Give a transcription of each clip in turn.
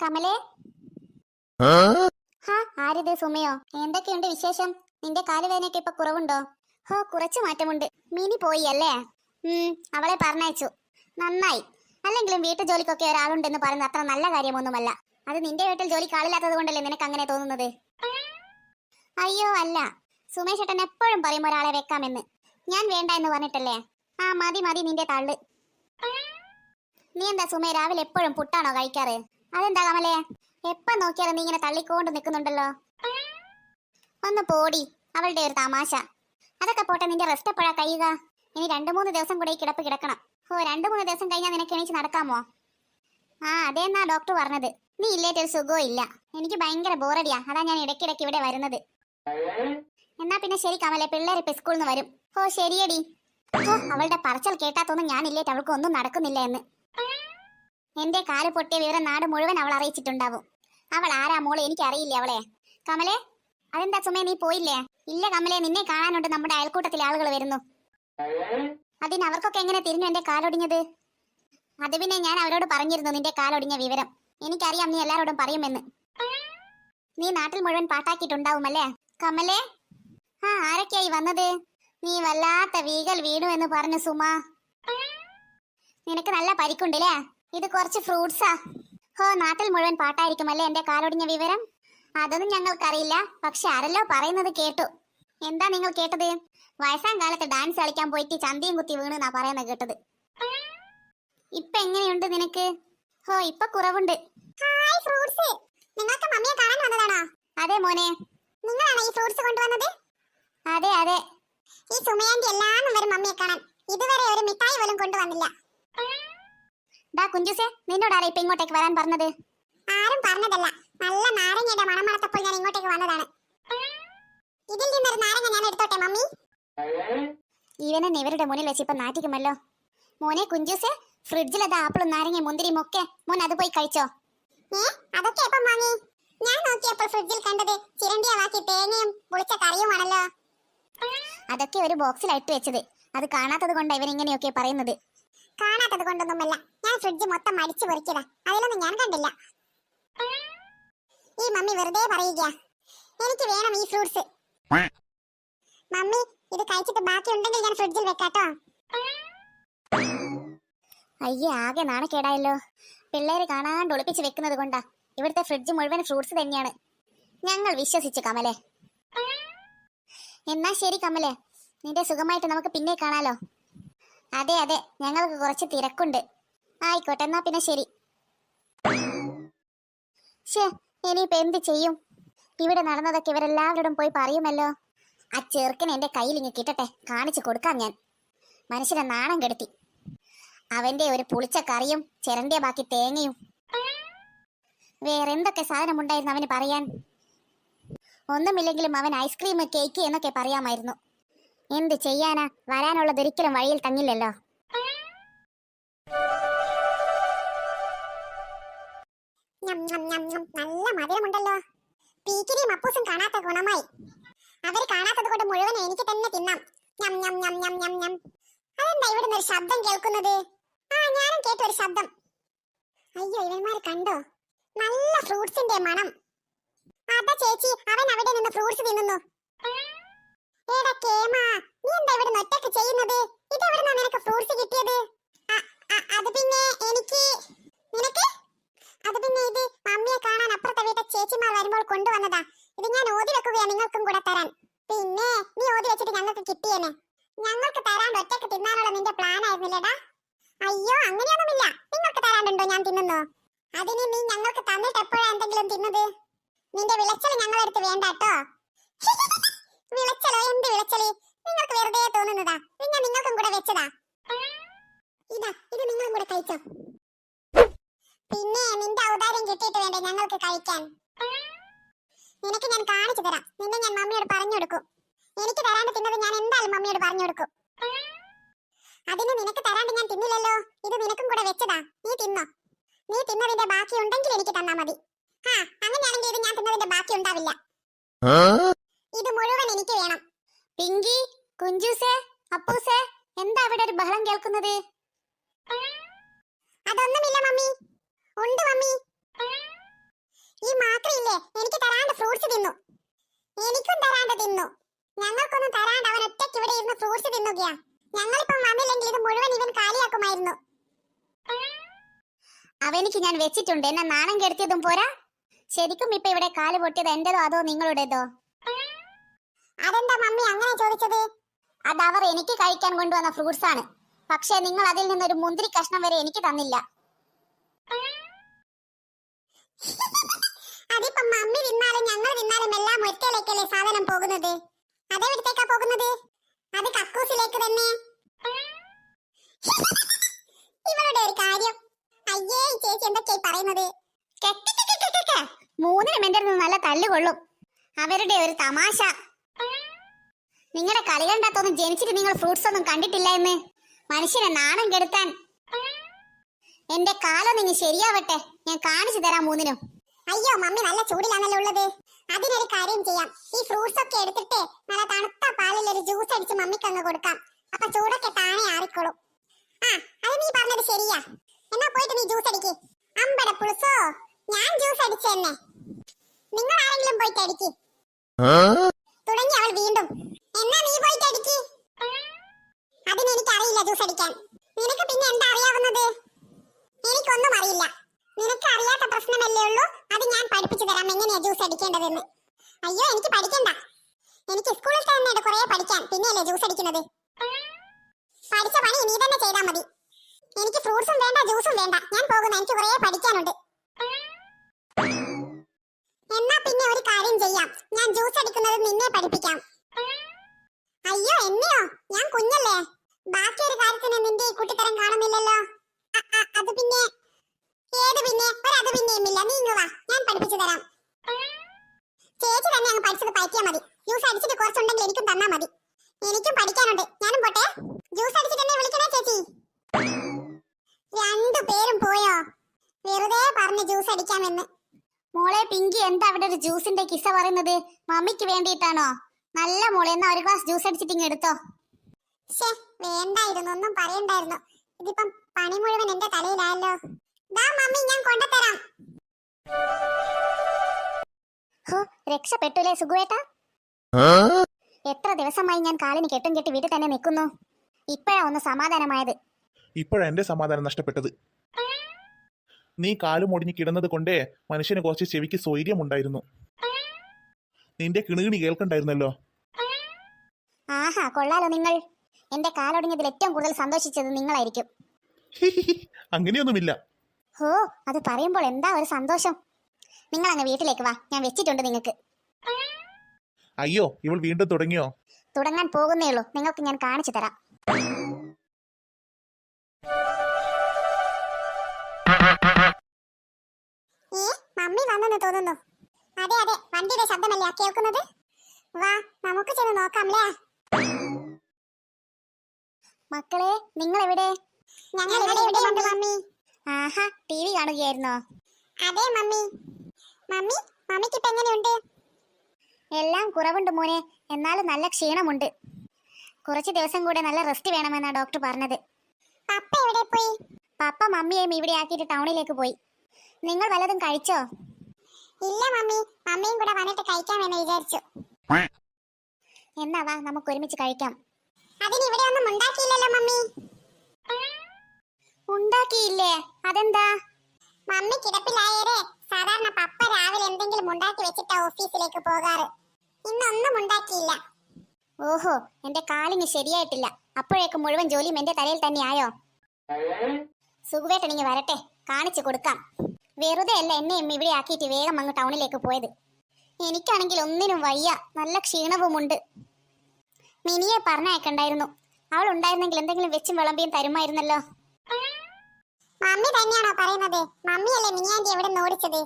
കമലേ, ആരിത്? സുമയോ? എന്തൊക്കെയുണ്ട് വിശേഷം? നിന്റെ കാലുവേദനയൊക്കെ ഇപ്പൊ കുറവുണ്ടോ? കുറച്ച് മാറ്റമുണ്ട്. മിനി പോയി അല്ലേ? അവളെ പറഞ്ഞയച്ചു. നന്നായി. അല്ലെങ്കിലും വീട്ടു ജോലിക്കൊക്കെ ഒരാളുണ്ടെന്ന് പറയുന്നത് അത്ര നല്ല കാര്യമൊന്നുമല്ല. അത് നിന്റെ വീട്ടിൽ ജോലിക്ക് ആളില്ലാത്തത് കൊണ്ടല്ലേ നിനക്ക് അങ്ങനെ തോന്നുന്നത്? അയ്യോ അല്ല, സുമേഷ് ഏട്ടൻ എപ്പോഴും പറയും ഒരാളെ വെക്കാമെന്ന്. ഞാൻ വേണ്ട എന്ന് പറഞ്ഞിട്ടല്ലേ? മതി മതി നിന്റെ തള്ളു. നീ എന്താ സുമേ രാവിലെ എപ്പോഴും പുട്ടാണോ കഴിക്കാറ്? അതെന്താ കമലേ, എപ്പ നോക്കിയാലും നീ ഇങ്ങനെ തള്ളിക്കൊണ്ട് നിൽക്കുന്നുണ്ടല്ലോ. ഒന്ന് പോടി, അവളുടെ ഒരു തമാശ. അതൊക്കെ പോട്ടെ, നിന്റെ റെസ്റ്റ് എപ്പോഴാ കഴിയുക? ഇനി 2-3 ദിവസം കൂടെ ഈ കിടപ്പ് കിടക്കണം. 2-3 ദിവസം കഴിഞ്ഞാൽ നിനക്ക് എണീച്ച് നടക്കാമോ? അതെന്നാ ഡോക്ടർ പറഞ്ഞത്. നീ ഇല്ലേറ്റൊരു സുഖവും ഇല്ല. എനിക്ക് ഭയങ്കര ബോറടിയാ, അതാ ഞാൻ ഇടയ്ക്കിടയ്ക്ക് ഇവിടെ വരുന്നത്. എന്നാ പിന്നെ ശരി കമലെ, പിള്ളേർ ഇപ്പൊ സ്കൂളിൽ നിന്ന് വരും. ശരിയടി. അവളുടെ പറച്ചൽ കേട്ടാത്തൊന്നും ഞാനില്ലേറ്റ് അവൾക്ക് ഒന്നും നടക്കുന്നില്ല എന്ന്. എന്റെ കാല് പൊട്ടിയ വിവരം നാട് മുഴുവൻ അവൾ അറിയിച്ചിട്ടുണ്ടാവും. അവൾ ആരാ മോളെ, എനിക്കറിയില്ല അവളെ. കമലെ, അതെന്താ സുമേ നീ പോയില്ലേ? ഇല്ല കമലെ, നിന്നെ കാണാനുണ്ട്. നമ്മുടെ അയൽക്കൂട്ടത്തിലെ ആളുകൾ വരുന്നു. അതിന് അവർക്കൊക്കെ എങ്ങനെ തിരിഞ്ഞു എന്റെ കാലൊടിഞ്ഞത്? അത് പിന്നെ ഞാൻ അവരോട് പറഞ്ഞിരുന്നു നിന്റെ കാലൊടിഞ്ഞ വിവരം. എനിക്കറിയാം നീ എല്ലാരോടും പറയുമെന്ന്. നീ നാട്ടിൽ മുഴുവൻ പാട്ടാക്കിയിട്ടുണ്ടാവുമല്ലേ കമലെ? ആരൊക്കെയായി വന്നത്? നീ വല്ലാത്ത വീകൽ വീണു എന്ന് പറഞ്ഞു സുമ. നിനക്ക് നല്ല പരിക്കുണ്ടല്ലേ? ഇത് കുറച്ച് ഫ്രൂട്ട്സാ. നാട്ടിൽ മുഴുവൻ പാട്ടായിരിക്കുമല്ലേ എന്റെ കാലൊടിഞ്ഞ വിവരം? അതൊന്നും ഞങ്ങൾക്കറിയില്ല, പക്ഷെ ആരല്ലോ പറയുന്നത് കേട്ടു. എന്താ നിങ്ങൾ കേട്ടത്? വയസ്സാം കാലത്ത് ഡാൻസ് കളിക്കാൻ പോയിട്ട് ചന്തിയും കുത്തി വീണ് എന്നാ പറയുന്നത് കേട്ടത്. ഇപ്പൊ എങ്ങനെയുണ്ട് നിനക്ക്? ഇപ്പൊ കുറവുണ്ട്. അതെ മോനെ. നിങ്ങളാണ് ഈ ഫ്രൂട്ട്സ് കൊണ്ടുവന്നത്? അതെ അതെ. ഈ സുമയാന്റി എല്ലാം വരും മമ്മിയെ കാണാൻ. ഇതുവരെ ഒരു മിഠായി പോലും കൊണ്ടുവന്നില്ല. കുഞ്ചുസേ, നിന്നോടാരാ ഇപ്പൊ ഇങ്ങോട്ടേക്ക് വരാൻ പറഞ്ഞത്? ആരും പറഞ്ഞതല്ല. നല്ല നാരങ്ങയുടെ മണം മണത്തപ്പോൾ ഞാൻ ഇങ്ങോട്ടേക്ക് വന്നതാണ്. ഇതിൽ നിന്നൊരു നാരങ്ങ ഞാൻ എടുത്തോട്ടെ മമ്മി? ഇവനെ ഇവരുടെ മുന്നിൽ വെച്ച് ഇപ്പൊ നാറ്റിക്കുമല്ലോ. മോനെ കുഞ്ചുസേ, ഫ്രിഡ്ജിലത് ആപ്പിളും നാരങ്ങയും മുന്തിരിയും ഒക്കെ. മോൻ അത് പോയി കഴിച്ചോ? അതൊക്കെ എപ്പം വാങ്ങി? ഞാൻ നോക്കിയപ്പോൾ ഫ്രിഡ്ജിൽ കണ്ടത് ചിരണ്ടിയ ബാക്കി തേങ്ങയും പുളിച്ച കറിയുമാണല്ലോ. അതൊക്കെ ഒരു ബോക്സിലായിട്ട് വെച്ചത്. അത് കാണാത്തത് കൊണ്ട് ഇവൻ ഇങ്ങനെയൊക്കെ പറയുന്നത്. കാണാത്തത് കൊണ്ടൊന്നുമല്ല, ഞാൻ ഫ്രിഡ്ജ് മൊത്തം അടിച്ചു പൊറിച്ചതാ. അതിലൊന്നും ഞാൻ കണ്ടില്ല. ഈ മമ്മി വെറുതെ പറയുക. എനിക്ക് വേണം ഈ ഫ്രൂട്ട്സ്. മമ്മി, ഇത് കഴിച്ചിട്ട് ബാക്കി ഉണ്ടെങ്കിൽ ഞാൻ ഫ്രിഡ്ജിൽ വെക്കാട്ടോ. അയ്യേ, ആകെ നാണക്കേടായല്ലോ. പിള്ളേര് കാണാണ്ട് ഒളിപ്പിച്ച് വെക്കുന്നത് കൊണ്ടാ ഇവിടുത്തെ ഫ്രിഡ്ജ് മുഴുവൻ ഫ്രൂട്ട്സ് തന്നെയാണ്. ഞങ്ങൾ വിശ്വസിച്ചു കമലെ. എന്നാ ശരി കമലെ, നിന്റെ സുഖമായിട്ട് നമുക്ക് പിന്നെ കാണാലോ. അതെ അതെ, ഞങ്ങൾക്ക് കുറച്ച് തിരക്കുണ്ട്. ആയിക്കോട്ടെ, എന്നാ പിന്നെ ശരി. ഇനിയിപ്പോ എന്ത് ചെയ്യും? ഇവിടെ നടന്നതൊക്കെ ഇവരെല്ലാവരോടും പോയി പറയുമല്ലോ. ആ ചെറുക്കനെ എന്റെ കയ്യിൽ ഇങ്ങ് കിട്ടട്ടെ, കാണിച്ചു കൊടുക്കാം ഞാൻ. മനുഷ്യനെ നാണം കെടുത്തി. അവന്റെ ഒരു പുളിച്ച കറിയും ചിരണ്ടിയ ബാക്കി തേങ്ങയും. വേറെന്തൊക്കെ സാധനമുണ്ടായിരുന്നു അവന് പറയാൻ? ഒന്നുമില്ലെങ്കിലും അവൻ ഐസ്ക്രീം, കേക്ക് എന്നൊക്കെ പറയാമായിരുന്നു. എന്ത് ചെയ്യാനാ, വരാനുള്ളതൊരിക്കലും വഴിയിൽ തങ്ങില്ലല്ലോ. നല്ല മധുരമുണ്ടല്ലോ. പീക്കിരിയും അപ്പൂസും കാണാത്ത ഗുണമായി. അവര് കാണാത്തത് കൊണ്ട് മുഴുവൻ എനിക്ക് തന്നെ തിന്നാം. അതെന്താ ഇവിടുന്ന് ഒരു ശബ്ദം കേൾക്കുന്നത്? ഞാനും കേട്ടു ഒരു ശബ്ദം. അയ്യോ, ഇവന്മാർ കണ്ടോ? നല്ല ഫ്രൂട്ട്സിന്റെ മണം. അതാ ചേച്ചി, അവൻ അവിടെ നിന്ന് ഫ്രൂട്ട്സ് തിന്നുന്നു. എടാ കേമാ, നീ എന്താ ഇവിടെ ഒറ്റയ്ക്ക് ചെയ്യുന്നത്? ഇതെവിടുന്നാ നിനക്ക് ഫ്രൂട്ട്സ് കിട്ടിയത്? അത് പിന്നെ എനിക്ക്. നിനക്ക്? അത് പിന്നെ ഇത് മമ്മിയെ കാണാൻ അപ്പുറത്തെ വീട്ടിലെ ചേച്ചിമാർ വരുമ്പോൾ കൊണ്ടുവന്നതാ. ഇത് ഞാൻ ഓതി വെക്കുകയാ നിങ്ങൾക്കും കൂടെ തരാൻ. പിന്നെ നീ ഓതി വെച്ചിട്ട് ഞങ്ങൾക്ക് കിട്ടിയേനെ. ഞങ്ങൾക്ക് തരാണ്ട് ഒറ്റയ്ക്ക് തിന്നാനുള്ള നിന്റെ പ്ലാൻ ആയിരുന്നില്ലടാ. അയ്യോ, അങ്ങനെയൊന്നുമില്ല. നിങ്ങൾക്ക് തരാണ്ടുണ്ടോ ഞാൻ തിന്നുന്നോ? അതിന് നീ ഞങ്ങൾക്ക് തന്നിട്ട് എപ്പോഴാ എന്തെങ്കിലും തിന്നത്? നിന്റെ വിളച്ചല് ഞങ്ങളെടുത്ത് വേണ്ടാട്ടോ. വിളച്ചലോ? എന്ത് വിളച്ചല്? നിങ്ങൾക്ക് വെറുതെ തോന്നുന്നതാ. പിന്നെ നിങ്ങൾക്കും കൂടെ വെച്ചതാ. ഇതാ, ഇത് നിങ്ങളും കൂടെ കഴിച്ചോ. പിന്നെ നിന്റെ ഔദാര്യം കിട്ടിയിട്ട് വേണ്ടേ ഞങ്ങൾക്ക് കഴിക്കാൻ? നിനക്ക് ഞാൻ കാണിച്ചു തരാം. നിന്നെ ഞാൻ മമ്മിയോട് പറഞ്ഞു കൊടുക്കും. എനിക്ക് തരാണ്ട് തിന്നത് ഞാൻ എന്തായാലും മമ്മിയോട് പറഞ്ഞു കൊടുക്കും. അതിന് നിനക്ക് തരാണ്ട് ഞാൻ തിന്നില്ലല്ലോ. ഇത് നിനക്കും കൂടെ വെച്ചതാ. നീ തിന്നോ. നീ തിന്നതിന്റെ ബാക്കി ഉണ്ടെങ്കിൽ എനിക്ക് തന്നാ മതി. അങ്ങനെയാണെങ്കിൽ ഇത് ഞാൻ തിന്നതിന്റെ ബാക്കി ഉണ്ടാവില്ല. ഇത് മുഴുവൻ എനിക്ക് വേണം. പിങ്കി, കുഞ്ചുസേ, അപ്പൂസേ, എന്താ അവിടെ ഒരു ബഹളം കേൾക്കുന്നത്? അതൊന്നുമില്ല മമ്മി. ഉണ്ട് മമ്മി. ഫ്രൂട്ട്സ് തിന്നുകയാ. ഞങ്ങളിപ്പം വന്നില്ലെങ്കിൽ ഇത് മുഴുവൻ ഇവൻ കാലിയാക്കുമായിരുന്നു. അവനിക്ക് ഞാൻ വെച്ചിട്ടുണ്ട്. എന്നെ നാണം കെടുത്തിയതും പോരാ. ശരിക്കും ഇപ്പൊ ഇവിടെ കാല് പൊട്ടിയത് എന്റേതോ അതോ നിങ്ങളുടേതോ? അതെന്താ മമ്മി അങ്ങനെ ചോദിച്ചത്? അത് അവർ എനിക്ക് കഴിക്കാൻ കൊണ്ടുവന്ന ഫ്രൂട്ട്സ് ആണ്. പക്ഷേ നിങ്ങൾ അതിൽ നിന്നൊരു മുന്തിരി കഷ്ണം വരെ എനിക്ക് തന്നില്ല. അതിപ്പോ മമ്മി തിന്നാലും ഞങ്ങൾ തിന്നാലും എല്ലാം ഒറ്റയിലേക്കല്ലേ സാധനം പോകുന്നത്. അതെവിടത്തേക്കാ പോകുന്നത്? അത് കക്കൂസിലേക്ക് തന്നെ. ഇവരുടെ ഒരു കാര്യം. അയ്യേ ഈ ചേച്ചി എന്തൊക്കെയായി പറയുന്നത്? മൂന്നിനും എന്റെ നല്ല തല്ലുകൊള്ളും. അവരുടെ ഒരു തമാശ. നിങ്ങളുടെ കളി കണ്ടാത്തൊന്നും ജനിച്ചിട്ട് നിങ്ങൾ ഫ്രൂട്ട്സ് ഒന്നും കണ്ടിട്ടില്ല എന്ന്. മനുഷ്യനെ നാണം കെടുത്താൻ. എന്റെ കാലം നിങ്ങൾ ശരിയാവട്ടെ, ഞാൻ കാണിച്ചു തരാം മൂന്നിനും. അയ്യോ മമ്മി നല്ല ചൂടിലാണല്ലോ ഉള്ളത്. അതിനൊരു കാര്യം ചെയ്യാം. ഈ ഫ്രൂട്ട്സ് ഒക്കെ എടുത്തിട്ട് നല്ല തണുത്ത പാലിൽ ഒരു ജ്യൂസ് അടിച്ച് മമ്മിക്ക് അങ്ങ് കൊടുക്കാം. അപ്പൊ ചൂടൊക്കെ താനെ ആറിക്കോളും. ആ അത് നീ പറഞ്ഞത് ശരിയാ. എന്നാ പോയിട്ട് നീ ജ്യൂസ് അടിക്ക്. അമ്പട പുളിസോ, ഞാൻ ജ്യൂസ് അടിച്ചു തന്നെ. നിങ്ങൾ ആരെങ്കിലും പോയിട്ട് അടിക്ക്. തുടങ്ങി അവൾ വീണ്ടും. എന്നാ നീ പോയിട്ട് അടിക്ക്. അതിന് എനിക്കറിയില്ല ജ്യൂസ് അടിക്കാൻ. നിനക്ക് പിന്നെ എന്താ അറിയാവുന്നത്? എനിക്കൊന്നും അറിയില്ല. നിനക്ക് അറിയാത്ത പ്രശ്നമല്ലേ ഉള്ളൂ. അത് ഞാൻ പഠിപ്പിച്ചു തരാം എങ്ങനെയാ ജ്യൂസ് അടിക്കേണ്ടതെന്ന്. അയ്യോ എനിക്ക് പഠിക്കണ്ട. എനിക്ക് സ്കൂളിൽ തന്നെ കുറെ പഠിക്കാൻ. പിന്നെയല്ലേ ജ്യൂസ് അടിക്കുന്നത്. പഠിച്ച പണി നീ തന്നെ ചെയ്താൽ മതി. എനിക്ക് ഫ്രൂട്ട്സും വേണ്ട ജ്യൂസും വേണ്ട. ഞാൻ പോകുന്നു. എനിക്ക് കുറെ പഠിക്കാനുണ്ട്. എന്നാ പിന്നെ ഒരു കാര്യം ചെയ്യാം. ഞാൻ ജ്യൂസ് അടിക്കുന്നത് നിന്നെ പഠിപ്പിക്കാം. അയ്യോ എന്നെയോ? ഞാൻ കുഞ്ഞല്ലേ. ബാക്കി ഒരു കാര്യത്തിന് നിന്റെ ഈ കുട്ടിത്തരം കാണുന്നില്ലല്ലോ. അത് പിന്നെ ഏത് പിന്നെ? ഒരത് പിന്നെയുമില്ല. നീ ഇങ്ങ് വാ, ഞാൻ പഠിപ്പിച്ചു തരാം. ചേച്ചി തന്നെ അങ്ങ് പഠിച്ചത് പറ്റിയാ മതി. ജ്യൂസ് അടിച്ചിട്ട് കുറച്ചുണ്ടെങ്കിൽ എനിക്കും തന്നാ മതി. എനിക്കും പഠിക്കാനുണ്ട്. ഞാനും പോട്ടെ. ജ്യൂസ് അടിച്ചിട്ട് എന്നെ വിളിക്കണേ ചേച്ചി. രണ്ടുപേരും പോയോ? വെറുതെ പറഞ്ഞ് ജ്യൂസ് അടിക്കാമെന്ന്. മോളെ പിങ്കി, എന്താ അവിടെ ഒരു ജ്യൂസിന്റെ കിസ്സ പറയുന്നത്? മമ്മിക്ക് വേണ്ടിയിട്ടാണോ? നല്ല മോളെ, എന്നാ ഒരു ഗ്ലാസ് ജ്യൂസ് അടിച്ചിട്ട് ഇങ്ങ് എടുത്തോ. വേണ്ടായിരുന്നു, ഒന്നും പറയണ്ടായിരുന്നു. ഇതിപ്പം പണി മുഴുവൻ എന്റെ തലയിലായല്ലോ. ദാ മമ്മി, ഞാൻ കൊണ്ടുതരാം. ഹോ, രക്ഷപ്പെട്ടൂലേ സുഖുവേട്ടാ. എത്ര ദിവസമായി ഞാൻ കാലിന് കെട്ടും കെട്ടി വീട്ടിൽ തന്നെ നിൽക്കുന്നു. ഇപ്പോഴാ ഒന്ന് സമാധാനമായത്. ഇപ്പോഴാ എന്റെ സമാധാനം നഷ്ടപ്പെട്ടത്. നീ കാലും ഒടിഞ്ഞു കിടന്നത് കൊണ്ടേ മനുഷ്യന് കുറച്ച് ചെവിക്ക് സ്വൈര്യമുണ്ടായിരുന്നു. നിന്റെ കിണുകിണി കേൾക്കണ്ടായിരുന്നല്ലോ. ആഹാ, കൊള്ളാലോ നിങ്ങൾ. എന്റെ കാലൊടിഞ്ഞതിൽ ഏറ്റവും കൂടുതൽ സന്തോഷിച്ചത് നിങ്ങളായിരിക്കും. അങ്ങനെയൊന്നുമില്ല. ഹോ, അത് പറയുമ്പോൾ എന്താ ഒരു സന്തോഷം. നിങ്ങൾ അങ്ങ് വീട്ടിലേക്ക് വാ, ഞാൻ വെച്ചിട്ടുണ്ട് നിങ്ങൾക്ക്. അയ്യോ, ഇവൾ വീണ്ടും തുടങ്ങിയോ? തുടങ്ങാൻ പോകുന്നേ ഉള്ളൂ. നിങ്ങൾക്ക് ഞാൻ കാണിച്ചു തരാം. മമ്മി വന്നെന്ന് തോന്നുന്നു. അതെ അതെ, വണ്ടിയുടെ ശബ്ദമല്ലേ കേൾക്കുന്നത്. വാ, നമുക്ക് ചെന്ന് നോക്കാംലേ. മക്കളെ, നിങ്ങൾ എവിടെ? ഞങ്ങൾ ഇവിടെ മമ്മി. ആഹാ, ടിവി കാണുകയായിരുന്നോ? അതെ മമ്മി. മമ്മി, മമ്മിക്ക് ഇപ്പൊ എങ്ങനെയുണ്ട്? എല്ലാം കുറവുണ്ട് മോനെ, എന്നാലും നല്ല ക്ഷീണമുണ്ട്. കുറച്ച് ദിവസം കൂടെ നല്ല റെസ്റ്റ് വേണമെന്നാ ഡോക്ടർ പറഞ്ഞത്. പപ്പ എവിടെ പോയി? പപ്പ മമ്മിയെയും ഇവിടെ ആക്കിയിട്ട് ടൗണിലേക്ക് പോയി. നിങ്ങൾ വല്ലതും കഴിച്ചോ? ഇല്ല മമ്മി, മമ്മിയും കൂടെ വന്നിട്ട് കഴിക്കാമെന്ന് വിചാരിച്ചു. എന്നാ വാ, നമുക്ക് ഒരുമിച്ച് കഴിക്കാം. അതിന് ഇവിടെ ഒന്നും ഉണ്ടാക്കിയില്ലല്ലോ മമ്മി. ഉണ്ടാക്കിയില്ലേ? അതെന്താ? മമ്മി കിടപ്പിലായേരെ സാധാരണ പപ്പ രാവിലെ എന്തെങ്കിലും ഉണ്ടാക്കി വെച്ചിട്ടാ ഓഫീസിലേക്ക് പോകാറ്. ഇന്നൊന്നും ഉണ്ടാക്കിയില്ല. ഓഹോ, എന്റെ കാലിന് ശരിയായിട്ടില്ല. അപ്പോഴേക്കും മുഴുവൻ ജോലിയും എന്റെ തലയിൽ തന്നെ ആയോ? സുഖുവേട്ടൻ ഇങ്ങ് വരട്ടെ, കാണിച്ചു കൊടുക്കാം. വെറുതെ അല്ല എന്നെയും ഇവിടെ ആക്കിയിട്ട് വേഗം അങ്ങ് ടൗണിലേക്ക് പോയത്. എനിക്കാണെങ്കിൽ ഒന്നിനും വയ്യ, നല്ല ക്ഷീണവുമുണ്ട്. മിനിയെ പറഞ്ഞയക്കണ്ടായിരുന്നു. അവൾ ഉണ്ടായിരുന്നെങ്കിൽ എന്തെങ്കിലും വെച്ചും വിളമ്പിയും തരുമായിരുന്നല്ലോ. മമ്മി തന്നെയാണോ പറയുന്നത്? മമ്മിയല്ലേ മിനിയാന്റി എവിടെ ഓടിച്ചത്?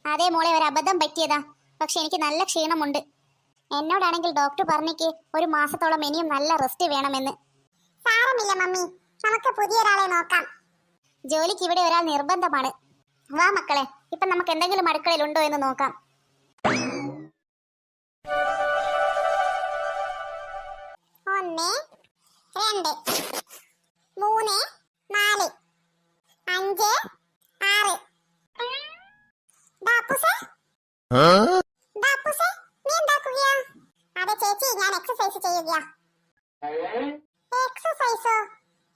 അതേ മോളെ, ഒരു അബദ്ധം പറ്റിയതാ. പക്ഷെ എനിക്ക് നല്ല ക്ഷീണമുണ്ട്. എന്നോടാണെങ്കിൽ ഡോക്ടർ പറഞ്ഞേക്ക് ഒരു മാസത്തോളം ഇനിയും നല്ല റെസ്റ്റ് വേണമെന്ന്. സാരമില്ല മമ്മി, നമുക്ക് പുതിയൊരാളെ നോക്കാം. ജോലിക്ക് ഇവിടെ ഒരാൾ നിർബന്ധമാണ്. വാ മക്കളെ, ഇപ്പൊ നമുക്ക് എന്തെങ്കിലും അടുക്കളയിൽ ഉണ്ടോ എന്ന് നോക്കാം. 1 2 3 4 5 6. ദാപ്പുസേ, ദാപ്പുസേ, നീ എന്താക്കുകയാ? അതെ ചേച്ചി, ഞാൻ എക്സസൈസ് ചെയ്യുകയാ. എക്സസൈസോ?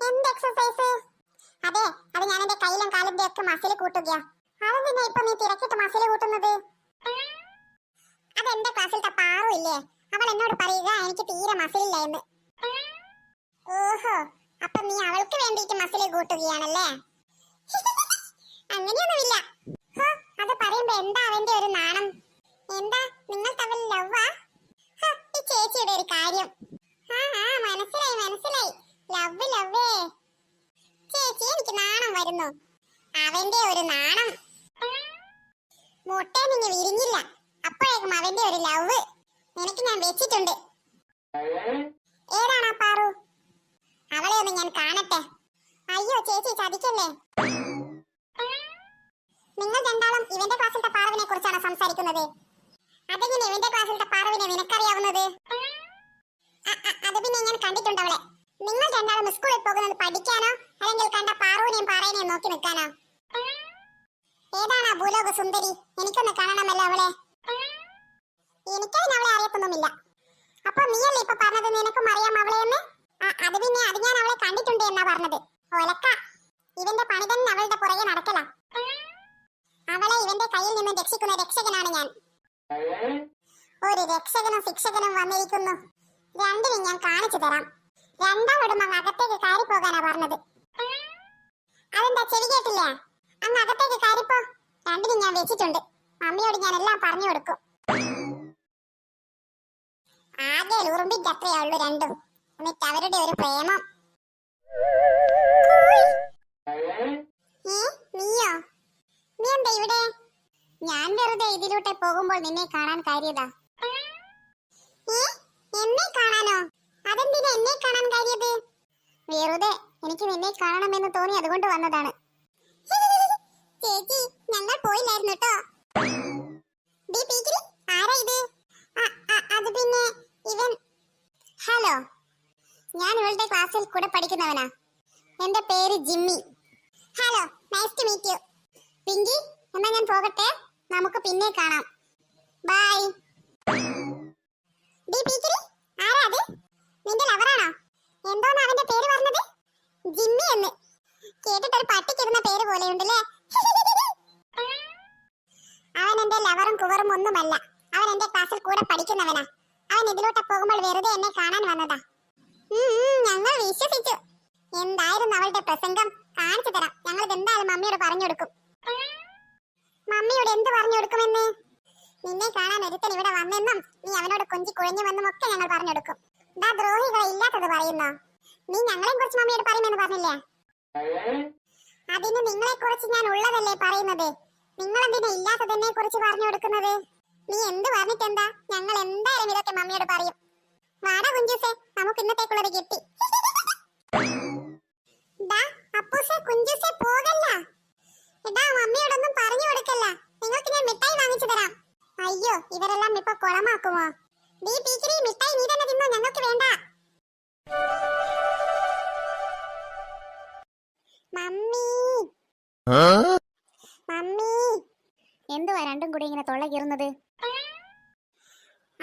എന്ത് എക്സസൈസ്? അതെ, അത് ഞാൻ എന്റെ കയ്യിലും കാലിന്റെ ഒക്കെ മസിൽ കൂട്ടുകയാ. അതെന്തിനാ ഇപ്പൊ നീ തിരക്കിട്ട് മസിൽ കൂട്ടുന്നത്? അതെന്റെ ക്ലാസ്സിലത്തെ പാറു ഇല്ലേ, അവൾ എന്നോട് പറയുക എനിക്ക് തീരെ മസിലില്ല എന്ന്. ഓഹോ, അപ്പൊ നീ അവൾക്ക് വേണ്ടിയിട്ട് മസിൽ കൂട്ടുകയാണല്ലേ? അങ്ങനെയൊന്നുമില്ല. അത് പറയുമ്പോ എന്താ അവന്റെ ഒരു നാണം? എന്താ നിങ്ങൾ തമ്മിൽ ലവ്വാ? ഈ ചേച്ചിയുടെ ഒരു കാര്യം. മനസ്സിലായി മനസ്സിലായി, ലവ് ലവ്വേ. ചേച്ചി എനിക്ക് നാണം വരുന്നു. അവന്റെ ഒരു നാണം. മുട്ടേ നിങ്ങ വിരിഞ്ഞില്ല, അപ്പോഴേക്കും അവന്റെ ഒരു ലവ് നിനക്ക് ഞാൻ വെച്ചിട്ടുണ്ട്. ഏതാണാ പാറു? അവളെ ഒന്ന് ഞാൻ കാണട്ടെ. അയ്യോ ചേച്ചി ചതിക്കല്ലേ. നിങ്ങൾ രണ്ടാളും ഇവന്റെ ക്ലാസ്സിലത്തെ പാറുവിനെ കുറിച്ചാണ് സംസാരിക്കുന്നത്. അതെങ്ങനെ ഇവന്റെ ക്ലാസ്സിലത്തെ പാറുവിനെ നിനക്കറിയാവുന്നത്? അത് പിന്നെ ഞാൻ കണ്ടിട്ടുണ്ട് അവളെ. നിങ്ങൾ രണ്ടാളും സ്കൂളിൽ പോകുന്നത് പഠിക്കാനോ അല്ലെങ്കിൽ കണ്ട പാറുവിനെയും പാറേനെയും നോക്കി നിൽക്കാനോ? ഏതാണ് ഭൂലോക സുന്ദരി? എനിക്കൊന്ന് കാണണമല്ലോ അവളെ. എനിക്കതിന് അവളെ അറിയത്തൊന്നുമില്ല. അപ്പൊ നീയല്ലേ ഇപ്പൊ പറഞ്ഞത് നിനക്കും അറിയാം അവളെ എന്ന്? അത് പിന്നെ അത് ഞാൻ അവളെ കണ്ടിട്ടുണ്ട് എന്നാ പറഞ്ഞത്. ഒലക്ക, ഇവന്റെ പണി തന്നെ അവളുടെ പുറകെ നടക്കല. അവളെ ഇവന്റെ കയ്യിൽ നിന്ന് രക്ഷിക്കുന്ന രക്ഷകനാണ് ഞാൻ. ഒരു രക്ഷകനും ശിക്ഷകനും വന്നിരിക്കുന്നു. രണ്ടിനും ഞാൻ കാണിച്ചു തരാം. രണ്ടാമോടും അങ്ങ് അകത്തേക്ക് കയറി പോകാനാ പറഞ്ഞത്. അതെന്താ ചെവി കേട്ടില്ലേ? അങ്ങ് അകത്തേക്ക് കയറിപ്പോ. രണ്ടിനും ഞാൻ വെച്ചിട്ടുണ്ട്. മമ്മിയോട് ഞാൻ എല്ലാം പറഞ്ഞു കൊടുക്കും. ആകെ ഉറുമ്പിന്റെ അത്രയേ ഉള്ളൂ രണ്ടും. എന്നിട്ട് അവരുടെ ഒരു പ്രേമം. നീയോ? നീ എന്താ ഇവിടെ? ഞാൻ വെറുതെ ഇതിലൂടെ പോകുമ്പോൾ നിന്നെ കാണാൻ കാര്യതാ. എന്നെ കാണാനോ? അതെന്തിനാ എന്നെ കാണാൻ കാര്യത്? വെറുതെ എനിക്ക് നിന്നെ കാണണമെന്ന് തോന്നി, അതുകൊണ്ട് വന്നതാണ്. ചേച്ചി, ഞങ്ങൾ പോയില്ലായിരുന്നു കേട്ടോ. ആരാ ഇത്? അത് പിന്നെ ഇവൻ. ഹലോ, ഞാൻ ഇവളുടെ ക്ലാസ്സിൽ കൂടെ പഠിക്കുന്നവനാ. എന്റെ പേര് Jimmy. Hello, nice to meet you. Pinky, എന്നാ ഞാൻ പോകട്ടെ, നമുക്ക് പിന്നെ കാണാം. ബൈ. ആരാ അത്? നിന്റെ ലവറാണോ? എന്തോന്ന് അവന്റെ പേര് പറഞ്ഞത്? ജിമ്മി എന്ന് കേട്ടിട്ടൊരു പട്ടിക്കിരുന്ന പേര് പോലെയുണ്ടല്ലേ? അവൻ എന്റെ ലവറും കുവറും ഒന്നുമല്ല. അവൻ എന്റെ ക്ലാസ്സിൽ കൂടെ പഠിക്കുന്നവനാ. അവൻ ഇതിലൂടെ പോകുമ്പോൾ വെറുതെ എന്നെ കാണാൻ വന്നതാ. ഞങ്ങൾ വിശ്വസിച്ചു. എന്തായിരുന്നു അവളുടെ പ്രസംഗം? കാണിച്ചു തരാം. ഞങ്ങൾ ഇതെന്തായാലും മമ്മിയോട് പറഞ്ഞു കൊടുക്കും. മമ്മിയോട് എന്ത് പറഞ്ഞു കൊടുക്കുമെന്ന്? നിന്നെ കാണാൻ ഒരുത്തൻ ഇവിടെ വന്നെന്നും നീ അവനോട് കൊഞ്ചി കുഴഞ്ഞുവെന്നും ഒക്കെ ഞങ്ങൾ പറഞ്ഞു കൊടുക്കും. ദാ ദ്രോഹികളെ ഇല്ലാത്തത് പറയുന്നോ? നീ ഞങ്ങളെ കുറിച്ച് മമ്മിയോട് പറയുമെന്ന് പറഞ്ഞില്ലേ? അതിന് നിങ്ങളെ കുറിച്ച് ഞാൻ ഉള്ളതല്ലേ പറയുന്നത്. നിങ്ങൾ എന്തിനാ ഇല്ലാത്തതിനെ കുറിച്ച് പറഞ്ഞു കൊടുക്കുന്നത്? നീ എന്ത് പറഞ്ഞിട്ടെന്താ? ഞങ്ങൾ എന്തായാലും ഇതൊക്കെ മമ്മിയോട് പറയും. വാടാ കുഞ്ചൂസേ, നമുക്ക് ഇന്നത്തേക്കുള്ളത് കിട്ടി. പോകല്ല. എടാ, മമ്മിയോടൊന്നും പറഞ്ഞു കൊടുക്കല്ല. നിങ്ങൾക്ക് ഞാൻ മിഠായി വാങ്ങിച്ചു തരാം. അയ്യോ, ഇവരെല്ലാം ഇപ്പൊ കുളമാക്കുമോ? മിഠായി നീ തന്നെ തിന്നോ, ഞങ്ങൾക്ക് വേണ്ട. Mummy, mummy. എന്തുവാ രണ്ടും കൂടി ഇങ്ങനെ തൊള്ള കീറുന്നത്?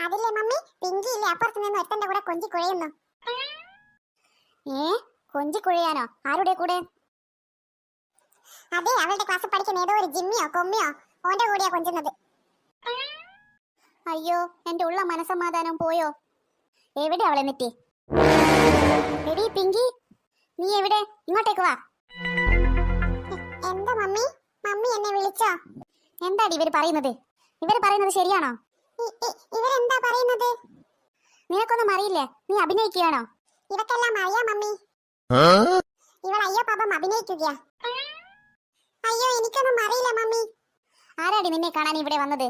അതില്ലേ മമ്മി, പിങ്കി ഇല്ലേ അപ്പുറത്ത് നിന്ന് ഒരുത്തന്റെ കൂടെ കൊഞ്ചി കുഴയുന്നു. കൊഞ്ചി കുഴയാനോ? ആരുടെ കൂടെ? അതെ, അവളുടെ ക്ലാസ്സിൽ പഠിക്കുന്ന ഏതോ ഒരു ജിമ്മിയോ കൊമ്മിയോ ഓന്റെ കൂടെയാ കൊഞ്ചുന്നത്. അയ്യോ, എന്റെ ഉള്ള മനസമാധാനം പോയോ? എവിടെ അവളെ എന്നിട്ട്? എടി പിങ്കി, നീ എവിടെ? ഇങ്ങോട്ടേക്ക് വാ. എന്താ മമ്മി? മമ്മി എന്നെ വിളിച്ചോ? എന്താടി ഇവര് പറയുന്നത്? ഇവര് പറയുന്നത് ശരിയാണോ? ഇവരെന്താ പറയുന്നത്? നിനക്കൊന്നും അറിയില്ലേ? നീ അഭിനയിക്കുകയാണോ? ഇവക്കെല്ലാം അറിയാം മമ്മി. ഇവൾ അയ്യോ പാപം അഭിനയിക്കുകയാ. അയ്യോ, എനിക്കൊന്നും അറിയില്ല മമ്മി. ആരാടി നിന്നെ കാണാൻ ഇവിടെ വന്നത്?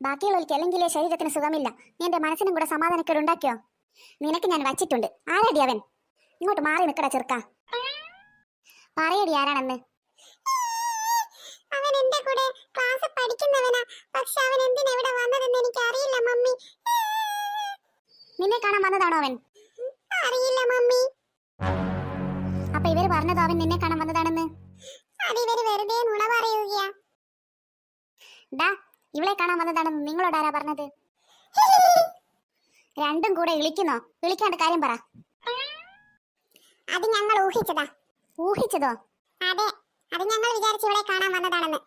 ബാക്കിയുള്ളവർക്ക് അല്ലെങ്കിലേ ശരീരത്തിന് സുഖമില്ല. നീ എന്റെ മനസ്സിനും കൂടെ സമാധാനക്കേട് ഉണ്ടാക്കിയോ? നിനക്ക് ഞാൻ വച്ചിട്ടുണ്ട്. ആരാടി അവൻ? ഇങ്ങോട്ട് മാറി നിൽക്കടാ ചെറുക്ക. പറയടി ആരാണെന്ന്. അവൻ എന്റെ കൂടെ ക്ലാസ് പഠിക്കുന്നവനാ. പക്ഷെ അവൻ എന്തിനാ ഇവിടെ വന്നതെന്ന് എനിക്ക് അറിയില്ല മമ്മി. നിന്നെ കാണാൻ വന്നതാണോ അവൻ? അറിയില്ല മമ്മി. അപ്പൊ ഇവര് പറഞ്ഞതോ അവൻ നിന്നെ കാണാൻ വന്നതാണെന്ന്? അതിവര് വെറുതെ നുണ പറയുകയാ. ഡാ, ഇവളെ കാണാൻ വന്നതാണെന്ന് നിങ്ങളോട് ആരാ പറഞ്ഞത്? രണ്ടും കൂടെ വിളിക്കുന്നോ? വിളിക്കാണ്ട് കാര്യം പറ. അത് ഞങ്ങൾ ഊഹിച്ചതാ. ഊഹിച്ചതോ? അതെ, അത് ഞങ്ങൾ വിചാരിച്ചു ഇവിടെ കാണാൻ വന്നതാണെന്ന്.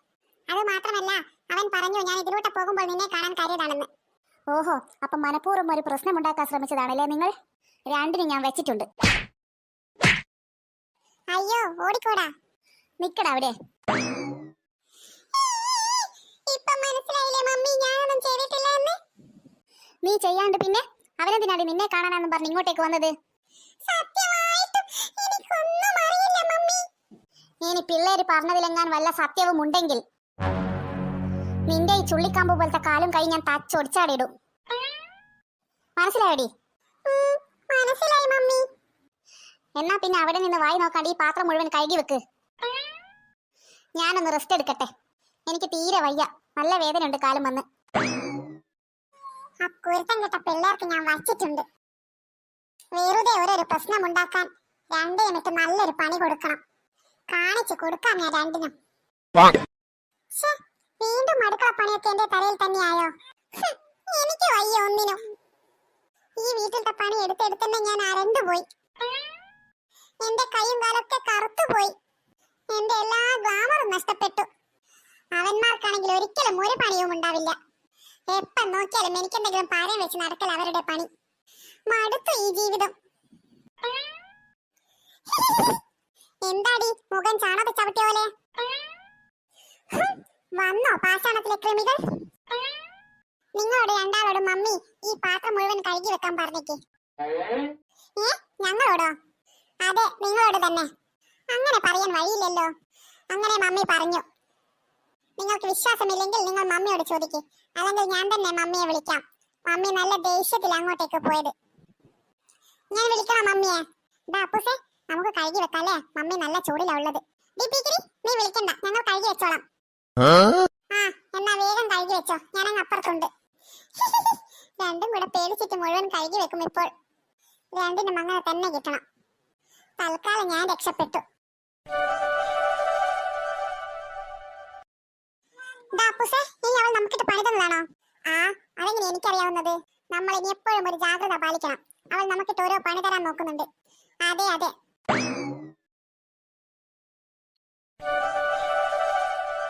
അത് മാത്രമല്ല, അവൻ പറഞ്ഞു ഞാൻ ഇതിലൂടെ പോകുമ്പോൾ നിന്നെ കാണാൻ കയറിയതാണെന്ന്. ഓഹോ, അപ്പൊ മനഃപൂർവ്വം ഒരു പ്രശ്നമുണ്ടാക്കാൻ ശ്രമിച്ചതാണല്ലേ നിങ്ങൾ? രണ്ടിനും ഞാൻ വെച്ചിട്ടുണ്ട്. അയ്യോ, ഓടിക്കോടാ. നിക്കടാ അവിടെ. ഇപ്പൊ മനസ്സിലായില്ലേ മമ്മി, ഞാനൊന്നും ചെയ്തിട്ടില്ല എന്ന്? നീ ചെയ്യാണ്ട് പിന്നെ അവനെന്തിനാടി നിന്നെ കാണാനാന്നും പറഞ്ഞ് ഇങ്ങോട്ടേക്ക് വന്നത്? സത്യമായിട്ടും എനിക്കൊന്നും അറിയില്ല മമ്മി. ഇനി പിള്ളേര് പറഞ്ഞതിലെങ്ങാൻ വല്ല സത്യവും ഉണ്ടെങ്കിൽ നിന്റെ ഈ ചുള്ളിക്കാമ്പ് പോലത്തെ കാലും കൈ ഞാൻ തച്ചൊടിച്ചാടിയിടും. മനസ്സിലായടി? മനസ്സിലായി മമ്മി. എന്നാ പിന്നെ അവിടെ നിന്ന് വായി നോക്കാണ്ട് ഈ പാത്രം മുഴുവൻ കഴുകി വെക്ക്. ഞാനൊന്ന് റെസ്റ്റ് എടുക്കട്ടെ. എനിക്ക് തീരെ വയ്യ, നല്ല വേദന ഉണ്ട് കാലും വന്ന്. ആ കുരുത്തം കെട്ട പിള്ളേർക്ക് ഞാൻ വച്ചിട്ടുണ്ട്. വെറുതെ ഓരോരു പ്രശ്നം ഉണ്ടാക്കാൻ രണ്ടിനിട്ട് നല്ലൊരു പണി കൊടുക്കണം. കാണിച്ചു കൊടുക്കാം ഞാൻ രണ്ടിനും. ശ്ശെ, വീണ്ടും അടുക്കള പണിയൊക്കെ എന്റെ തലയിൽ തന്നെയായോ? എനിക്ക് വയ്യ ഒന്നിനും. ഈ വീട്ടിലത്തെ പണി എടുത്തെടുത്തന്നെ ഞാൻ അരണ്ടുപോയി. എന്റെ കൈയും കാലൊക്കെ കറുത്തുപോയി. എന്റെ എല്ലാ ഗ്ലാമറും നഷ്ടപ്പെട്ടു. അവന്മാർക്കാണെങ്കിൽ ഒരിക്കലും ഒരു പണിയും ഉണ്ടാവില്ല. എപ്പം നോക്കിയാലും എനിക്കെന്തെങ്കിലും പാരം വെച്ച് നടക്കൽ അവരുടെ പണി. മടുത്തു ഈ ജീവിതം. എന്താടി മുഖം ചാണക ചവിട്ടിയ പോലെ? വന്നോ പാഷാണത്തിലെ കൃമികൾ? നിങ്ങളോട് രണ്ടാളോടും മമ്മി ഈ പാത്രം മുഴുവൻ കഴുകി വെക്കാൻ പറഞ്ഞേക്ക്. ഞങ്ങളോടോ? അതെ, നിങ്ങളോട് തന്നെ. അങ്ങനെ പറയാൻ വഴിയില്ലല്ലോ. അങ്ങനെ മമ്മി പറഞ്ഞു. നിങ്ങൾക്ക് വിശ്വാസമില്ലെങ്കിൽ നിങ്ങൾ മമ്മിയോട് ചോദിക്ക്, അല്ലെങ്കിൽ ഞാൻ തന്നെ മമ്മിയെ വിളിക്കാം. മമ്മി നല്ല ദേഷ്യത്തിൽ അങ്ങോട്ടേക്ക് പോയത്. ഞാൻ വിളിക്കണം മമ്മിയെ. അപ്പൂസേ, നമുക്ക് കഴുകി വെക്കാല്ലേ? മമ്മി നല്ല ചൂടിലാ ഉള്ളത്. നീ വിളിക്കണ്ട, ഞങ്ങൾ കഴുകി വെച്ചോളാം. ആ, എന്നാ വേഗം കഴുകി വെച്ചോ, ഞാനങ്ങ് അപ്പുറത്തുണ്ട്. രണ്ടും കൂടെ പേടിച്ചിട്ട് മുഴുവൻ കഴുകി വെക്കും ഇപ്പോൾ. രണ്ടിനും അങ്ങനെ തന്നെ കിട്ടണം. തൽക്കാലം ഞാൻ രക്ഷപ്പെട്ടു. ഇനി അവൾ നമുക്കിട്ട് പണി തന്നതാണോ? ആ, അതെങ്ങനെ എനിക്കറിയാവുന്നത്? നമ്മൾ ഇനി എപ്പോഴും ഒരു ജാഗ്രത പാലിക്കണം. അവൾ നമുക്കിട്ട് ഓരോ പണി തരാൻ നോക്കുന്നുണ്ട്. അതെ അതെ.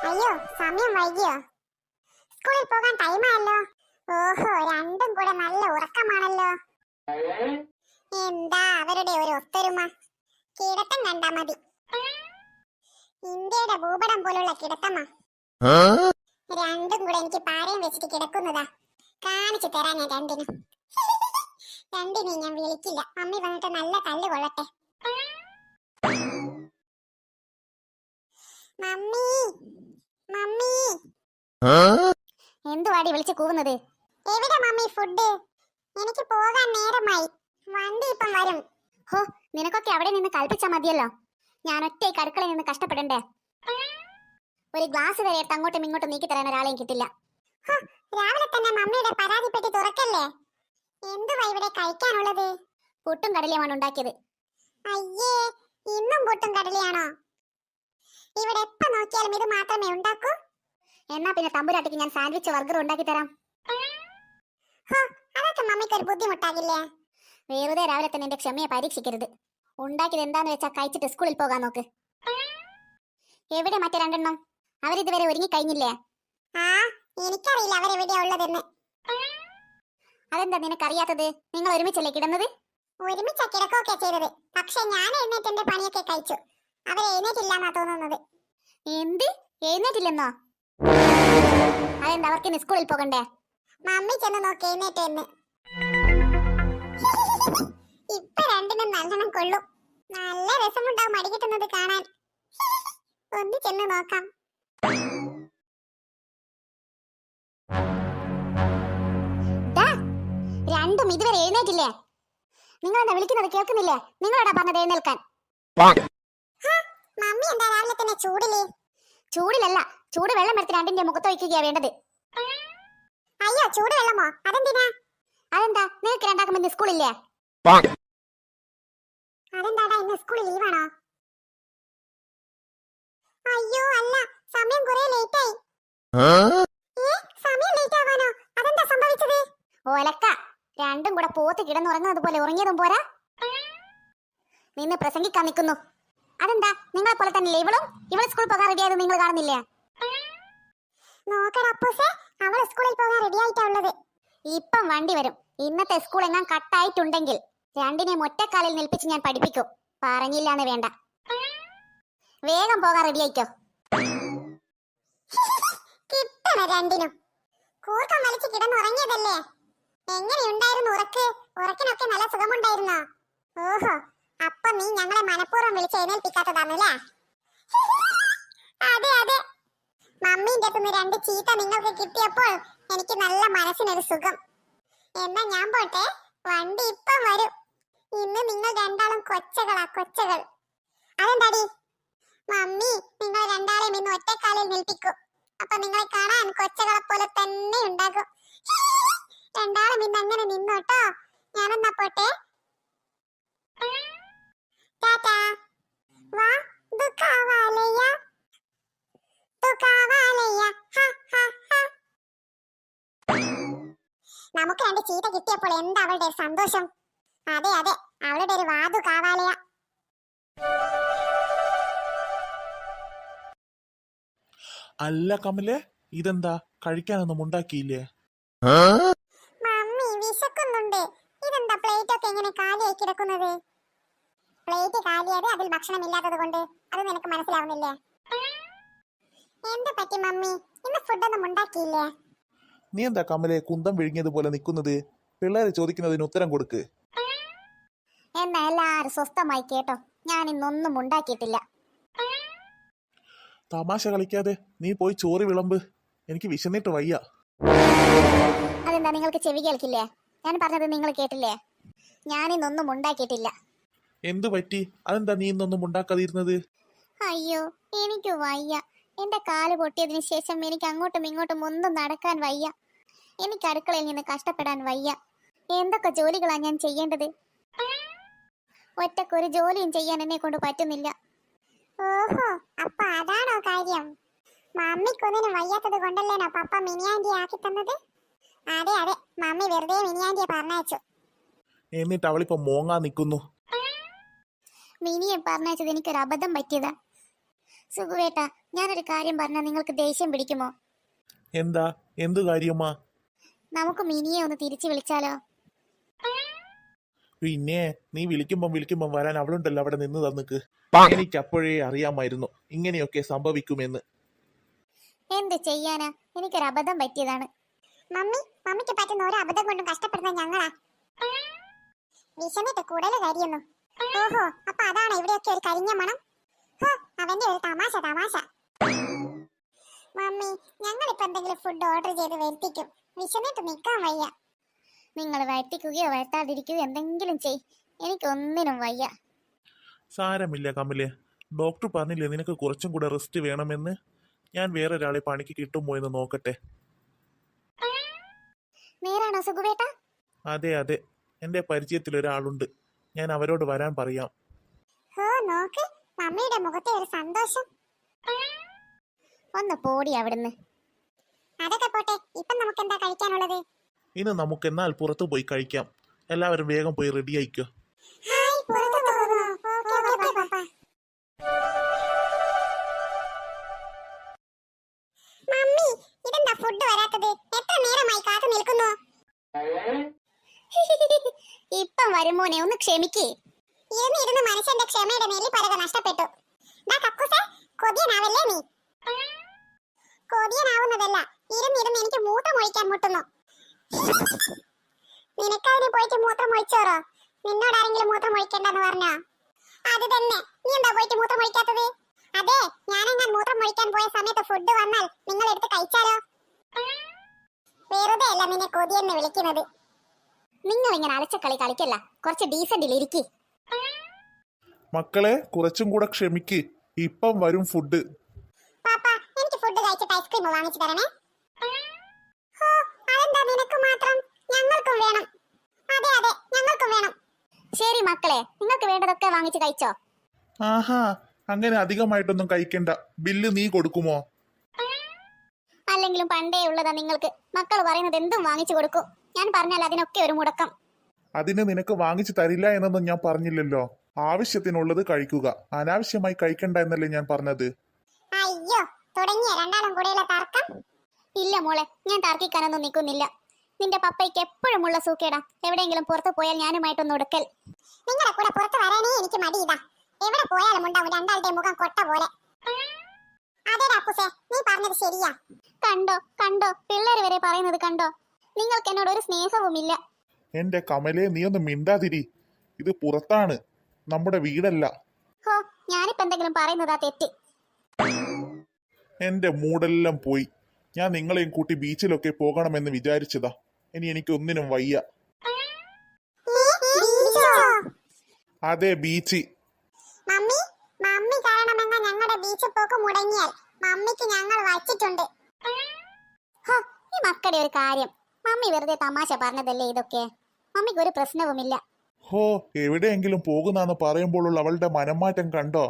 അയ്യോ, സമയം വൈകിയോ? സ്കൂളിൽ പോകാൻ ടൈമായല്ലോ. ഓഹോ, രണ്ടും കൂടെ നല്ല ഉറക്കമാണല്ലോ. എന്താ അവരുടെ ഒരു ഒത്തൊരുമ? കിടത്തം കണ്ടാ മതി. ഇന്ത്യയുടെ ഭൂപടം പോലുള്ള കിടത്തമ്മ. രണ്ടും കൂടെ എനിക്ക് പാരയും വെച്ചിട്ട് കിടക്കുന്നതാ. കാണിച്ചു തരാൻ ഞാൻ രണ്ടിനും. രണ്ടിനെ ഞാൻ വിളിക്കില്ല. മമ്മി വന്നിട്ട് നല്ല തല്ല് കൊള്ളട്ടെ. Mummy, mummy. എന്തുവാടി വിളിച്ചു കൂവുന്നത്? എവിടെ മമ്മി ഫുഡ്? എനിക്ക് പോകാൻ നേരമായി. വണ്ടി ഇപ്പം വരും. ഹോ, നിനക്കൊക്കെ അവിടെ നിന്ന് കൽപ്പിച്ചാ മതിയല്ലോ. ഞാൻ ഒറ്റയ്ക്ക് അടുക്കളയിൽ നിന്ന് കഷ്ടപ്പെടണ്ടേ? ഒരു ഗ്ലാസ് വരെ എടുത്ത് അങ്ങോട്ടും ഇങ്ങോട്ടും നീക്കി തരാൻ ഒരാളെയും കിട്ടില്ല. രാവിലെ തന്നെ മമ്മിയുടെ പരാതിപ്പെട്ടി തുറക്കല്ലേ. എന്തുവാ ഇവിടെ കഴിക്കാനുള്ളത്? പുട്ടും കടലയുമാണ് ഉണ്ടാക്കിയത്. അയ്യേ, ഇന്നും പുട്ടും കടലയാണോ? ഇവിടെ എപ്പോ നോക്കിയാലും ഇത് മാത്രമേ ഉണ്ടാക്കൂ. എന്നാ പിന്നെ തമ്പുരാട്ടിക്ക് ഞാൻ സാൻഡ്വിച്ച് ബർഗർ ഉണ്ടാക്കി തരാം. അതൊക്കെ മമ്മിക്ക് ഒരു ബുദ്ധിമുട്ടാകില്ലേ? വെറുതെ രാവിലെ തന്നെ എന്റെ ക്ഷമയെ പരീക്ഷിക്കരുത്. ഉണ്ടാക്കിയത് എന്താന്ന് വെച്ചാ കഴിച്ചിട്ട് സ്കൂളിൽ പോകാൻ നോക്ക്. എവിടെ മറ്റേ രണ്ടെണ്ണം? അവരിതുവരെ ഒരുങ്ങി കഴിഞ്ഞില്ലേ? ആ, എനിക്കറിയില്ല അവരെവിടെയാ ഉള്ളതെന്ന്. അതെന്താ നിനക്കറിയാത്തത്? നിങ്ങൾ ഒരുമിച്ചല്ലേ കിടന്നത്? ഒരുമിച്ച കിടക്കൊക്കെ ചെയ്തത്. പക്ഷെ ഞാൻ എഴുന്നേറ്റ് എന്റെ പണിയൊക്കെ കഴിച്ചു. അവരെ എഴുന്നേറ്റില്ലാന്നാ തോന്നുന്നത്. എന്ത്? എഴുന്നേറ്റില്ലെന്നോ? അതെന്താ അവർക്ക് സ്കൂളിൽ പോകണ്ടേ? മമ്മി ചെന്ന് നോക്കി എഴുന്നേറ്റ് എന്ന്. ഇപ്പൊ രണ്ടിനും നല്ലോണം കൊള്ളും. നല്ല രസമുണ്ടാവും മടി കിട്ടുന്നത് കാണാൻ. ഒന്ന് ചെന്ന് നോക്കാം. രണ്ടും ഇതുവരെ എഴുന്നേറ്റില്ലേ? നിങ്ങൾ എന്താ വിളിക്കുന്നത് കേൾക്കുന്നില്ലേ? നിങ്ങളോടാ പറഞ്ഞത് എഴുന്നേൽക്കാൻ. മമ്മി എന്താ രാവിലെ തന്നെ ചൂടില്? ചൂടിലല്ല, ചൂട് വെള്ളം എടുത്ത് രണ്ടിന്റെ മുഖത്ത് വയ്ക്കുകയാ വേണ്ടത്. അയ്യോ, ചൂട് വെള്ളമോ? അതെന്തിനാ? അതെന്താ നിങ്ങൾക്ക് രണ്ടാക്കും ഇന്ന് സ്കൂളില്ലേ? അതെന്താടാ, ഇന്ന് സ്കൂളിൽ ലീവാണോ? അയ്യോ അല്ല, സമയം കുറെ ലേറ്റ് ആയി. സമയം ലേറ്റ് ആവാനോ? അതെന്താ സംഭവിച്ചത്? ഓലക്ക, രണ്ടും കൂടെ പോത്ത് കിടന്നുറങ്ങുന്നത് പോലെ ഉറങ്ങിയതും പോരാ, നിന്ന് പ്രസംഗിക്കാൻ നിൽക്കുന്നു. അതെന്താ നിങ്ങളെ പോലെ തന്നെ ഇവളും ഇവള് സ്കൂളിൽ പോകാൻ റെഡിയായത് നിങ്ങൾ കാണുന്നില്ലേ? നോക്കടാ അപ്പൂസേ, അവൾ സ്കൂളിൽ പോകാൻ റെഡി ആയിട്ടാ ഉള്ളത്. ഇപ്പം വണ്ടി വരും. ഇന്നത്തെ സ്കൂൾ എങ്ങാൻ കട്ടായിട്ടുണ്ടെങ്കിൽ രണ്ടിനെയും ഒറ്റക്കാലിൽ നിൽപ്പിച്ച് ഞാൻ പഠിപ്പിക്കും. പറഞ്ഞില്ലാന്ന് വേണ്ട. വേഗം പോകാൻ റെഡി ആയിക്കോ. കിട്ടണ രണ്ടിനും. കൂർക്കം വലിച്ച് കിടന്നുറങ്ങിയതല്ലേ? എങ്ങനെയുണ്ടായിരുന്നു ഉറക്ക്? ഉറക്കിനൊക്കെ നല്ല സുഖമുണ്ടായിരുന്നോ? ഓഹോ, അപ്പൊ നീ ഞങ്ങളെ മനഃപൂർവ്വം വിളിച്ച് എഴുന്നേൽപ്പിക്കാത്തതാണല്ലേ? അതെ അതെ, മമ്മീന്റെ അടുത്തുനിന്ന് രണ്ട് ചീത്ത നിങ്ങൾക്ക് കിട്ടിയപ്പോൾ എനിക്ക് നല്ല മനസ്സിനൊരു സുഖം. എന്നാ ഞാൻ പോട്ടെ, വണ്ടി ഇപ്പം വരും. ഇന്ന് നിങ്ങൾ രണ്ടാളും കൊച്ചകളാ, കൊച്ചകൾ. അതെന്താടി? മമ്മി നിങ്ങൾ രണ്ടാളെയും ഇന്ന് ഒറ്റക്കാലിൽ നിൽപ്പിക്കും. അപ്പൊ നിങ്ങളെ കാണാൻ കൊച്ചകളെ പോലെ തന്നെ ഉണ്ടാകും. രണ്ടാളും ഇന്ന് അങ്ങനെ നിന്നോട്ടോ. ഞാനെന്നാ പോട്ടെ. ടാറ്റാ. വാ ദുഃഖാവാലയ ദുഃഖാവാലയ. നമുക്ക് രണ്ട് ചീത്ത കിട്ടിയപ്പോൾ എന്താ അവളുടെ ഒരു സന്തോഷം. അതെ അതെ, അവളുടെ ഒരു വാതു കാവാലയ. അല്ല കമലെ, ഇതെന്താ കഴിക്കാനൊന്നും ഉണ്ടാക്കിയില്ലേ? മമ്മി വിശക്കുന്നുണ്ട്. ഇതെന്താ പ്ലേറ്റ് ഒക്കെ ഇങ്ങനെ കാലിയായി കിടക്കുന്നത്? പ്ലേറ്റ് കാലിയായത് അതിൽ ഭക്ഷണം ഇല്ലാത്തത് കൊണ്ട്. അത് നിനക്ക് മനസ്സിലാവുന്നില്ലേ? എന്ത് പറ്റി മമ്മി, ഇന്ന് ഫുഡൊന്നും ഉണ്ടാക്കിയില്ലേ? നീ എന്താ കമലെ കുന്തം വിഴുങ്ങിയതുപോലെ നിൽക്കുന്നത്? പിള്ളേര് ചോദിക്കുന്നതിന് ഉത്തരം കൊടുക്ക്. എന്നാ എല്ലാരും സ്വസ്ഥമായി കേട്ടോ. ഞാൻ ഇന്നൊന്നും ഉണ്ടാക്കിയിട്ടില്ല. തമാശ കളിക്കാതെ നീ പോയി ചോറ് വിളമ്പ്. എനിക്ക് വിശന്നിട്ട് വയ്യ. അതെന്താ നിങ്ങൾക്ക് ചെവി കേൾക്കില്ലേ? ഞാൻ പറഞ്ഞത് നിങ്ങൾ കേട്ടില്ലേ? ഞാൻ ഇന്നൊന്നും ഉണ്ടാക്കിയിട്ടില്ല. എന്തു പറ്റി? അതെന്താ നീ ഇന്നൊന്നും ഉണ്ടാക്കാതിരുന്നത്? അയ്യോ, എനിക്ക് വയ്യ. എന്റെ കാല് പൊട്ടിയതിനു ശേഷം എനിക്ക് അങ്ങോട്ടും ഇങ്ങോട്ടും ഒന്നും നടക്കാൻ വയ്യ. എനിക്ക് അടുക്കളയിൽ നിന്ന് കഷ്ടപ്പെടാൻ വയ്യ. എന്തൊക്കെ ജോലികളാ ഞാൻ ചെയ്യേണ്ടത്? ഒറ്റക്കൊരു ജോലിയും ചെയ്യാൻ എന്നെ കൊണ്ട് പറ്റുന്നില്ല. ഓഹോ, അപ്പൊ അതാണോ കാര്യം? മമ്മിക്കൊന്നിനും വയ്യാത്തത് കൊണ്ടല്ലേനോ പപ്പ മിനിയാന്റിയെ ആക്കി തന്നത്? അതെ അതെ, മമ്മി വെറുതെ മിനിയാന്റിയെ പറഞ്ഞയച്ചു. എന്നിട്ട് അവളിപ്പോ മോങ്ങാ നിൽക്കുന്നു. മിനിയെ പറഞ്ഞയച്ചത് എനിക്കൊരു അബദ്ധം പറ്റിയതാ. സുഖുവേട്ടാ, ഞാനൊരു കാര്യം പറഞ്ഞാൽ നിങ്ങൾക്ക് ദേഷ്യം പിടിക്കുമോ? എന്താ? എന്തു കാര്യമാ? നമുക്ക് മിനിയെ ഒന്ന് തിരിച്ചു വിളിച്ചാലോ? പിന്നെ നീ വിളിക്കുമ്പം വരാൻ അവളുണ്ടല്ലോ അവിടെ നിന്ന് തന്നിക്ക്. എനിക്ക് അപ്പോഴേ അറിയാമായിരുന്നു ഇങ്ങനെയൊക്കെ സംഭവിക്കുമെന്ന്. എന്ത് ചെയ്യാനാ, എനിക്കൊരു അബദ്ധം പറ്റിയതാണ്. മമ്മിക്ക് പറ്റുന്ന ഒരു അബദ്ധം കൊണ്ടും കഷ്ടപ്പെടുന്ന ഞങ്ങളാ. വിശന്നിട്ട് കൂടുതൽ കരിയുന്നു. ഓഹോ, അപ്പൊ അതാണ് ഇവിടെയൊക്കെ ഒരു കരിഞ്ഞ മണം. അവന്റെ ഒരു തമാശ. മമ്മി, ഞങ്ങളിപ്പോ എന്തെങ്കിലും ഫുഡ് ഓർഡർ ചെയ്ത് വരുത്തിക്കും. വിശന്നിട്ട് നിൽക്കാൻ വയ്യ. നിങ്ങൾ വരുത്തിക്കുകയോ വരുത്താതിരിക്കുകയോ എന്തെങ്കിലും ചെയ്, എനിക്കൊന്നിനും വയ്യ. സാരമില്ല കമലെ, ഡോക്ടർ പറഞ്ഞില്ലേ നിനക്ക് കുറച്ചും കൂടെ റെസ്റ്റ് വേണമെന്ന്. ഞാൻ വേറൊരാളെ പണിക്ക് കിട്ടുമോ എന്ന് നോക്കട്ടെ. നേരാണോ സുഖുവേട്ട? അതെ അതെ, എന്റെ പരിചയത്തിൽ ഒരാളുണ്ട്. ഞാൻ അവരോട് വരാൻ പറയാം. നോക്ക്, മമ്മിയുടെ മുഖത്തെ ഒരു സന്തോഷം. ഒന്ന് പോടി അവിടുന്ന്. അതൊക്കെ പോട്ടെ, ഇപ്പൊ നമുക്ക് എന്താ കഴിക്കാനുള്ളത്? ഇന്ന് നമുക്ക് എന്നാൽ പുറത്തു പോയി കഴിക്കാം. എല്ലാവരും വേഗം പോയി റെഡി ആയിക്കോ. മമ്മി, ഇതെന്താ ഫുഡ് വരാത്തത്? എത്ര നേരമായി കാത്തു നിൽക്കുന്നു? ഇപ്പം വരുമോനെ, ഒന്ന് ക്ഷമിക്കേ. ഇരുന്ന് മനുഷ്യന്റെ ക്ഷമയുടെ നെല്ലിപ്പലക നഷ്ടപ്പെട്ടു. കൊതിയനാവല്ലേ നീ? കൊതിയനാവുന്നതല്ല, ഇരുന്നിരുന്ന് എനിക്ക് മൂത്രമൊഴിക്കാൻ മുട്ടുന്നു. നിനക്കതിന് പോയിട്ട് മൂത്രമൊഴിച്ചോറോ? നിന്നോടാരെങ്കിലും മൂത്രമൊഴിക്കണ്ടെന്ന് പറഞ്ഞോ? അത് തന്നെ, നീ എന്താ പോയിട്ട് മൂത്രമൊഴിക്കാത്തത്? അതെ, ഞാനെങ്ങാൻ മൂത്രമൊഴിക്കാൻ പോയ സമയത്ത് ഫുഡ് വന്നാൽ നിങ്ങൾ എടുത്ത് കഴിച്ചാലോ? വെറുതെ അല്ല നിന്നെ കൊതിയെന്ന് വിളിക്കുന്നത്. നിങ്ങൾ ഇങ്ങനെ അലച്ചക്കളി കളിക്കല്ല, കുറച്ച് ഡീസന്റിൽ ഇരിക്കി. മക്കളെ, കുറച്ചും കൂടെ ക്ഷമിക്ക്. ഇപ്പം വരും ഫുഡ്. പാപ്പ, എനിക്ക് ഫുഡ് കഴിച്ചിട്ട് ഐസ്ക്രീം വാങ്ങിച്ചു തരണേ. അതെന്താ നിനക്ക് മാത്രം? ഞങ്ങൾക്കും വേണം. അതെ അതെ, ഞങ്ങൾക്കും വേണം. ശരി മക്കളെ, നിങ്ങൾക്ക് വേണ്ടതൊക്കെ വാങ്ങിച്ച് കഴിച്ചോ? ആഹാ, അങ്ങനെ അധികമായിട്ടൊന്നും കഴിക്കണ്ട. ബില്ല് നീ കൊടുക്കുമോ? അല്ലെങ്കിലും പണ്ടേ ഉള്ളതാ നിങ്ങൾക്ക്. മക്കൾ പറയുന്നത് എന്തും വാങ്ങിച്ചു കൊടുക്കും. ഞാൻ പറഞ്ഞാൽ അതിനൊക്കെ ഒരു മുടക്കം. അതിന് നിനക്ക് വാങ്ങിച്ചു തരില്ല എന്നൊന്നും ഞാൻ പറഞ്ഞില്ലല്ലോ. ആവശ്യത്തിനുള്ളത് കഴിക്കുക, അനാവശ്യമായി കഴിക്കണ്ട എന്നല്ലേ ഞാൻ പറഞ്ഞത്. അയ്യോ, തുടങ്ങിയ രണ്ടാളും കൂടെയുള്ള തർക്കം. ഇല്ല മോളെ, ഞാൻ തർക്കിക്കാനൊന്നും നിൽക്കുന്നില്ല. നിന്റെ പപ്പയ്ക്ക് എപ്പോഴുമുള്ള സൂക്കേടാ. എവിടെയെങ്കിലും പുറത്തു പോയാൽ ഞാനുമായിട്ടൊന്ന് ഉടക്കൽ. നിങ്ങളുടെ കൂടെ പുറത്ത് വരാനേ എനിക്ക് മടിയിതാ. എവിടെ പോയാലും ഉണ്ടാവും രണ്ടാളുടെ മുഖം കൊട്ട പോലെ. അതേടാ അപ്പുസേ, നീ പറഞ്ഞത് ശരിയാ. കണ്ടോ കണ്ടോ, പിള്ളേര് വരെ പറയുന്നത് കണ്ടോ. നിങ്ങൾക്ക് എന്നോട് ഒരു സ്നേഹവുമില്ല. എന്റെ കമലേ, നീ ഒന്ന് മിണ്ടാതിരി. ഇത് പുറത്താണ്, നമ്മുടെ വീടല്ല. ഹോ, ഞാനിപ്പോ എന്തെങ്കിലും പറയുന്നതാ തെറ്റ്. എന്റെ മൂടെല്ലാം പോയി. ഞാൻ നിങ്ങളെയും കൂട്ടി ബീച്ചിലൊക്കെ പോകണമെന്ന് വിചാരിച്ചതാ. ഇനി എനിക്കൊന്നിനും വയ്യ. അതെ, ബീച്ച്. മമ്മി മമ്മി കാരണമെന്ന ഞങ്ങളുടെ ബീച്ച് പോക്ക് മുടങ്ങിയാൽ മമ്മിക്ക് ഞങ്ങൾ വച്ചിട്ടുണ്ട്. ഹോ, ഈ മക്കളുടെ ഒരു കാര്യം. മമ്മി വെറുതെ തമാശ പറഞ്ഞതല്ലേ ഇതൊക്കെ. മമ്മിക്ക് ഒരു പ്രശ്നവുമില്ല. ഹോ, എവിടെയെങ്കിലും പോകുന്നാന്ന് പറയുമ്പോഴുള്ള അവളുടെ മനംമാറ്റം കണ്ടോ?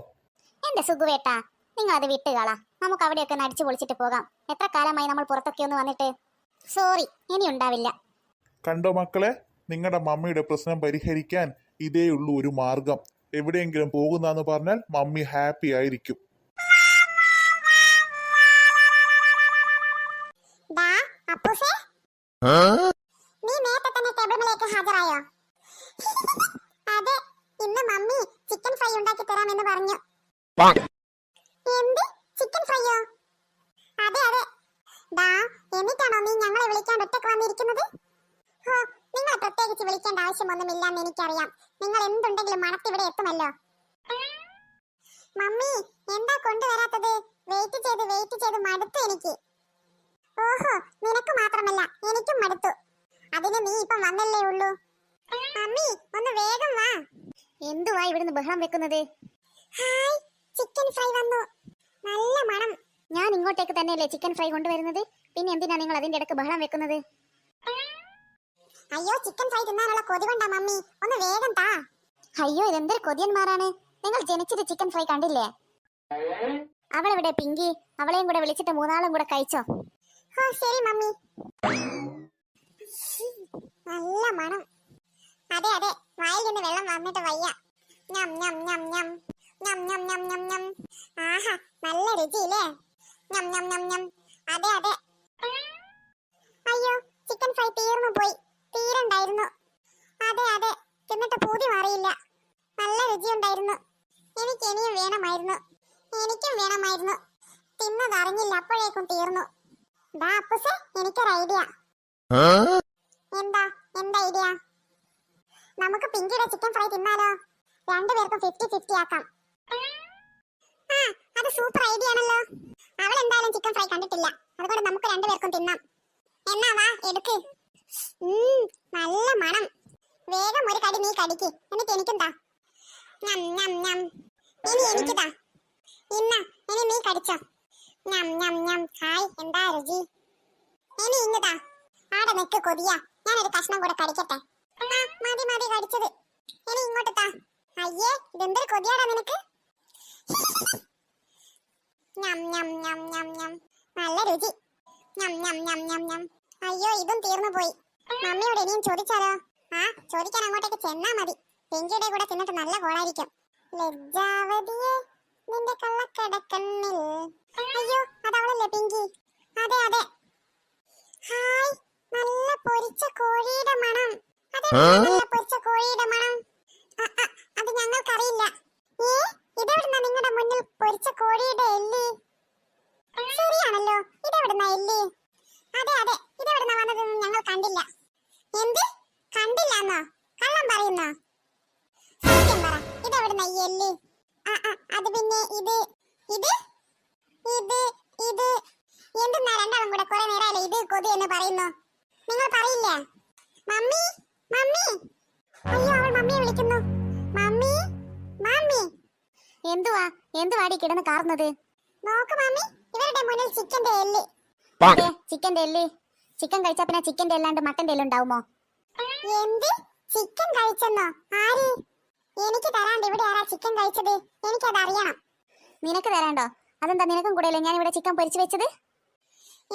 എന്റെ സുഖുവേട്ടാ, നിങ്ങൾ അത് വിട്ടുകളാ. നമുക്ക് അവിടെയൊക്കെ നടിച്ചു പൊളിച്ചിട്ട് പോകാം. എത്ര കാലമായി നമ്മൾ പുറത്തൊക്കെ ഒന്ന് വന്നിട്ട്. സോറി, ഇനി ഉണ്ടാവില്ല. കണ്ടോ മക്കളെ, നിങ്ങളുടെ മമ്മിയുടെ പ്രശ്നം പരിഹരിക്കാൻ ഇതേ ഉള്ളൂ ഒരു മാർഗം. എവിടെയെങ്കിലും പോകുന്നാന്ന് പറഞ്ഞാൽ മമ്മി ഹാപ്പി ആയിരിക്കും. ദാ അപ്പുസേ, നീ നേരത്തെ തന്നെ ടേബിളിലേക്ക് ഹാജരായോ? അതെ, ഇന്ന് മമ്മി ചിക്കൻ ഫ്രൈ ഉണ്ടാക്കി തരാമെന്ന് പറഞ്ഞു. എന്ത് ചിക്കൻ ഫ്രൈയോ? അതെ അതെ. ദാ, എന്നിട്ടാണോ നീ ഞങ്ങളെ വിളിക്കാൻ ഒറ്റക്ക് വന്നിരിക്കുന്നത്? ഹോ, നിങ്ങളെ പ്രത്യേകിച്ച് വിളിക്കേണ്ട ആവശ്യമൊന്നുമില്ലെന്ന് എനിക്കറിയാം. നിങ്ങൾ എന്തുണ്ടെങ്കിലും മണത്തിവിടെ എത്തുമല്ലോ. മമ്മി, എന്താ കൊണ്ടുവരാത്തത്? വെയിറ്റ് ചെയ്ത് മടുത്തു എനിക്ക്. ഓഹോ, നിനക്ക് മാത്രമല്ല എനിക്കും മടുത്തു. അതിന് നീ ഇപ്പം വന്നല്ലേ ഉള്ളൂ. മമ്മി, ഒന്ന് വേഗം വാ. എന്തുവാ ഇവിടുന്ന് ബഹളം വെക്കുന്നത്? ഹായ്, ചിക്കൻ ഫ്രൈ വന്നു. നല്ല മണം. ഞാൻ ഇങ്ങോട്ടേക്ക് തന്നെയല്ലേ ചിക്കൻ ഫ്രൈ കൊണ്ടുവരുന്നത്. പിന്നെ എന്തിനാ നിങ്ങൾ അതിന്റെ ഇടക്ക് ബഹളം വെക്കുന്നത്? അയ്യോ, ചിക്കൻ ഫ്രൈ തിന്നാനുള്ള കൊതി കൊണ്ടാ മമ്മി. ഒന്ന് വേഗം താ. അയ്യോ, ഇതെന്തൊരു കൊതിയന്മാരാണ്. നിങ്ങൾ ജനിച്ചിട്ട് ചിക്കൻ ഫ്രൈ കണ്ടില്ലേ? അവളെവിടെ പിങ്കി? അവളെയും കൂടെ വിളിച്ചിട്ട് മൂന്നാളും കൂടെ കഴിച്ചോ? ഓ ശരി മമ്മി. നല്ല മണം. അതെ അതെ, വായിൽ നിന്ന് വെള്ളം വന്നിട്ട് വയ്യ. ഞം ഞം ഞം ഞം ഞം ഞം ഞം ഞം ഞം. ആഹാ, നല്ല രുചിയില്ലേ? ഞം ഞം ഞം ഞം. അതെ അതെ. അയ്യോ, ചിക്കൻ ഫ്രൈ തീർന്നു പോയി. തീരണ്ടായിരുന്നു. അതെ അതെ, തിന്നിട്ട് പൂതി മാറിയില്ല. നല്ല രുചിയുണ്ടായിരുന്നു. എനിക്ക് ഇനിയും വേണമായിരുന്നു. എനിക്കും വേണമായിരുന്നു. തിന്നതറിഞ്ഞില്ല, അപ്പോഴേക്കും തീർന്നു. ദാ അപ്പുസേ, എനിക്കൊരു ഐഡിയ. എന്താ ഐഡിയ? നമുക്ക് പിങ്കിയുടെ ചിക്കൻ ഫ്രൈ തിന്നാലോ? രണ്ടുപേർക്കും 50-50 ആക്കാം. ആ, അത് സൂപ്പർ ഐഡിയ ആണല്ലോ. അവൾ എന്തായാലും ചിക്കൻ ഫ്രൈ കണ്ടിട്ടില്ല. അതുകൊണ്ട് നമുക്ക് രണ്ടുപേർക്കും തിന്നാം. എന്നാ വാ, എടുക്ക്. നല്ല മണം. വേഗം ഒരു കടി നീ കടിക്ക്, എന്നിട്ട് എനിക്കും താ. ഞം ഞം ഞം. ഇനി എനിക്ക് താ. ഇനി നീ കടിച്ചോ. ഞം ഞം ഞം. ഹായ്, എന്താ രുചി. ഇനി ഇങ്ങതാ. ആടെ നിക്ക് കൊതിയാ. ഞാനൊരു കഷ്ണം കൂടെ കടിക്കട്ടെ. മതി കടിച്ചത്. ഇനി ഇങ്ങോട്ട് താ. അയ്യേ, ഇതെന്തൊരു കൊതിയാടാ നിനക്ക്. ഞം ഞം ഞം ഞം ഞം. നല്ല രുചി. ഞം ഞം ഞം ഞം ഞം. അയ്യോ, ഇതും തീർന്നു പോയി. മമ്മിയോട് ഇനിയും ചോദിച്ചാലോ? ആ, ചോദിക്കാൻ അങ്ങോട്ടേക്ക് ചെന്നാ മതി. പിങ്കിയുടെ കൂടെ തിന്നിട്ട് നല്ല കോളായിരിക്കും. ലജ്ജാവതിയെ നിന്റെ കള്ളക്കടക്കണ്ണിൽ. അയ്യോ, അതവളല്ലേ പിങ്കി? അതെ അതെ. ഹായ്, നല്ല പൊരിച്ച കോഴിയുടെ മണം. അതെ, നല്ല പൊരിച്ച കോഴിയുടെ മണം. അത് ഞങ്ങൾക്കറിയില്ല. ഇതെവിടുന്നാ നിങ്ങളുടെ മുന്നിൽ പൊരിച്ച കോഴിയുടെ എല്ല്? ശരിയാണല്ലോ, ഇതെവിടുന്നാ എല്ല്? അതെ അതെ, ഇതെവിടുന്നാ വന്നതെന്ന് ഞങ്ങൾ കണ്ടില്ല. എന്ത് കണ്ടില്ലെന്നോ? കള്ളം പറയുന്നോ? സത്യം പറ, ഇതെവിടുന്നാ ഈ എല്ല്? അത് പിന്നെ ഇത് ഇത് ഇത് ഇത് എന്തെന്നാ രണ്ടാളും കൂടെ കുറെ നേരമല്ലേ ഇത് കൊതി എന്ന് പറയുന്നു? നിങ്ങൾ പറയില്ലേ? Mummy mummy. അയ്യോ, അവൾ മമ്മിയെ വിളിക്കുന്നു. Mummy mummy. എന്തുവാടി കിടന്ന് കാർന്നത്? നോക്ക് മമ്മി, ഇവരുടെ മുന്നിൽ ചിക്കന്റെ എല്ല്. ചിക്കന്റെ എല്ല്? ചിക്കൻ കഴിച്ചാ പിന്നെ ചിക്കന്റെ അല്ലാണ്ട് മട്ടന്റെ എല്ല് ഉണ്ടാവുമോ? എന്ത് ചിക്കൻ കഴിച്ചെന്നോ? ആര്? എനിക്ക് തരാണ്ട് ഇവിടെ ആരാ ചിക്കൻ കഴിച്ചത്? എനിക്കത് അറിയണം. നിനക്ക് തരാണ്ടോ? അതെന്താ, നിനക്കും കൂടെ അല്ലേ ഞാൻ ഇവിടെ ചിക്കൻ പൊരിച്ചു വെച്ചത്?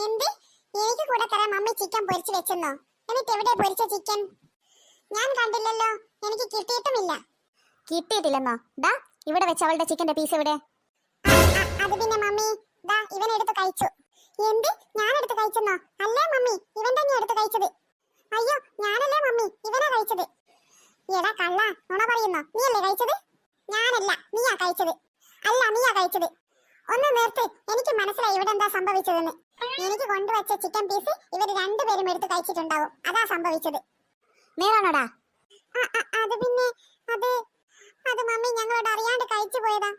എന്ത്? എനിക്ക് കൂടെ തരാൻ മമ്മി ചിക്കൻ പൊരിച്ചു വെച്ചെന്നോ? എന്നിട്ട് എവിടെ പൊരിച്ച ചിക്കൻ? ഞാൻ കണ്ടില്ലല്ലോ, എനിക്ക് കിട്ടിയിട്ടുമില്ല. കിട്ടിയിട്ടില്ലെന്നോ? ദാ ഇവിടെ വെച്ച അവളുടെ ചിക്കന്റെ പീസ് എവിടെ? അത് പിന്നെ മമ്മി, ദാ ഇവൻ എടുത്ത് കഴിച്ചു. എന്ത്? ഞാൻ എടുത്ത് കഴിച്ചെന്നോ? അല്ലേ മമ്മി, ഇവൻ തന്നെ എടുത്ത് കഴിച്ചത്. അയ്യോ, ഞാനല്ലേ മമ്മി, ഇവനാ കഴിച്ചത്. എടാ കള്ള, നുണ പറയുന്നോ? നീയല്ലേ കഴിച്ചത്? ഞാനല്ല, നീയാ കഴിച്ചത്. അല്ല, നീയാ കഴിച്ചത്. ഒന്ന് നിർത്ത്, എനിക്ക് മനസ്സിലായി ഇവിടെ എന്താ സംഭവിച്ചതെന്ന്. എനിക്ക് കൊണ്ടുവച്ച ചിക്കൻ പീസ് ഇവര് രണ്ടുപേരും എടുത്ത് കഴിച്ചിട്ടുണ്ടാവും, അതാ സംഭവിച്ചത്. നേരാണോടാ? അത് പിന്നെ അത് മമ്മി ഞങ്ങളോട് അറിയാണ്ട് കഴിച്ചു പോയതാ.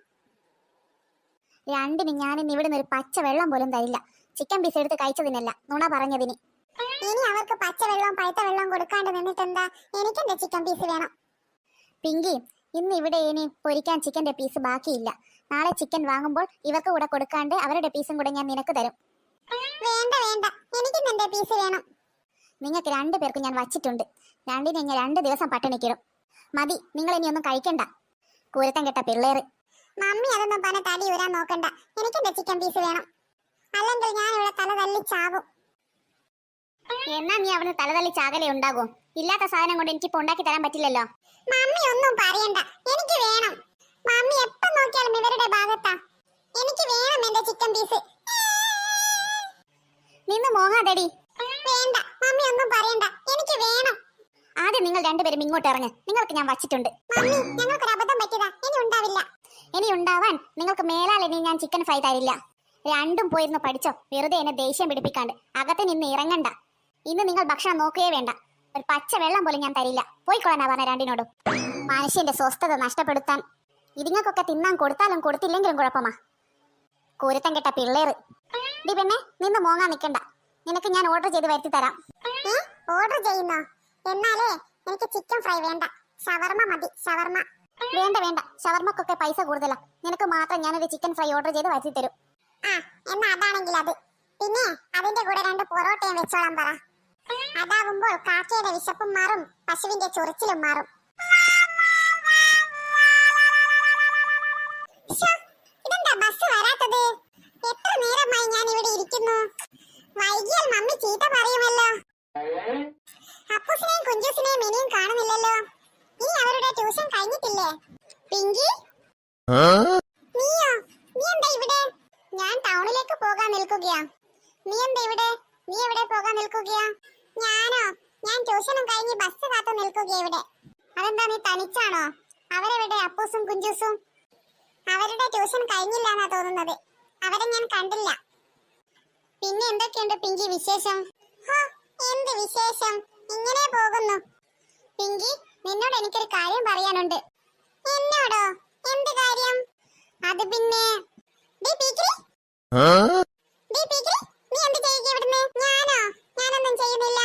രണ്ടിനും ഞാനിന്ന് ഇവിടുന്ന് ഒരു പച്ച വെള്ളം പോലും തരില്ല. ചിക്കൻ പീസ് എടുത്ത് കഴിച്ചതിനല്ല, നുണ പറഞ്ഞതിന്. ഇനി അവർക്ക് പച്ചവെള്ളവും പഴുത്ത വെള്ളവും കൊടുക്കാണ്ട് നിന്നിട്ടെന്താ? എനിക്കെന്റെ ചിക്കൻ പീസ് വേണം. പിങ്കി, ഇന്ന് ഇവിടെ ഇനി പൊരിക്കാൻ ചിക്കന്റെ പീസ് ബാക്കിയില്ല. നാളെ ചിക്കൻ വാങ്ങുമ്പോൾ ഇവർക്ക് കൂടെ കൊടുക്കാണ്ട് അവരുടെ പീസും കൂടെ ഞാൻ നിനക്ക് തരും. വേണ്ട വേണ്ട, എനിക്കും എന്റെ പീസ് വേണം. നിങ്ങൾക്ക് രണ്ടുപേർക്കും ഞാൻ വച്ചിട്ടുണ്ട്. രണ്ടിനെ ഞാൻ 2 ദിവസം പട്ടിണിക്കിടും. മതി, നിങ്ങൾ ഇനി ഒന്നും കഴിക്കണ്ട. കുരുത്തം കെട്ട പിള്ളേര്. മമ്മി അതൊന്നും പറഞ്ഞ തടി ഊരാൻ നോക്കണ്ട, എനിക്കെന്റെ ചിക്കൻ പീസ് വേണം. അല്ലെങ്കിൽ ഞാൻ ഇവിടെ തല തല്ലി ചാവും. എന്നാ നീ അവിടുന്ന് തലതള്ളി ചാകലേ ഉണ്ടാകും. ഇല്ലാത്ത സാധനം കൊണ്ട് എനിക്കിപ്പോ ഉണ്ടാക്കി തരാൻ പറ്റില്ലല്ലോ. മമ്മി ഒന്നും പറയണ്ട, എനിക്ക് വേണം. മമ്മി എപ്പം നോക്കിയാലും ഇവരുടെ ഭാഗത്താ. എനിക്ക് വേണം എന്റെ ചിക്കൻ പീസ്. നിന്ന് മോങ്ങാതെടി. വേണ്ട, മമ്മി ഒന്നും പറയണ്ട, എനിക്ക് വേണം. ആദ്യം നിങ്ങൾ രണ്ടുപേരും ഇങ്ങോട്ട് ഇറങ്ങ്. നിങ്ങൾക്ക് ഞാൻ വച്ചിട്ടുണ്ട്. മമ്മി, ഞങ്ങൾക്കൊരു അബദ്ധം പറ്റിയതാ, ഇനി ഉണ്ടാവില്ല. ഇനി ഉണ്ടാവാൻ നിങ്ങൾക്ക് മേലാൽ ഇനി ഞാൻ ചിക്കൻ ഫ്രൈ തരില്ല. രണ്ടും പോയിരുന്ന് പഠിച്ചോ, വെറുതെ എന്നെ ദേഷ്യം പിടിപ്പിക്കാണ്ട്. അകത്ത് നിന്ന് ഇറങ്ങണ്ട. ഇന്ന് നിങ്ങൾ ഭക്ഷണം നോക്കുകയേ വേണ്ട. ഒരു പച്ച വെള്ളം പോലും ഞാൻ തരില്ല. പോയിക്കൊള്ളാനാ പറഞ്ഞ രണ്ടിനോടും. മനുഷ്യന്റെ സ്വസ്ഥത നഷ്ടപ്പെടുത്താൻ ഇതിങ്ങൾക്കൊക്കെ തിന്നാൻ കൊടുത്താലും കൊടുത്തില്ലെങ്കിലും കുഴപ്പമാ. കുരുത്തം കെട്ട പിള്ളേര്. ഡി പെണ്ണെ, നിന്ന് മോങ്ങാൻ നിൽക്കണ്ട. നിനക്ക് ഞാൻ ഓർഡർ ചെയ്ത് വരുത്തി തരാം. ഓർഡർ ചെയ്യുന്നോ? എന്നാലേ എനിക്ക് ചിക്കൻ ഫ്രൈ വേണ്ട, ഷവർമ മതി. ഷവർമ വേണ്ട വേണ്ട, ഷവർമക്കൊക്കെ പൈസ കൂടുതലാ. നിനക്ക് മാത്രം ഞാനൊരു ചിക്കൻ ഫ്രൈ ഓർഡർ ചെയ്ത് വരുത്തി തരും. എന്നാ അതാണെങ്കിൽ അത്. പിന്നെ അതിന്റെ കൂടെ 2 പൊറോട്ടയും വെച്ചോളാൻ പറ. അതാകുമ്പോൾ കാക്കയുടെ വിശപ്പും മാറും, പശുവിന്റെ ചൊറിച്ചിലും മാറും. ഇതെന്താ ബസ് വരാത്തത്? എത്ര നേരമായി ഞാൻ ഇവിടെ ഇരിക്കുന്നു. വൈകിയാൽ മമ്മി ചീത്ത പറയുമല്ലോ. അപ്പൂസിനെയും കുഞ്ചൂസിനെയും ഇനിയും കാണുന്നില്ലല്ലോ. ഇനി അവരുടെ ട്യൂഷൻ കഴിഞ്ഞിട്ടില്ലേ? പിങ്കി, നീയോ? നീ എന്താ ഇവിടെ? ഞാൻ ടൗണിലേക്ക് പോകാൻ നിൽക്കുകയാ. നീ എന്താ ഇവിടെ? നീ എവിടെ പോകാൻ നിൽക്കുകയാ? ഞാനോ? ഞാൻ ട്യൂഷനും കഴിഞ്ഞ് ബസ് കാത്തു നിൽക്കുകയാ ഇവിടെ. അതെന്താ, നീ തനിച്ചാണോ? അവരെവിടെ അപ്പൂസും കുഞ്ചൂസും? അവരുടെ ട്യൂഷൻ കഴിഞ്ഞില്ലാന്നാ തോന്നുന്നത്. അവരെ ഞാൻ കണ്ടില്ല. പിന്നെ എന്തൊക്കെയുണ്ട് പിങ്കി വിശേഷം? എന്ത് വിശേഷം? ഇങ്ങനെ പോകുന്നു. പിങ്കി, നിന്നോട് എനിക്കൊരു കാര്യം പറയാനുണ്ട്. എന്നോടോ? എന്ത് കാര്യം? അത് പിന്നെ നീ എന്ത് ചെയ്യുക ഇവിടുന്ന്? ഞാനൊന്നും ചെയ്യുന്നില്ല.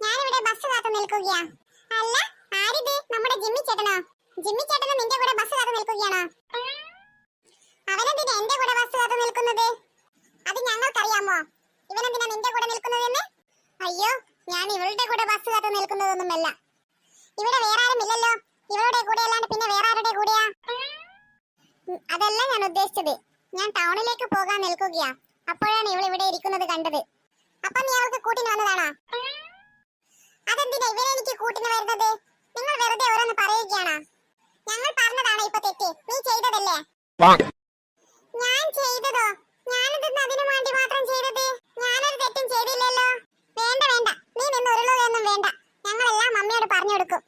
ഞാനിവിടെ ബസ് കാത്തു നിൽക്കുകയാ. അല്ല, ആരിത്? നമ്മുടെ ജിമ്മി ചേട്ടനോ? ജിമ്മി ചേട്ടന് നിന്റെ കൂടെ ബസ് കാത്തു നിൽക്കുകയാണോ? അവനെന്തിനാ എന്റെ കൂടെ ബസ് കാത്തു നിൽക്കുന്നത്? അത് ഞങ്ങൾക്കറിയാമോ ഇവനെന്തിനാ നിന്റെ കൂടെ നിൽക്കുന്നതെന്ന്? അയ്യോ, ഞാൻ ഇവളുടെ കൂടെ ബസ് കാത്തു നിൽക്കുന്നതൊന്നുമല്ല. ഇവിടെ വേറെ ആരും ഇല്ലല്ലോ. ഇവളുടെ കൂടെ അല്ലാണ്ട് പിന്നെ വേറെ ആരുടെ കൂടെയാ? അതല്ല ഞാൻ ഉദ്ദേശിച്ചത്. ഞാൻ ടൗണിലേക്ക് പോകാൻ നിൽക്കുകയാ. അപ്പോഴാണ് ഇവൾ ഇവിടെ ഇരിക്കുന്നത് കണ്ടത്. അപ്പൊ നീ അവൾക്ക് കൂട്ടിന് വന്നതാണോ? അതെന്തിനാ ഇവരെ എനിക്ക് കൂട്ടിന് വരുന്നത്? നിങ്ങൾ വെറുതെ ഓരോന്ന് പറയുകയാണോ? ഞങ്ങൾ പറഞ്ഞതാണ് ഇപ്പൊ തെറ്റ്. നീ ചെയ്തതല്ലേ? ഞാൻ ചെയ്തതോ? ഞാനിതെന്ന് അതിനു വേണ്ടി മാത്രം ചെയ്തത്. ഞാനൊരു തെറ്റും ചെയ്തില്ലല്ലോ. വേണ്ട വേണ്ട, നീ നിന്ന് ഉരുളുകയൊന്നും വേണ്ട. ഞങ്ങളെല്ലാം മമ്മിയോട് പറഞ്ഞു കൊടുക്കും.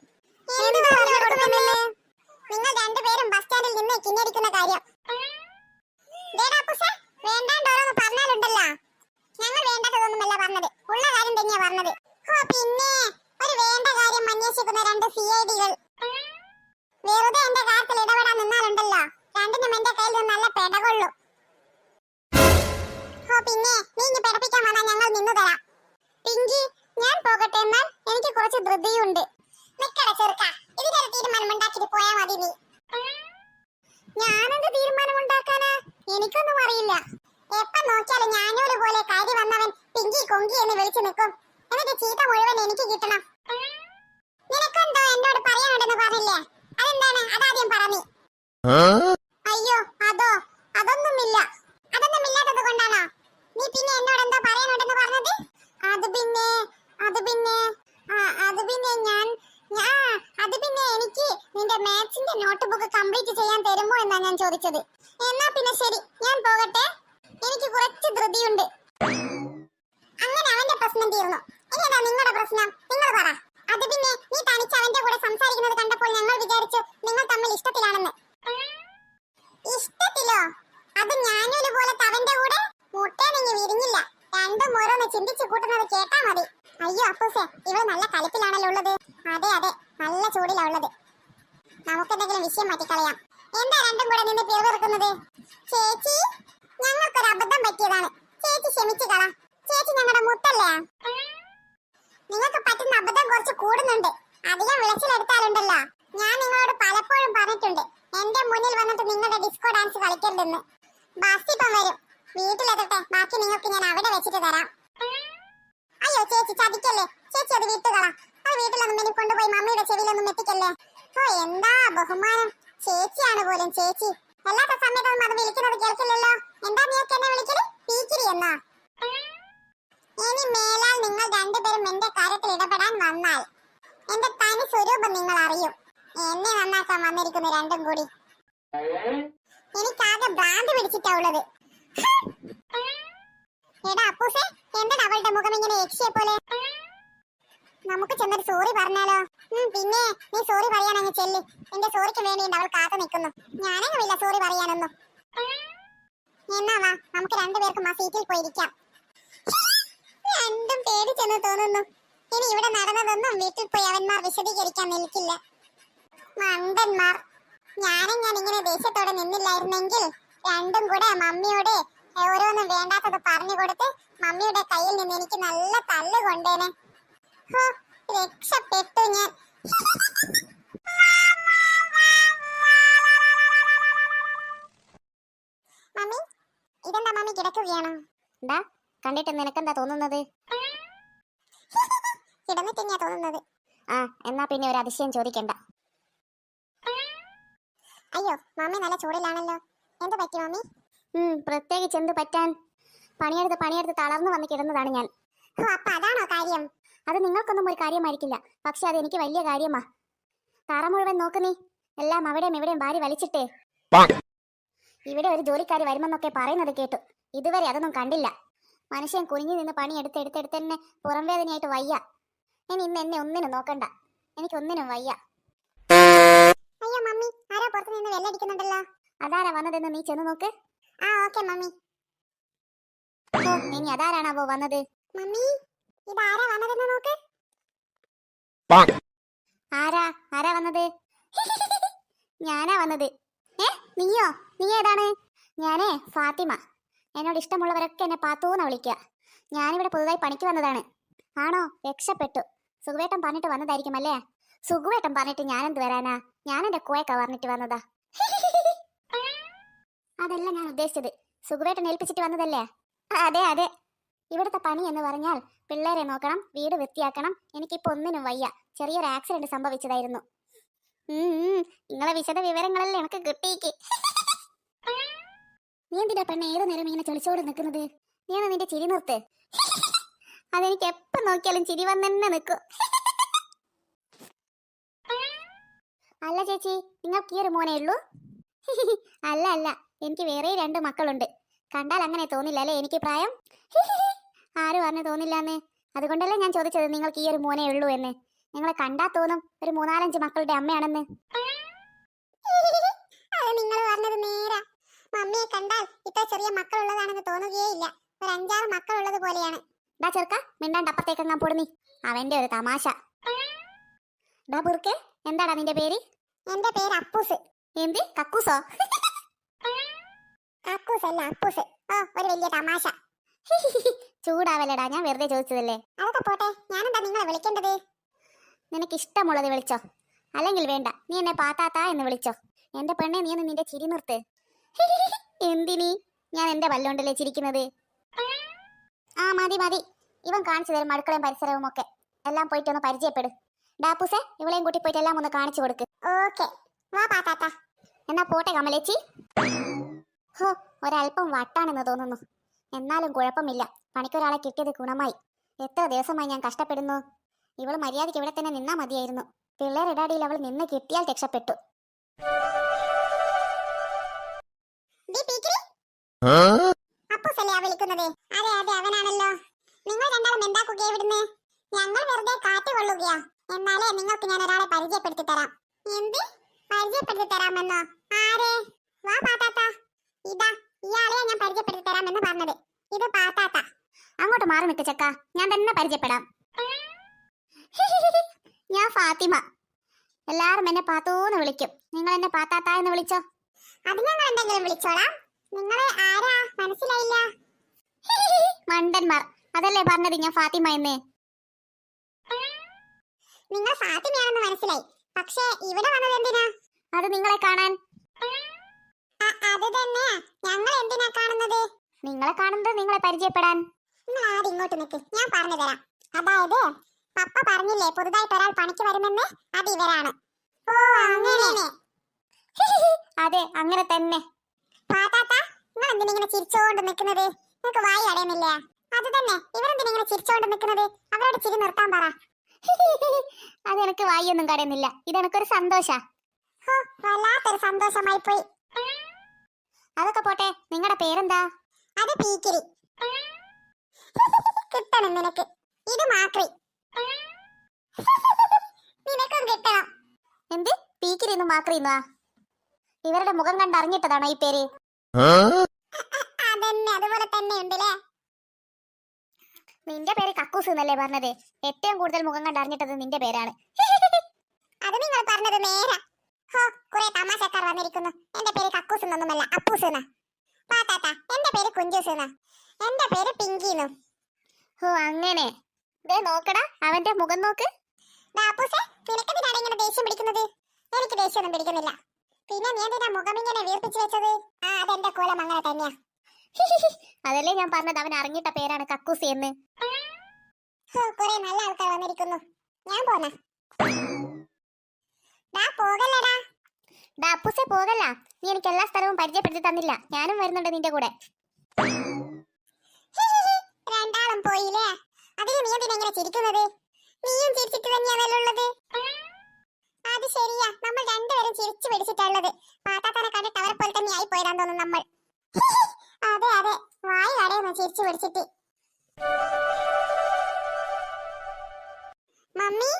എന്ത് പറഞ്ഞു കൊടുക്കുമെന്ന്? നിങ്ങൾ രണ്ടുപേരും ബസ് സ്റ്റാൻഡിൽ നിന്ന് കിഞ്ഞടിക്കുന്ന കാര്യം. വേണ്ടാണ്ടോന്ന് പറഞ്ഞാലുണ്ടല്ലോ. ഞങ്ങൾ വേണ്ടാത്തതൊന്നുമല്ല പറഞ്ഞത്, ഉള്ള കാര്യം തന്നെയാ പറഞ്ഞത്. പിന്നെ ഒരു വേണ്ട കാര്യം അന്വേഷിക്കുന്ന 2 CID-കൾ വെറുതെ എന്റെ കാര്യത്തിൽ ഇടപെടാൻ നിന്നാലുണ്ടല്ലോ, രണ്ടിനും എന്റെ കയ്യിൽ നിന്ന് നല്ല പെടകൊള്ളു. പിന്നെ നീ ഇനി പെടപ്പിക്കാൻ വന്നാൽ ഞങ്ങൾ നിന്നു തരാം. പിങ്കി, ഞാൻ പോകട്ടെ. എന്നാൽ എനിക്ക് കുറച്ച് ധൃതിയുണ്ട്. നിക്കട ചെറുക്ക, ഇതിനൊരു തീരുമാനം ഉണ്ടാക്കിട്ട് പോയാ മതി നീ. ഞാനെന്ത് തീരുമാനം ഉണ്ടാക്കാനാ? എനിക്കൊന്നും അറിയില്ല. എപ്പം നോക്കിയാലും ഞാനൊരു പോലെ കയറി വന്നവൻ പിങ്കി കൊങ്കി എന്ന് വിളിച്ചു നിൽക്കും. എന്നിട്ട് ചീത്ത മുഴുവൻ എനിക്ക് കിട്ടണം. നിനക്കെന്തോ എന്നോട് പറയാനുണ്ടെന്ന് പറഞ്ഞില്ലേ? അതെന്താണ്? അതാദ്യം പറഞ്ഞേ. അയ്യോ, അതൊന്നുമില്ല. അതൊന്നുമില്ലാത്തത് കൊണ്ടാണോ നീ പിന്നെ എന്നോട് എന്തോ പറയാനുണ്ടെന്ന് പറഞ്ഞത്? അത് പിന്നെ ചോദിച്ചത്. എന്നാ പിന്നെ ശരി, ഞാൻ പോകട്ടെ. എനിക്ക് കുറച്ച് ധൃതിയുണ്ട്. അങ്ങനെ അവന്റെ പ്രശ്നം തീർന്നു. ഇനി എന്താ നിങ്ങളുടെ പ്രശ്നം? നിങ്ങൾ പറ. അത് പിന്നെ നീ തനിച്ച് അവന്റെ കൂടെ സംസാരിക്കുന്നത് കണ്ടപ്പോൾ ഞങ്ങൾ വിചാരിച്ചു നിങ്ങൾ തമ്മിൽ ഇഷ്ടത്തിലാണെന്ന്. ഇഷ്ടത്തിലോ? അത് ഞാനൊരു പോലെ അവന്റെ കൂടെ മുട്ടേ നീ വിരിഞ്ഞില്ല. രണ്ടും ഓരോന്ന് ചിന്തിച്ചു കൂട്ടുന്നത് കേട്ടാ മതി. അയ്യോ അപ്പൂസേ, ഇവൾ നല്ല കലിപ്പിലാണല്ലോ ഉള്ളത്. അതെ അതെ, നല്ല ചൂടിലാ ഉള്ളത്. നമുക്കെന്തെങ്കിലും വിഷയം മാറ്റിക്കളയാം. എന്താ രണ്ടും കൂടെ നിന്ന് പിറവിറക്കുന്നത്? ചേച്ചി, ഞങ്ങൾക്കൊരു അബദ്ധം പറ്റിയതാണ്. ചേച്ചി ക്ഷമിച്ചു കള. ചേച്ചി ഞങ്ങളുടെ മുത്തല്ലേ? നിങ്ങൾക്ക് പറ്റുന്ന അബദ്ധം കുറച്ച് കൂടുന്നുണ്ട്. അധികം വിളച്ചിലെടുത്താലുണ്ടല്ലോ. ഞാൻ നിങ്ങളോട് പലപ്പോഴും പറഞ്ഞിട്ടുണ്ട് എന്റെ മുന്നിൽ വന്നിട്ട് നിങ്ങളുടെ ഡിസ്കോ ഡാൻസ് കളിക്കരുതെന്ന്. ബസ് ഇപ്പം വരും, വീട്ടിലെത്തട്ടെ, ബാക്കി നിങ്ങൾക്ക് ഞാൻ അവിടെ വെച്ചിട്ട് തരാം. അയ്യോ ചേച്ചി ചതിക്കല്ലേ. ചേച്ചി അത് വിട്ടുകള. അത് വീട്ടിലൊന്നും എനിക്ക് കൊണ്ടുപോയി മമ്മിയുടെ ചെവിയിലൊന്നും എത്തിക്കല്ലേ. ഓ എന്താ ബഹുമാനം. ചേച്ചിയാണ് പോലും ചേച്ചി. അല്ലാത്ത സമയത്തൊന്നും അത് വിളിക്കുന്നത് കേൾക്കില്ലല്ലോ. എന്താ നീയൊക്കെ എന്നെ വിളിക്കല്? പീക്കിരി എന്നാ? ഇനി മേലാൽ നിങ്ങൾ രണ്ടുപേരും എന്റെ കാര്യത്തിൽ ഇടപെടാൻ വന്നാൽ എന്റെ തനി സ്വരൂപം നിങ്ങൾ അറിയും. എന്നെ നന്നാക്കാൻ വന്നിരിക്കുന്നു രണ്ടും കൂടി. എനിക്കാകെ ഭ്രാന്ത് പിടിച്ചിട്ടാ ഉള്ളത്. എടാ അപ്പൂസേ, എന്താണ് അവളുടെ മുഖം ഇങ്ങനെ യക്ഷിയെ പോലെ? നമുക്ക് ചെന്നൊരു സോറി പറഞ്ഞാലോ? പിന്നെ നീ സോറി പറയാനങ്ങ് ചെല്ല്. എന്റെ സോറിക്ക് വേണ്ടിയിട്ട് അവൾ കാത്തു നിൽക്കുന്നു. ഞാനങ്ങുമില്ല സോറി പറയാനൊന്നും. എന്നാ വാ, നമുക്ക് രണ്ടുപേർക്കും ആ സീറ്റിൽ പോയിരിക്കാം. രണ്ടും പേടിച്ചെന്ന് തോന്നുന്നു. ഇനി ഇവിടെ നടന്നതൊന്നും വീട്ടിൽ പോയി അവന്മാർ വിശദീകരിക്കാൻ നിൽക്കില്ല. മണ്ടന്മാർ. ഞാൻ ഇങ്ങനെ ദേഷ്യത്തോടെ നിന്നില്ലായിരുന്നെങ്കിൽ രണ്ടും കൂടെ മമ്മിയോട് ഓരോന്നും വേണ്ടാത്തത് പറഞ്ഞു കൊടുത്ത് മമ്മിയുടെ കയ്യിൽ നിന്ന് എനിക്ക് നല്ല തല്ല് കൊണ്ടേനെ. ഹോ, രക്ഷപ്പെട്ടു ഞാൻ. മമ്മി, ഇതെന്താ മമ്മി കിടക്കുകയാണോ? എന്താ കണ്ടിട്ട് നിനക്കെന്താ തോന്നുന്നത്? കിടന്നിട്ടെന്നാ തോന്നുന്നത്. ആ, എന്നാ പിന്നെ ഒരു അതിശയം ചോദിക്കണ്ട. അയ്യോ മമ്മി നല്ല ചൂടിലാണല്ലോ. എന്ത് പറ്റി മമ്മി? പ്രത്യേകിച്ച് എന്ത് പറ്റാൻ? പണിയെടുത്ത് തളർന്നു വന്ന് കിടന്നതാണ് ഞാൻ. ഓ, അപ്പൊ അതാണോ കാര്യം? അത് നിങ്ങൾക്കൊന്നും ഒരു കാര്യമായിരിക്കില്ല, പക്ഷെ അത് എനിക്ക് വലിയ കാര്യമാ. തറ മുഴുവൻ നോക്ക് നീ. എല്ലാം അവിടെയും ഇവിടെയും വാരി വലിച്ചിട്ടേ. ഇവിടെ ഒരു ജോലിക്കാരി വരുമെന്നൊക്കെ പറയുന്നത് കേട്ടു. ഇതുവരെ അതൊന്നും കണ്ടില്ല. മനുഷ്യൻ കുനിഞ്ഞു നിന്ന് പണിയെടുത്ത് തന്നെ പുറം വേദനയായിട്ട് വയ്യ. ഇനി ഇന്ന് എന്നെ ഒന്നിനും നോക്കണ്ട. എനിക്കൊന്നിനും വയ്യ. അയ്യോ മമ്മി, ആരാ പുറത്തു നിന്ന് വെല്ലടിക്കുന്നുണ്ടല്ലോ? അതാരാ വന്നതെന്ന് നീ ചെന്ന് നോക്ക്. ആ ഓക്കെ മമ്മി. ഓ, ഇനി അതാരാണാവോ വന്നത്? മമ്മി, ഇതാരാ വന്നതെന്ന് നോക്ക്. ആരാ വന്നത്? ഞാനാ വന്നത്. നീയോ? നീ ഏതാണ്? ഞാനേ ഫാത്തിമ. എന്നോട് ഇഷ്ടമുള്ളവരൊക്കെ എന്നെ പാത്തൂന്ന് വിളിക്കുക. ഞാനിവിടെ പുതുതായി പണിക്ക് വന്നതാണ്. ആണോ? രക്ഷപ്പെട്ടു. സുഖവേട്ടൻ പറഞ്ഞിട്ട് വന്നതായിരിക്കും അല്ലേ? സുഖവേട്ടൻ പറഞ്ഞിട്ട് ഞാനെന്ത് വരാനാ? ഞാൻ എന്റെ കോയൊക്കെ പറഞ്ഞിട്ട് വന്നതാ. അതല്ല ഞാൻ ഉദ്ദേശിച്ചത്. സുഖവേട്ടൻ ഏൽപ്പിച്ചിട്ട് വന്നതല്ലേ? അതെ. ഇവിടുത്തെ പണി എന്ന് പറഞ്ഞാൽ പിള്ളേരെ നോക്കണം, വീട് വൃത്തിയാക്കണം. എനിക്കിപ്പോ ഒന്നിനും വയ്യ. ചെറിയൊരു ആക്സിഡന്റ് സംഭവിച്ചതായിരുന്നു. നിങ്ങളെ വിശദ വിവരങ്ങളല്ലേ എനിക്ക് കിട്ടിയേക്ക്. നീ എന്തിനാ പെണ്ണെ ഏത് നേരം ഇങ്ങനെ ചൊളിച്ചോട് നിൽക്കുന്നത്? നീ എന്നാ നിന്റെ ചിരി നിർത്ത്. അതെനിക്ക് എപ്പം നോക്കിയാലും ചിരി വന്നെ നിൽക്കും. അല്ല ചേച്ചി, നിങ്ങൾക്ക് ഈ ഒരു മോനേ ഉള്ളൂ? അല്ല, എനിക്ക് വേറെ 2 മക്കളുണ്ട്. കണ്ടാൽ അങ്ങനെ തോന്നില്ല അല്ലേ എനിക്ക് പ്രായം? ആര് പറഞ്ഞു തോന്നില്ലാന്ന്? അതുകൊണ്ടല്ലേ ഞാൻ ചോദിച്ചത് നിങ്ങൾക്ക് ഈ ഒരു മോനേ ഉള്ളൂ എന്ന്. നിങ്ങളെ കണ്ടാ തോന്നും ഒരു 3-4 മക്കളുടെ അമ്മയാണെന്ന്. അത് നിങ്ങൾ പറഞ്ഞത് നേരാ. മമ്മിയെ കണ്ടാൽ ഇത്ര ചെറിയ മക്കളുള്ളതാണെന്ന് തോന്നുകയേയില്ല. ഒരു 5-6 മക്കളുള്ളത് പോലെയാണ്. ഡാ ചെറുക്ക, മിണ്ടാണ്ട് അപ്പുറത്തേക്ക് ഞാൻ പൊടുന്നി. അവന്റെ ഒരു തമാശ. ഡാ ബുർക്കെ, എന്താടാ നിന്റെ പേര്? എന്റെ പേര് അപ്പൂസ്. എന്ത് കക്കൂസോ? കക്കൂസ് അല്ല അപ്പൂസ്. ഓ, ഒരു വലിയ തമാശ. ചൂടാവല്ലടാ, ഞാൻ വെറുതെ ചോദിച്ചതല്ലേ. അതൊക്കെ പോട്ടെ, ഞാനെന്താ നിങ്ങളെ വിളിക്കേണ്ടത്? നിനക്ക് ഇഷ്ടമുള്ളത് വിളിച്ചോ, അല്ലെങ്കിൽ വേണ്ട. നീ എന്നെ പാത്താത്താ എന്ന് വിളിച്ചോ. എന്റെ പെണ്ണെ, നീ ഒന്ന് നിന്റെ ചിരി നിർത്ത്. എന്തിനീ? ഞാൻ എന്റെ പല്ലുകൊണ്ടല്ലേ ചിരിക്കുന്നത്. ആ മതി. ഇവൻ കാണിച്ചു തരും അടുക്കളയും പരിസരവും ഒക്കെ. എല്ലാം പോയിട്ടൊന്ന് പരിചയപ്പെടും. ഡാപ്പൂസെ, ഇവളെയും കൂട്ടി പോയിട്ട് എല്ലാം ഒന്ന് കാണിച്ചു കൊടുക്ക്. ഓക്കെ, വാ പാത്താത്ത. എന്നാ പോട്ടെ കമലേച്ചി. ഹോ, ഒരല്പം വട്ടാണെന്ന് തോന്നുന്നു. എന്നാലും കുഴപ്പമില്ല. പണിക്കൊരാളെ കിട്ടിയത് ഗുണമായി. എത്ര ദിവസമായി ഞാൻ കഷ്ടപ്പെടുന്നു. ഇവള് മര്യാദയ്ക്ക് ഇവിടെ തന്നെ നിന്നാ മതിയായിരുന്നു. പിള്ളേരിടാടിയിൽ അവൾ നിന്ന് കിട്ടിയാൽ രക്ഷപ്പെട്ടു. ദീ പീക്കിരി. അപ്പൂസല്ലേ ആ വിളിക്കുന്നത്? അതെ അതെ, അവനാണല്ലോ. നിങ്ങൾ രണ്ടാളും എന്താക്കുകയാ ഇവിടുന്ന്? ഞങ്ങൾ വെറുതെ കാറ്റ് കൊള്ളുകയാ. എന്നാലേ നിങ്ങൾക്ക് ഞാൻ ഒരാളെ പരിചയപ്പെടുത്തി തരാം. എന്ത് പരിചയപ്പെടുത്തി തരാമെന്നോ? ആരെ? വാ പാത്താത്ത. ഇതാ ഇയാളെയാ ഞാൻ പരിചയപ്പെടുത്തി തരാമെന്ന് പറഞ്ഞത്. ഇത് പാത്താത്ത. അങ്ങോട്ട് മാറി നിൽക്ക് ചെക്ക, ഞാൻ തന്നെ പരിചയപ്പെടാം. ഞാൻ ഫാത്തിമ. എല്ലാരും എന്നെ പാത്തൂന്ന് വിളിക്കും. നിങ്ങൾ എന്നെ പാത്താത്ത എന്ന് വിളിച്ചോ. അത് ഞങ്ങൾ എന്തെങ്കിലും വിളിച്ചോളാം. നിങ്ങളെ ആരാ മനസ്സിലായില്ല? മണ്ടന്മാർ, അതല്ലേ പറഞ്ഞത് ഞാൻ ഫാത്തിമ എന്ന്. നിങ്ങൾ ഫാത്തിമയാണെന്ന് മനസ്സിലായി. പക്ഷേ ഇവിടെ വന്നത് എന്തിനാ? അത് നിങ്ങളെ കാണാൻ. അത് തന്നെ, ഞങ്ങൾ എന്തിനാ കാണുന്നത്? നിങ്ങളെ കാണുന്നത് നിങ്ങളെ പരിചയപ്പെടാൻ. നിങ്ങൾ ആദ്യം ഇങ്ങോട്ട് നിൽക്ക്, ഞാൻ പറഞ്ഞു തരാം. അതായത് പപ്പ പറഞ്ഞില്ലേ പുതുതായിട്ട് ഒരാൾ പണിക്ക് വരുമെന്ന്? അത് ഇവരാണ്. ഓ അങ്ങനെ. അതെ, അങ്ങനെ തന്നെ. പാത്താത്ത, നിങ്ങൾ എന്തിനിങ്ങനെ ചിരിച്ചോണ്ട് നിൽക്കുന്നത്? നിങ്ങൾക്ക് വായി അടയുന്നില്ലേ? അത് തന്നെ, ഇവരെന്തിനിങ്ങനെ ചിരിച്ചോണ്ട് നിൽക്കുന്നത്? അവരോട് ചിരി നിർത്താൻ പറ. അതെനിക്ക് വായൊന്നും കടയുന്നില്ല. ഇതെനക്കൊരു സന്തോഷ. ഹോ, വല്ലാത്തൊരു സന്തോഷമായി പോയി. അതൊക്കെ പോട്ടെ, നിങ്ങളുടെ പേരെന്താ? അത് പീക്കിരി. കിട്ടണം നിനക്ക്. ഇത് മാക്രി. നിനക്കും കിട്ടണം. എന്ത് പീക്കിരിന്നു മാക്രിന്നുവാ? ഇവരുടെ മുഖം കണ്ടറിഞ്ഞിട്ടതാണോ ഈ പേര്? അതന്നെ, അതുപോലെ തന്നെ ഉണ്ടല്ലേ. നിന്റെ പേര് കക്കൂസ് എന്നല്ലേ പറഞ്ഞത്? ഏറ്റവും കൂടുതൽ മുഖം കണ്ടറിഞ്ഞിട്ടത് നിന്റെ പേരാണ്. അത് നിങ്ങൾ പറഞ്ഞത് നേരാ. ഹോ, കുറെ തമാശക്കാർ വന്നിരിക്കുന്നു. എന്റെ പേര് കക്കൂസ് എന്നൊന്നുമല്ല, അപ്പൂസ് എന്നാ. പാത്താത്ത, എന്റെ പേര് കുഞ്ചൂസ് എന്നാ. എന്റെ പേര് പിങ്കിന്നു. ഓ അങ്ങനെ. ദേ നോക്കടാ, അവന്റെ മുഖം നോക്ക്. അപ്പൂസേ, നിനക്കെന്തിനാണ് ഇങ്ങനെ ദേഷ്യം പിടിക്കുന്നത്? എനിക്ക് ദേഷ്യമൊന്നും പിടിക്കുന്നില്ല. പിന്നെ നീ എന്തിനാ മുഖം ഇങ്ങനെ വീർപ്പിച്ചു വെച്ചത്? അതെന്റെ കോലം അങ്ങനെ തന്നെയാ. അതല്ലേ ഞാൻ പറഞ്ഞത്, അവൻ അറിഞ്ഞിട്ട പേരാണ് കക്കൂസി എന്ന്. കുറെ നല്ല ആൾക്കാർ വന്നിരിക്കുന്നു. ഞാൻ പോന്ന. പോകല്ലടാ. ഡാ അപ്പൂസെ പോകല്ല. നീ എനിക്ക് എല്ലാ സ്ഥലവും പരിചയപ്പെടുത്തി തന്നില്ല. ഞാനും വരുന്നുണ്ട് നിന്റെ കൂടെ. രണ്ടാളും പോയില്ലേ? അതിന് നീ എന്തിനാ ഇങ്ങനെ ചിരിക്കുന്നത്? നീയും ചിരിച്ചിട്ട് തന്നെയാണല്ലോ ഉള്ളത്. അത് ശരിയാ, നമ്മൾ രണ്ടുപേരും ചിരിച്ചു പിടിച്ചിട്ടുള്ളത്. പാത്താത്തനെ കണ്ടിട്ട് അവരെ പോലെ തന്നെ ആയി പോയതാന്ന് തോന്നുന്നു നമ്മൾ. അതെ അതെ, വായി കടയുന്നു ചിരിച്ചു പിടിച്ചിട്ട്. മമ്മി,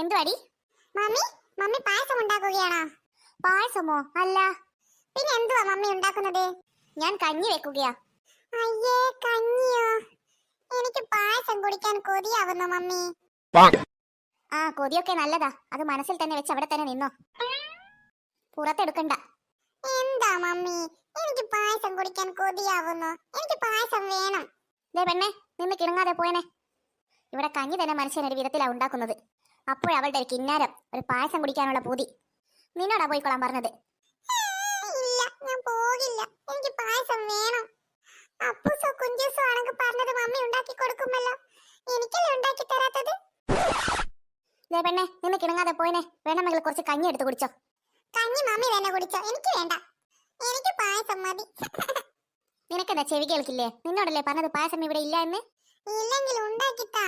എന്തുവാടി? മമ്മി, മമ്മി പായസം ഉണ്ടാക്കുകയാണോ? പായസമോ? അല്ല. പിന്നെ എന്തുവാ മമ്മി ഉണ്ടാക്കുന്നത്? ഞാൻ കഞ്ഞി വെക്കുകയാ. അയ്യേ, കഞ്ഞിയോ? എനിക്ക് പായസം കുടിക്കാൻ കൊതിയാവുന്നു മമ്മി. ആ, കൊതിയൊക്കെ നല്ലതാ. അത് മനസ്സിൽ തന്നെ വെച്ച് അവിടെ തന്നെ നിന്നോ, പുറത്തെടുക്കണ്ട. എന്താ മമ്മി, എനിക്ക് പായസം കുടിക്കാൻ കൊതിയാവുന്നു. എനിക്ക് പായസം വേണം. ദേ പെണ്ണെ, നിന്ന് കിണങ്ങാതെ പോയനെ. ഇവിടെ കഞ്ഞി തന്നെ മനുഷ്യനൊരു വിധത്തിലാ ഉണ്ടാക്കുന്നത്. അപ്പോഴവളുടെ ഒരു കിന്നാരം, ഒരു പായസം കുടിക്കാനുള്ള പൂതി. നിന്നോടാ പോയിക്കൊള്ളാൻ പറഞ്ഞത്. ഇല്ല, ഞാൻ പോകില്ല. എനിക്ക് പായസം വേണം. അപ്പൂസോ കുഞ്ചൂസോ ആണെങ്കിൽ പറഞ്ഞത് മമ്മി ഉണ്ടാക്കി കൊടുക്കുമല്ലോ. എനിക്കല്ലേ ഉണ്ടാക്കി തരാത്തത്? ദേ പെണ്ണെ, നിന്ന് കിണങ്ങാതെ പോയനെ. വേണമെങ്കിൽ കുറച്ച് കഞ്ഞി എടുത്ത് കുടിച്ചോ. കഞ്ഞി മമ്മി തന്നെ കുടിച്ചോ, എനിക്ക് വേണ്ട. എനിക്ക് പായസം മതി. നിനക്കെന്താ ചെവി കേൾക്കില്ലേ? നിന്നോടല്ലേ പറഞ്ഞത് പായസം ഇവിടെ ഇല്ല എന്ന്? ഇല്ലെങ്കിൽ ഉണ്ടാക്കിത്താ.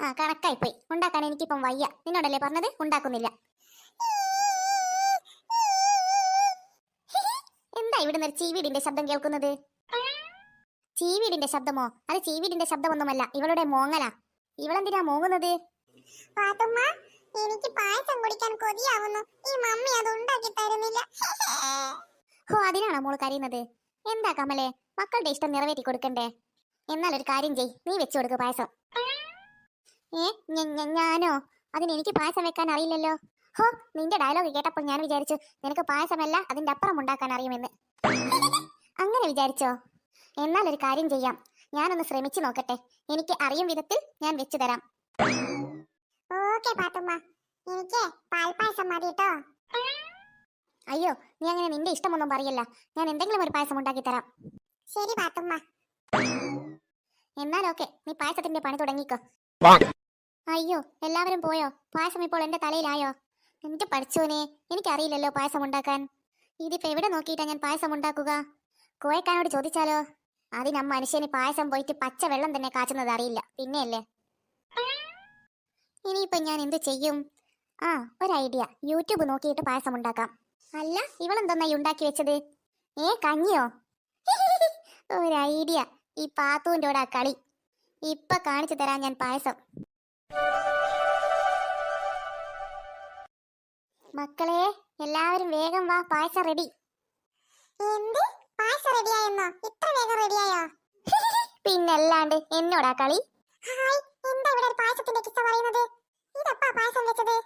ആ, കണക്കായി പോയി. ഉണ്ടാക്കാൻ എനിക്കിപ്പം വയ്യ. നിന്നോടല്ലേ പറഞ്ഞത് ഉണ്ടാക്കുന്നില്ല. എന്താ ഇവിടുന്ന് ഒരു ചീവീടിന്റെ ശബ്ദം കേൾക്കുന്നത്? ചീവീടിന്റെ ശബ്ദമോ? അത് ചീവീടിന്റെ ശബ്ദമൊന്നുമല്ല, ഇവളുടെ മോങ്ങലാ. ഇവളെന്തിനാ മോങ്ങുന്നത്? പാത്തുമ്മ, എനിക്ക് പായസം കുടിക്കാൻ കൊതിയാവുന്നു. ഈ മമ്മി അത് ഉണ്ടാക്കി തരുന്നില്ല. ഹോ, അതിനാണോ മോള് കരയുന്നത്? എന്താ കമലെ, മക്കളുടെ ഇഷ്ടം നിറവേറ്റി കൊടുക്കണ്ടേ? എന്നാൽ ഒരു കാര്യം ചെയ്, നീ വെച്ചു കൊടുക്ക് പായസം. ഞാനോ? അതിന് എനിക്ക് പായസം വെക്കാൻ അറിയില്ലല്ലോ. ഹോ, നിന്റെ ഡയലോഗ് കേട്ടപ്പോൾ ഞാൻ വിചാരിച്ചു നിനക്ക് പായസമല്ല അതിന്റെ അപ്പുറം ഉണ്ടാക്കാൻ അറിയുമെന്ന്. അങ്ങനെ വിചാരിച്ചോ? എന്നാൽ ഒരു കാര്യം ചെയ്യാം, ഞാനൊന്ന് ശ്രമിച്ചു നോക്കട്ടെ. എനിക്ക് അറിയും വിധത്തിൽ ഞാൻ വെച്ചു തരാം. ഓക്കേ പാത്തുമ്മ, എനിക്ക് പാൽപ്പായസം മതി ട്ടോ. അയ്യോ, നീ അങ്ങനെ നിന്റെ ഇഷ്ടമൊന്നും പറയല്ല. ഞാൻ എന്തെങ്കിലും ഒരു പായസം ഉണ്ടാക്കി തരാം. ശരി പാത്തുമ്മ. എന്നാൽ ഓക്കെ, നീ പായസത്തിന്റെ പണി തുടങ്ങിക്കോ. അയ്യോ, എല്ലാവരും പോയോ? പായസം ഇപ്പോൾ എന്റെ തലയിലായോ? എന്റെ പഠിച്ചോനെ, എനിക്കറിയില്ലല്ലോ പായസം ഉണ്ടാക്കാൻ. ഇതിപ്പോ എവിടെ നോക്കിയിട്ടാ ഞാൻ പായസം ഉണ്ടാക്കുക? കോയക്കാനോട് ചോദിച്ചാലോ? അതിന് മനുഷ്യന് പായസം പോയിട്ട് പച്ച വെള്ളം തന്നെ കാച്ചുന്നത് അറിയില്ല, പിന്നെയല്ലേ. ഇനിയിപ്പോ ഞാൻ എന്ത് ചെയ്യും? ആ, ഒരു ഐഡിയ. യൂട്യൂബ് നോക്കിയിട്ട് പായസം ഉണ്ടാക്കാം. അല്ല ഇവളെന്തെന്നായി ഉണ്ടാക്കി വെച്ചത്? കഞ്ഞിയോ? ഒരു ഐഡിയ. ഈ പാത്തുവിന്റെ കൂടെ ആ കളി ഇപ്പൊ കാണിച്ചു തരാം ഞാൻ പായസം. മക്കളെ എല്ലാവരും വേഗം വാ, പായസം റെഡി. എന്ത് പായസം റെഡിയായെന്നോ? ഇത്ര വേഗം റെഡിയായോ? പിന്നല്ലാണ്ട് എന്നോടാ കളി. ഹായ്, എന്താ ഇവിടെ ഒരു പായസത്തിന്റെ കിസ്സ പറയുന്നത്? ഇതപ്പാ പായസം വെച്ചത്?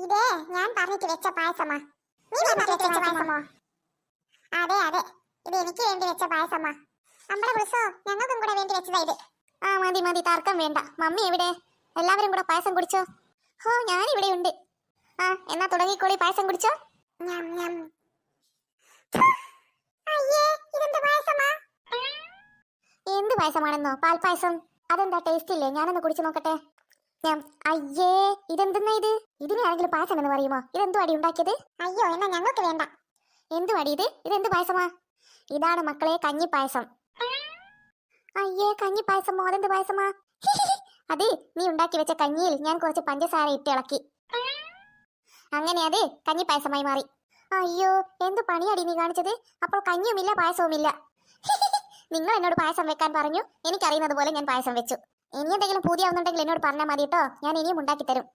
ഇതേ ഞാൻ പറഞ്ഞിട്ട് വെച്ച പായസമാ. നീ പറഞ്ഞിട്ട് വെച്ച പായസമോ? അതെ അതെ, ഇത് എനിക്ക് വേണ്ടി വെച്ച പായസമാ. നമ്മുടെ ഉത്സവോ ഞങ്ങൾക്കും കൂടെ വേണ്ടി വെച്ചതാ ഇത്. ആ മതി മതി, തർക്കം വേണ്ട. മമ്മി എവിടെ? എല്ലാവരും കൂടെ പായസം കുടിച്ചോ? ഹോ, ഞാനിവിടെ ഉണ്ട്. ആ എന്നാ തുടങ്ങിക്കോളി, പായസം കുടിച്ചോ. ഞം ഞം. അയ്യേ, ഇതെന്ത് പായസമാ? എന്ത് പായസമാണെന്നോ? പാൽപ്പായസം. അതെന്താ, ടേസ്റ്റ് ഇല്ലേ? ഞാനൊന്ന് കുടിച്ചു നോക്കട്ടെ. അയ്യേ, ഇതെന്തെന്നാ ഇത്? ഇതിനെ ആരെങ്കിലും പായസം എന്ന് പറയുമോ? ഇതെന്തു അടി ഉണ്ടാക്കിയത്? അയ്യോ, എന്നാ ഞങ്ങൾക്ക് വേണ്ട. എന്തു അടി ഇത്? ഇതെന്ത് പായസമാ? ഇതാണ് മക്കളെ കഞ്ഞിപ്പായസം. അയ്യേ, കഞ്ഞിപ്പായസമോ? അതെന്ത് പായസമാ? അത് നീ ഉണ്ടാക്കി വെച്ച കഞ്ഞിയിൽ ഞാൻ കുറച്ച് പഞ്ചസാര ഇട്ട് ഇളക്കി, അങ്ങനെ അത് കഞ്ഞിപ്പായസമായി മാറി. അയ്യോ, എന്ത് പണിയാടി നീ കാണിച്ചത്? അപ്പോൾ കഞ്ഞിയുമില്ല പായസവുമില്ല. നിങ്ങൾ എന്നോട് പായസം വെക്കാൻ പറഞ്ഞു, എനിക്കറിയുന്നത് പോലെ ഞാൻ പായസം വെച്ചു. ഇനി എന്തെങ്കിലും പൂതിയാവുന്നുണ്ടെങ്കിൽ എന്നോട് പറഞ്ഞാൽ മതി കേട്ടോ, ഞാൻ ഇനിയും ഉണ്ടാക്കി തരും.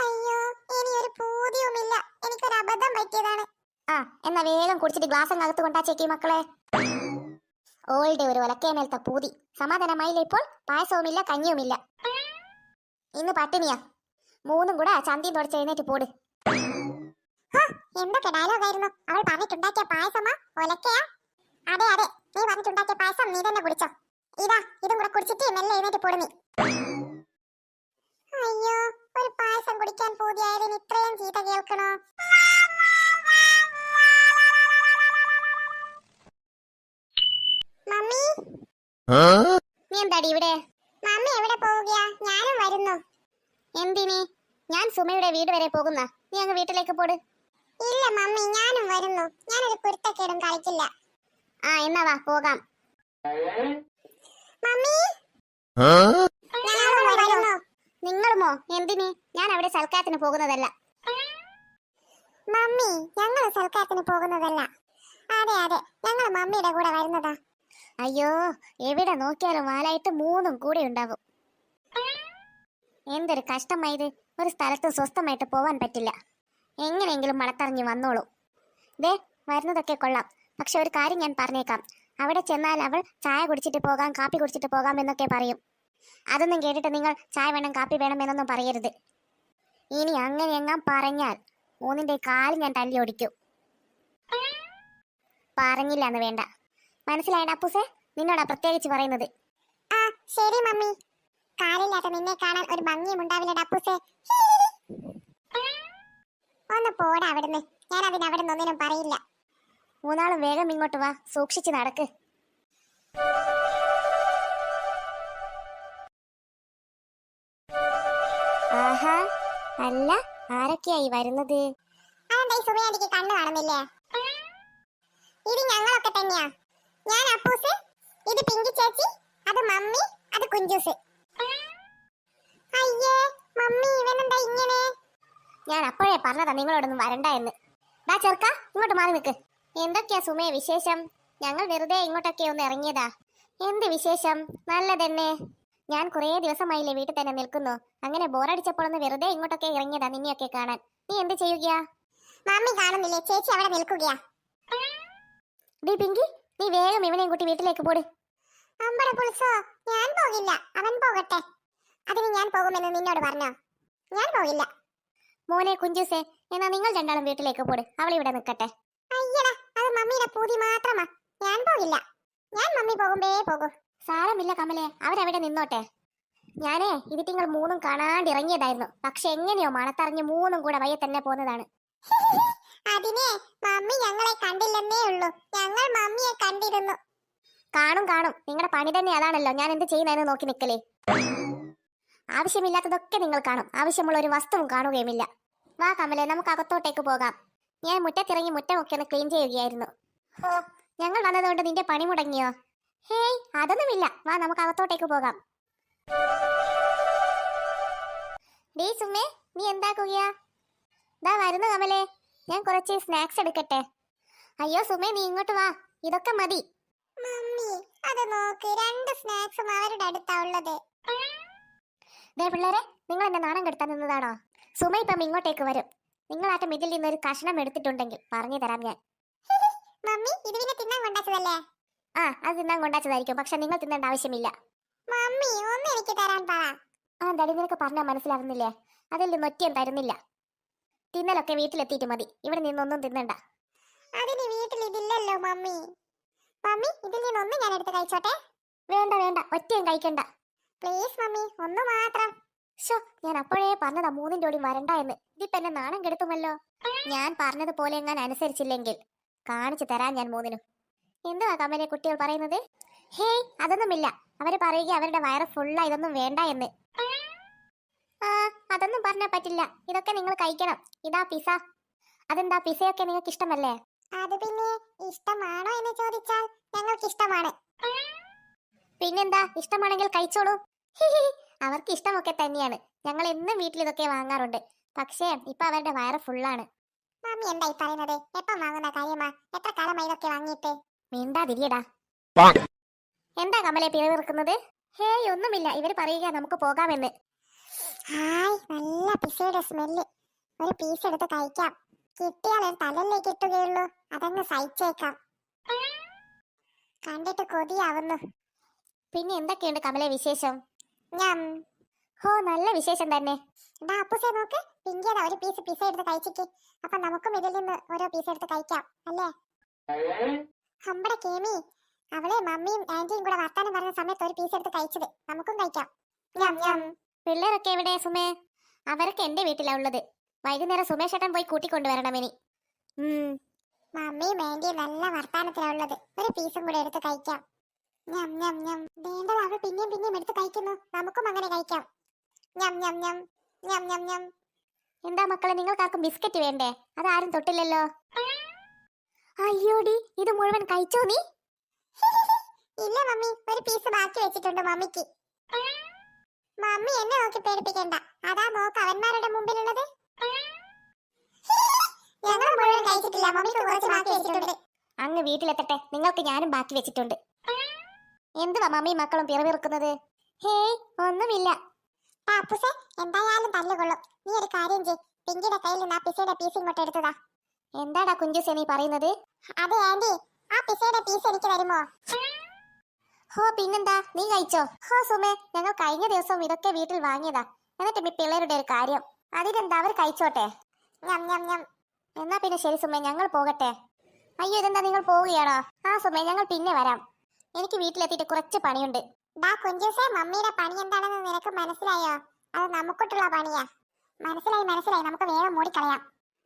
അയ്യോ, ഇനി ഒരു പൂതിയുമില്ല. എനിക്കൊരു അബദ്ധം പറ്റിയതാണ്. ആ എന്നാ വേഗം കുടിച്ചിട്ട് ഗ്ലാസ് അകത്ത് കൊണ്ടാച്ചേക്കി മക്കളെ. ഓൾഡ് ഒരു ഒലക്കേമേലത്തെ പൂതി. സമാധാനമായില്ല ഇപ്പോൾ? പായസവുമില്ല കഞ്ഞിയുമില്ല. ഇന്ന് പട്ടിണിയാ. മൂന്നും കൂടെ ചന്തിയും തുടച്ച് എഴുന്നേറ്റ് പോട്. എന്തൊക്കെ ഡയലോഗായിരുന്നു? അവൾ പറഞ്ഞിട്ടുണ്ടാക്കിയ പായസമാ ഒലക്കയാ? അതെ അതെ, നീ പറഞ്ഞിട്ടുണ്ടാക്കിയ പായസം നീ തന്നെ കുടിച്ചോ. ഇതാ ഇതും കൂടെ കുടിച്ചിട്ട് മെല്ലെ എഴുന്നേറ്റ് പോട് നീ. അയ്യോ, ഒരു പായസം കുടിക്കാൻ പൂതിയായതിന് ഇത്രയും ചീത്ത കേൾക്കണോ? മമ്മി, നീ എന്താടി ഇവിടെ? മമ്മി എവിടെ പോവുകയാ? ഞാനും വരുന്നു. എന്തിനി? ഞാൻ സുമയുടെ വീട് വരെ പോകുന്ന, നീ അങ്ങ് വീട്ടിലേക്ക് പോട്. ഇല്ല മമ്മി, ഞാനും വരുന്നു. ഞാനൊരു കുരുത്തക്കേടും കളിക്കില്ല. ആ എന്നാ വാ പോകാം. മമ്മി, ഞാനും വരുന്നു. നിങ്ങളുമോ? എന്തിനി? ഞാൻ അവിടെ സൽക്കാരത്തിന് പോകുന്നതല്ല. മമ്മി, ഞങ്ങൾ സൽക്കാരത്തിന് പോകുന്നതല്ല. അതെ അതെ, ഞങ്ങൾ മമ്മിയുടെ കൂടെ വരുന്നതാ. അയ്യോ, എവിടെ നോക്കിയാലും വാലായിട്ട് മൂന്നും കൂടെ ഉണ്ടാകും. എന്തൊരു കഷ്ടമായത്. ഒരു സ്ഥലത്ത് സ്വസ്ഥമായിട്ട് പോവാൻ പറ്റില്ല. എങ്ങനെയെങ്കിലും മണത്തറിഞ്ഞ് വന്നോളൂ. ദേ വരുന്നതൊക്കെ കൊള്ളാം, പക്ഷെ ഒരു കാര്യം ഞാൻ പറഞ്ഞേക്കാം. അവിടെ ചെന്നാൽ അവൾ ചായ കുടിച്ചിട്ട് പോകാം, കാപ്പി കുടിച്ചിട്ട് പോകാം എന്നൊക്കെ പറയും. അതൊന്നും കേട്ടിട്ട് നിങ്ങൾ ചായ വേണം കാപ്പി വേണം എന്നൊന്നും പറയരുത്. ഇനി അങ്ങനെ എങ്ങാൻ പറഞ്ഞാൽ മൂന്നിന്റെ കാല് ഞാൻ തല്ലി ഓടിക്കും. പറഞ്ഞില്ല എന്ന് വേണ്ട. മനസ്സിലായ അപ്പൂസേ? നിന്നോടാ പ്രത്യേകിച്ച് പറയുന്നത്. ആ ശരി മമ്മി. കാലില്ലാത്ത നിന്നെ കാണാൻ ഒരു ഭംഗിയും ഉണ്ടാവില്ല ഡപ്പൂസേ. ഒന്ന് പോടാ അവിടുന്ന്. ഞാൻ അതിനവിടെ ഒന്നിനും പറയില്ല. മൂന്നാളും വേഗം ഇങ്ങോട്ട് വാ, സൂക്ഷിച്ച് നടക്ക്. ആഹാ, അല്ല ആരൊക്കെയായി വരുന്നത്? അതെന്താ ഈ സുമയാന്റിക്ക് കണ്ണു കാണുന്നില്ലേ? ഇത് ഞങ്ങളൊക്കെ തന്നെയാ. ഞാൻ അപ്പൂസ്, ഇത് പിങ്കി ചേച്ചി, അത് മമ്മി, അത് കുഞ്ചൂസ്. അയ്യേ മമ്മി, ഇവനെന്താ ഇങ്ങനെ? ഞാൻ അപ്പോഴേ പറഞ്ഞതാ നിങ്ങളോടൊന്നും വരണ്ട എന്ന്. ഡാ ചെറുക്ക, ഇങ്ങോട്ട് മാറി നിൽക്ക്. എന്തൊക്കെയാ സുമേ വിശേഷം? ഞങ്ങൾ വെറുതെ ഇങ്ങോട്ടൊക്കെ ഒന്ന് ഇറങ്ങിയതാ. എന്ത് വിശേഷം? നല്ലതന്നെ. ഞാൻ കുറേ ദിവസമായില്ലേ വീട്ടിൽ തന്നെ നിൽക്കുന്നു. അങ്ങനെ ബോറടിച്ചപ്പോൾ ഒന്ന് വെറുതെ ഇങ്ങോട്ടൊക്കെ ഇറങ്ങിയതാ നിന്നെയൊക്കെ കാണാൻ. നീ എന്ത് ചെയ്യുകയാ? മമ്മി കാണുന്നില്ലേ, ചേച്ചി അവിടെ നിൽക്കുകയാ. ഡി പിങ്കി, നീ വേഗം ഇവനെയും കൂട്ടി വീട്ടിലേക്ക് പോട്. അമ്പട പുളിസോ, ഞാൻ പോകില്ല, അവൻ പോകട്ടെ. അതിന് ഞാൻ പോകുമെന്ന് നിന്നോട് പറഞ്ഞോ? ഞാൻ പോകില്ല. മോനെ കുഞ്ചൂസേ, എന്നാ നിങ്ങൾ രണ്ടാളും വീട്ടിലേക്ക് പോട്. അവൾ ഇവിടെ നിൽക്കട്ടെ. അയ്യടാ, അത് മമ്മിയുടെ പൂതി മാത്രമാ. ഞാൻ പോകില്ല. ഞാൻ മമ്മി പോകുമ്പേ പോകൂ. സാരമില്ല കമലേ, അവരവിടെ നിന്നോട്ടെ. ഞാനേ ഇതിട്ടിങ്ങൾ മൂന്നും കാണാണ്ട് ഇറങ്ങിയതായിരുന്നു. പക്ഷെ എങ്ങനെയോ മണത്തറിഞ്ഞ് മൂന്നും കൂടെ വയ്യ തന്നെ പോന്നതാണ്. അതിനെ മമ്മി ഞങ്ങളെ കണ്ടില്ലെന്നേ ഉള്ളൂ. ഞങ്ങൾ മമ്മിയെ കണ്ടിരുന്നു. കാണും കാണും, നിങ്ങളുടെ പണി തന്നെ അതാണല്ലോ. ഞാൻ എന്ത് ചെയ്യുന്നതെന്ന് നോക്കി നിൽക്കലേ. ആവശ്യമില്ലാത്തതൊക്കെ നിങ്ങൾ കാണും, ആവശ്യമുള്ള ഒരു വസ്തുവും കാണുകയുമില്ല. വാ കമലേ, നമുക്ക് അകത്തോട്ടേക്ക് പോകാം. ഞാൻ മുറ്റത്തിറങ്ങി മുറ്റമൊക്കെ ഒന്ന് ക്ലീൻ ചെയ്യുകയായിരുന്നു. ഓ, ഞങ്ങൾ വന്നതുകൊണ്ട് നിന്റെ പണി മുടങ്ങിയോ? ഹേയ്, അതൊന്നുമില്ല. വാ നമുക്ക് അകത്തോട്ടേക്ക് പോകാം. ഡീ സുമേ, നീ എന്താക്കുകയാ? ദാ വരുന്നു കമലേ. ഞാൻ കുറച്ച് സ്നാക്സ് എടുക്കട്ടെ. അയ്യോ സുമേ, നീ ഇങ്ങോട്ട് വാ, ഇതൊക്കെ മതി. മമ്മി അത് നോക്ക്, 2 സ്നാക്സും അവരുടെ അടുത്താ ഉള്ളത്. ദേ പിള്ളേരെ, നിങ്ങൾ എന്നെ നാണം കെടുത്താൻ നിന്നതാണോ? സുമ ഇപ്പം ഇങ്ങോട്ടേക്ക് വരും. നിങ്ങളാറ്റം ഇതിൽ നിന്നൊരു കഷ്ണം എടുത്തിട്ടുണ്ടെങ്കിൽ പറഞ്ഞു തരാം ഞാൻ. മമ്മി ഇത് പിന്നെ തിന്നാൻ കൊണ്ടാച്ചതല്ലേ? ആ, അത് തിന്നാൻ കൊണ്ടാച്ചതായിരിക്കും, പക്ഷെ നിങ്ങൾ തിന്നേണ്ട ആവശ്യമില്ല. മമ്മി ഒന്ന് എനിക്ക് തരാൻ പറ. ആ എന്താടി, നിനക്ക് പറഞ്ഞാൽ മനസ്സിലാവുന്നില്ലേ? അതിൽ നിന്നൊറ്റയും തരുന്നില്ല. തിന്നലൊക്കെ വീട്ടിലെത്തിയിട്ട് മതി, ഇവിടെ നിന്നൊന്നും തിന്നണ്ട. അതിന് വീട്ടിൽ ഇതില്ലല്ലോ മമ്മി. മമ്മി ഇതിൽ നിന്നൊന്ന് ഞാൻ എടുത്ത് കഴിച്ചോട്ടെ? വേണ്ട വേണ്ട, ഒറ്റയും കഴിക്കണ്ട. പ്ലീസ് മമ്മി, ഒന്ന് മാത്രം. ഷോ, ഞാൻ അപ്പോഴേ പറഞ്ഞതാ 3 ജോഡി വരണ്ട എന്ന്. ഇതിപ്പോ എന്നെ നാണം കെടുത്തുമല്ലോ. ഞാൻ പറഞ്ഞതുപോലെ എങ്ങനെ അനുസരിച്ചില്ലെങ്കിൽ കാണിച്ചു തരാൻ ഞാൻ 3നും. എന്തുവാ കമ്പനിയെ കുട്ടികൾ പറയുന്നത്? ഹേയ്, അതൊന്നുമില്ല. അവര് പറയുക അവരുടെ വയറ് ഫുള്ളാ, ഇതൊന്നും വേണ്ട എന്ന്. ആ, അതൊന്നും പറഞ്ഞാൽ പറ്റില്ല. ഇതൊക്കെ നിങ്ങൾ കഴിക്കണം. ഇതാ പിസ. അതെന്താ, പിസയൊക്കെ നിങ്ങൾക്ക് ഇഷ്ടമല്ലേ? അത് പിന്നെ ഇഷ്ടമാണോ എന്ന് ചോദിച്ചാൽ ഞങ്ങൾക്ക് ഇഷ്ടമാണ്. പിന്നെന്താ, ഇഷ്ടമാണെങ്കിൽ കഴിച്ചോളൂ. അവർക്ക് ഇഷ്ടമൊക്കെ തന്നെയാണ്. ഞങ്ങൾ എന്നും വീട്ടിൽ ഇതൊക്കെ വാങ്ങാറുണ്ട്. പക്ഷേ ഇപ്പൊ അവരുടെ വയറ് ഫുള്ളാണ്. മമ്മി എന്തായി പറയുന്നത്? എപ്പം വാങ്ങുന്ന കാര്യമാ? എത്ര കാലമായി ഇതൊക്കെ വാങ്ങിയിട്ട്? മിണ്ടാതിരിയടാ. എന്താ കമലെ പിറവിറുക്കുന്നത്? ഹേയ്, ഒന്നുമില്ല. ഇവര് പറയുക നമുക്ക് പോകാമെന്ന്. ഹായ്, നല്ല പിസയുടെ സ്മെല്ല്. ഒരു പീസ് എടുത്ത് കഴിക്കാം. കിട്ടിയാൽ ഒരു തലല്ലേ കിട്ടുകയുള്ളൂ. അതങ്ങ് സഹിച്ചേക്കാം. കണ്ടിട്ട് കൊതിയാവുന്നു. പിന്നെ എന്തൊക്കെയുണ്ട് കമലെ വിശേഷം? ഞാൻ ഹോ, നല്ല വിശേഷം തന്നെ. അപ്പൂസെ നോക്ക്, പിങ്കിയതാ ഒരു പീസ് പിസ എടുത്ത് കഴിച്ചിട്ട്. അപ്പൊ നമുക്കും ഇതിൽ നിന്ന് ഓരോ പീസ് എടുത്ത് കഴിക്കാം അല്ലേ? നമ്മുടെ കേമി, അവളെ മമ്മിയും ആന്റിയും കൂടെ വർത്താനം പറഞ്ഞ സമയത്ത് ഒരു പീസ് എടുത്ത് കഴിച്ചത്. നമുക്കും കഴിക്കാം. ഞാൻ ഞാൻ പിള്ളേരൊക്കെ എവിടെ സുമേ? അവരൊക്കെ എന്റെ വീട്ടിലാ ഉള്ളത്. വൈകുന്നേരം സുമേഷ് ഏട്ടൻ പോയി കൂട്ടിക്കൊണ്ടുവരണം ഇനി. മമ്മിയും ആന്റിയും നല്ല വർത്താനത്തിലാ ഉള്ളത്. ഒരു പീസും കൂടെ എടുത്ത് കഴിക്കാം. ഞം ഞം ഞം. വേണ്ടത് അവൾ പിന്നെയും പിന്നെയും എടുത്ത് കഴിക്കുന്നു. നമുക്കും അങ്ങനെ കഴിക്കാം. ഞം ഞം ഞം ഞം ഞം ഞം. എന്താ മക്കളെ, നിങ്ങൾക്കാർക്കും ബിസ്ക്കറ്റ് വേണ്ടേ? അതാരും തൊട്ടില്ലല്ലോ. അയ്യോടി, ഇത് മുഴുവൻ കഴിച്ചോ നീ? ഇല്ല മമ്മി, ഒരു പീസ് ബാക്കി വെച്ചിട്ടുണ്ട് മമ്മിക്ക്. മമ്മി എന്നെ നോക്കി പേടിപ്പിക്കണ്ട. അതാ നോക്ക് അവന്മാരുടെ മുമ്പിലുള്ളത്. ഞങ്ങൾ മുഴുവൻ കഴിച്ചിട്ടില്ല, മമ്മിക്ക് കുറച്ച് ബാക്കി വെച്ചിട്ടുണ്ട്. അങ്ങ് വീട്ടിലെത്തട്ടെ, നിങ്ങൾക്ക് ഞാനും ബാക്കി വെച്ചിട്ടുണ്ട്. എന്തുവാ മമ്മിയും മക്കളും പിറവിറുക്കുന്നത്? ഹേയ്, ഒന്നുമില്ല. അപ്പുസെ എന്തായാലും തല്ലുകൊള്ളും. നീ ഒരു കാര്യം ചെയ്, പിങ്കിയുടെ കയ്യിൽ നിന്ന് ആ പിസയുടെ പീസ് ഇങ്ങോട്ട് എടുത്തതാ. എന്താടാ കുഞ്ചുസെ നീ പറയുന്നത്? അതെ ആന്റി, ആ പിസയുടെ പീസ് എനിക്ക് തരുമോ? ഹോ, പിന്നെന്താ, നീ കഴിച്ചോ? ഹോ സുമേ, ഞങ്ങൾ കഴിഞ്ഞ ദിവസം ഇതൊക്കെ വീട്ടിൽ വാങ്ങിയതാ. എന്നിട്ട് ഈ പിള്ളേരുടെ ഒരു കാര്യം. അതിനെന്താ, അവർ കഴിച്ചോട്ടെ. ഞം ഞം ഞം. എന്നാ പിന്നെ ശരി സുമേ, ഞങ്ങൾ പോകട്ടെ. അയ്യോ, ഇതെന്താ നിങ്ങൾ പോവുകയാണോ? ആ സുമേ, ഞങ്ങൾ പിന്നെ വരാം. എനിക്ക് വീട്ടിലെത്തിയിട്ട് കുറച്ച് പണിയുണ്ട്. ഡാ കുഞ്ചൂസേ, മമ്മിയുടെ പണി എന്താണെന്ന് നിനക്ക് മനസ്സിലായോ? അത് നമുക്കൊട്ടുള്ള പണിയാ. മനസ്സിലായി മനസ്സിലായി, നമുക്ക് വേഗം മൂടിക്കളയാം.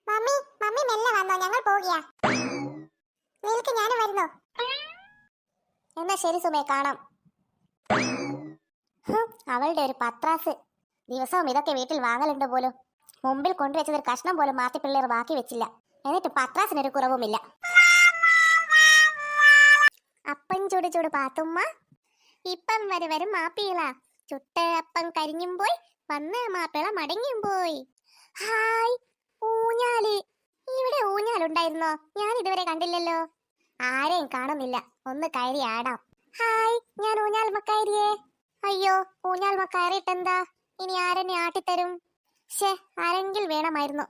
മമ്മി മമ്മി മെല്ലെ വന്നോ, ഞങ്ങൾ പോവുകയാ. നിനക്ക് ഞാനും വരുന്നു. എന്നാ ശരി സുമേ, കാണാം. അവളുടെ ഒരു പത്രാസ്. ദിവസവും ഇതൊക്കെ വീട്ടിൽ വാങ്ങലുണ്ട് പോലും. മുമ്പിൽ കൊണ്ടുവച്ചതൊരു കഷ്ണം പോലും മാറ്റി പിള്ളേർ ബാക്കി വെച്ചില്ല. എന്നിട്ട് പത്രാസിനൊരു കുറവുമില്ല. അപ്പം ചൂട് ചൂട് പാത്തുമ്മ, ഇപ്പം വരും മാപ്പിള. ചുട്ട അപ്പം കരിഞ്ഞും പോയി, വന്ന് മാപ്പിള മടങ്ങിയും പോയി. ഹായ്, ഊഞ്ഞാല്. ഇവിടെ ഊഞ്ഞാലുണ്ടായിരുന്നോ? ഞാൻ ഇതുവരെ കണ്ടില്ലല്ലോ. ആരെയും കാണുന്നില്ല. ഒന്ന് കയറി ആടാം. ഹായ്, ഞാൻ ഊഞ്ഞാൽ മക്കയറിയേ. അയ്യോ, ഊഞ്ഞാൽ മക്കയറിയിട്ടെന്താ? ഇനി ആരെന്നെ ആട്ടിത്തരും? ശേ, ആരെങ്കിൽ വേണമായിരുന്നു.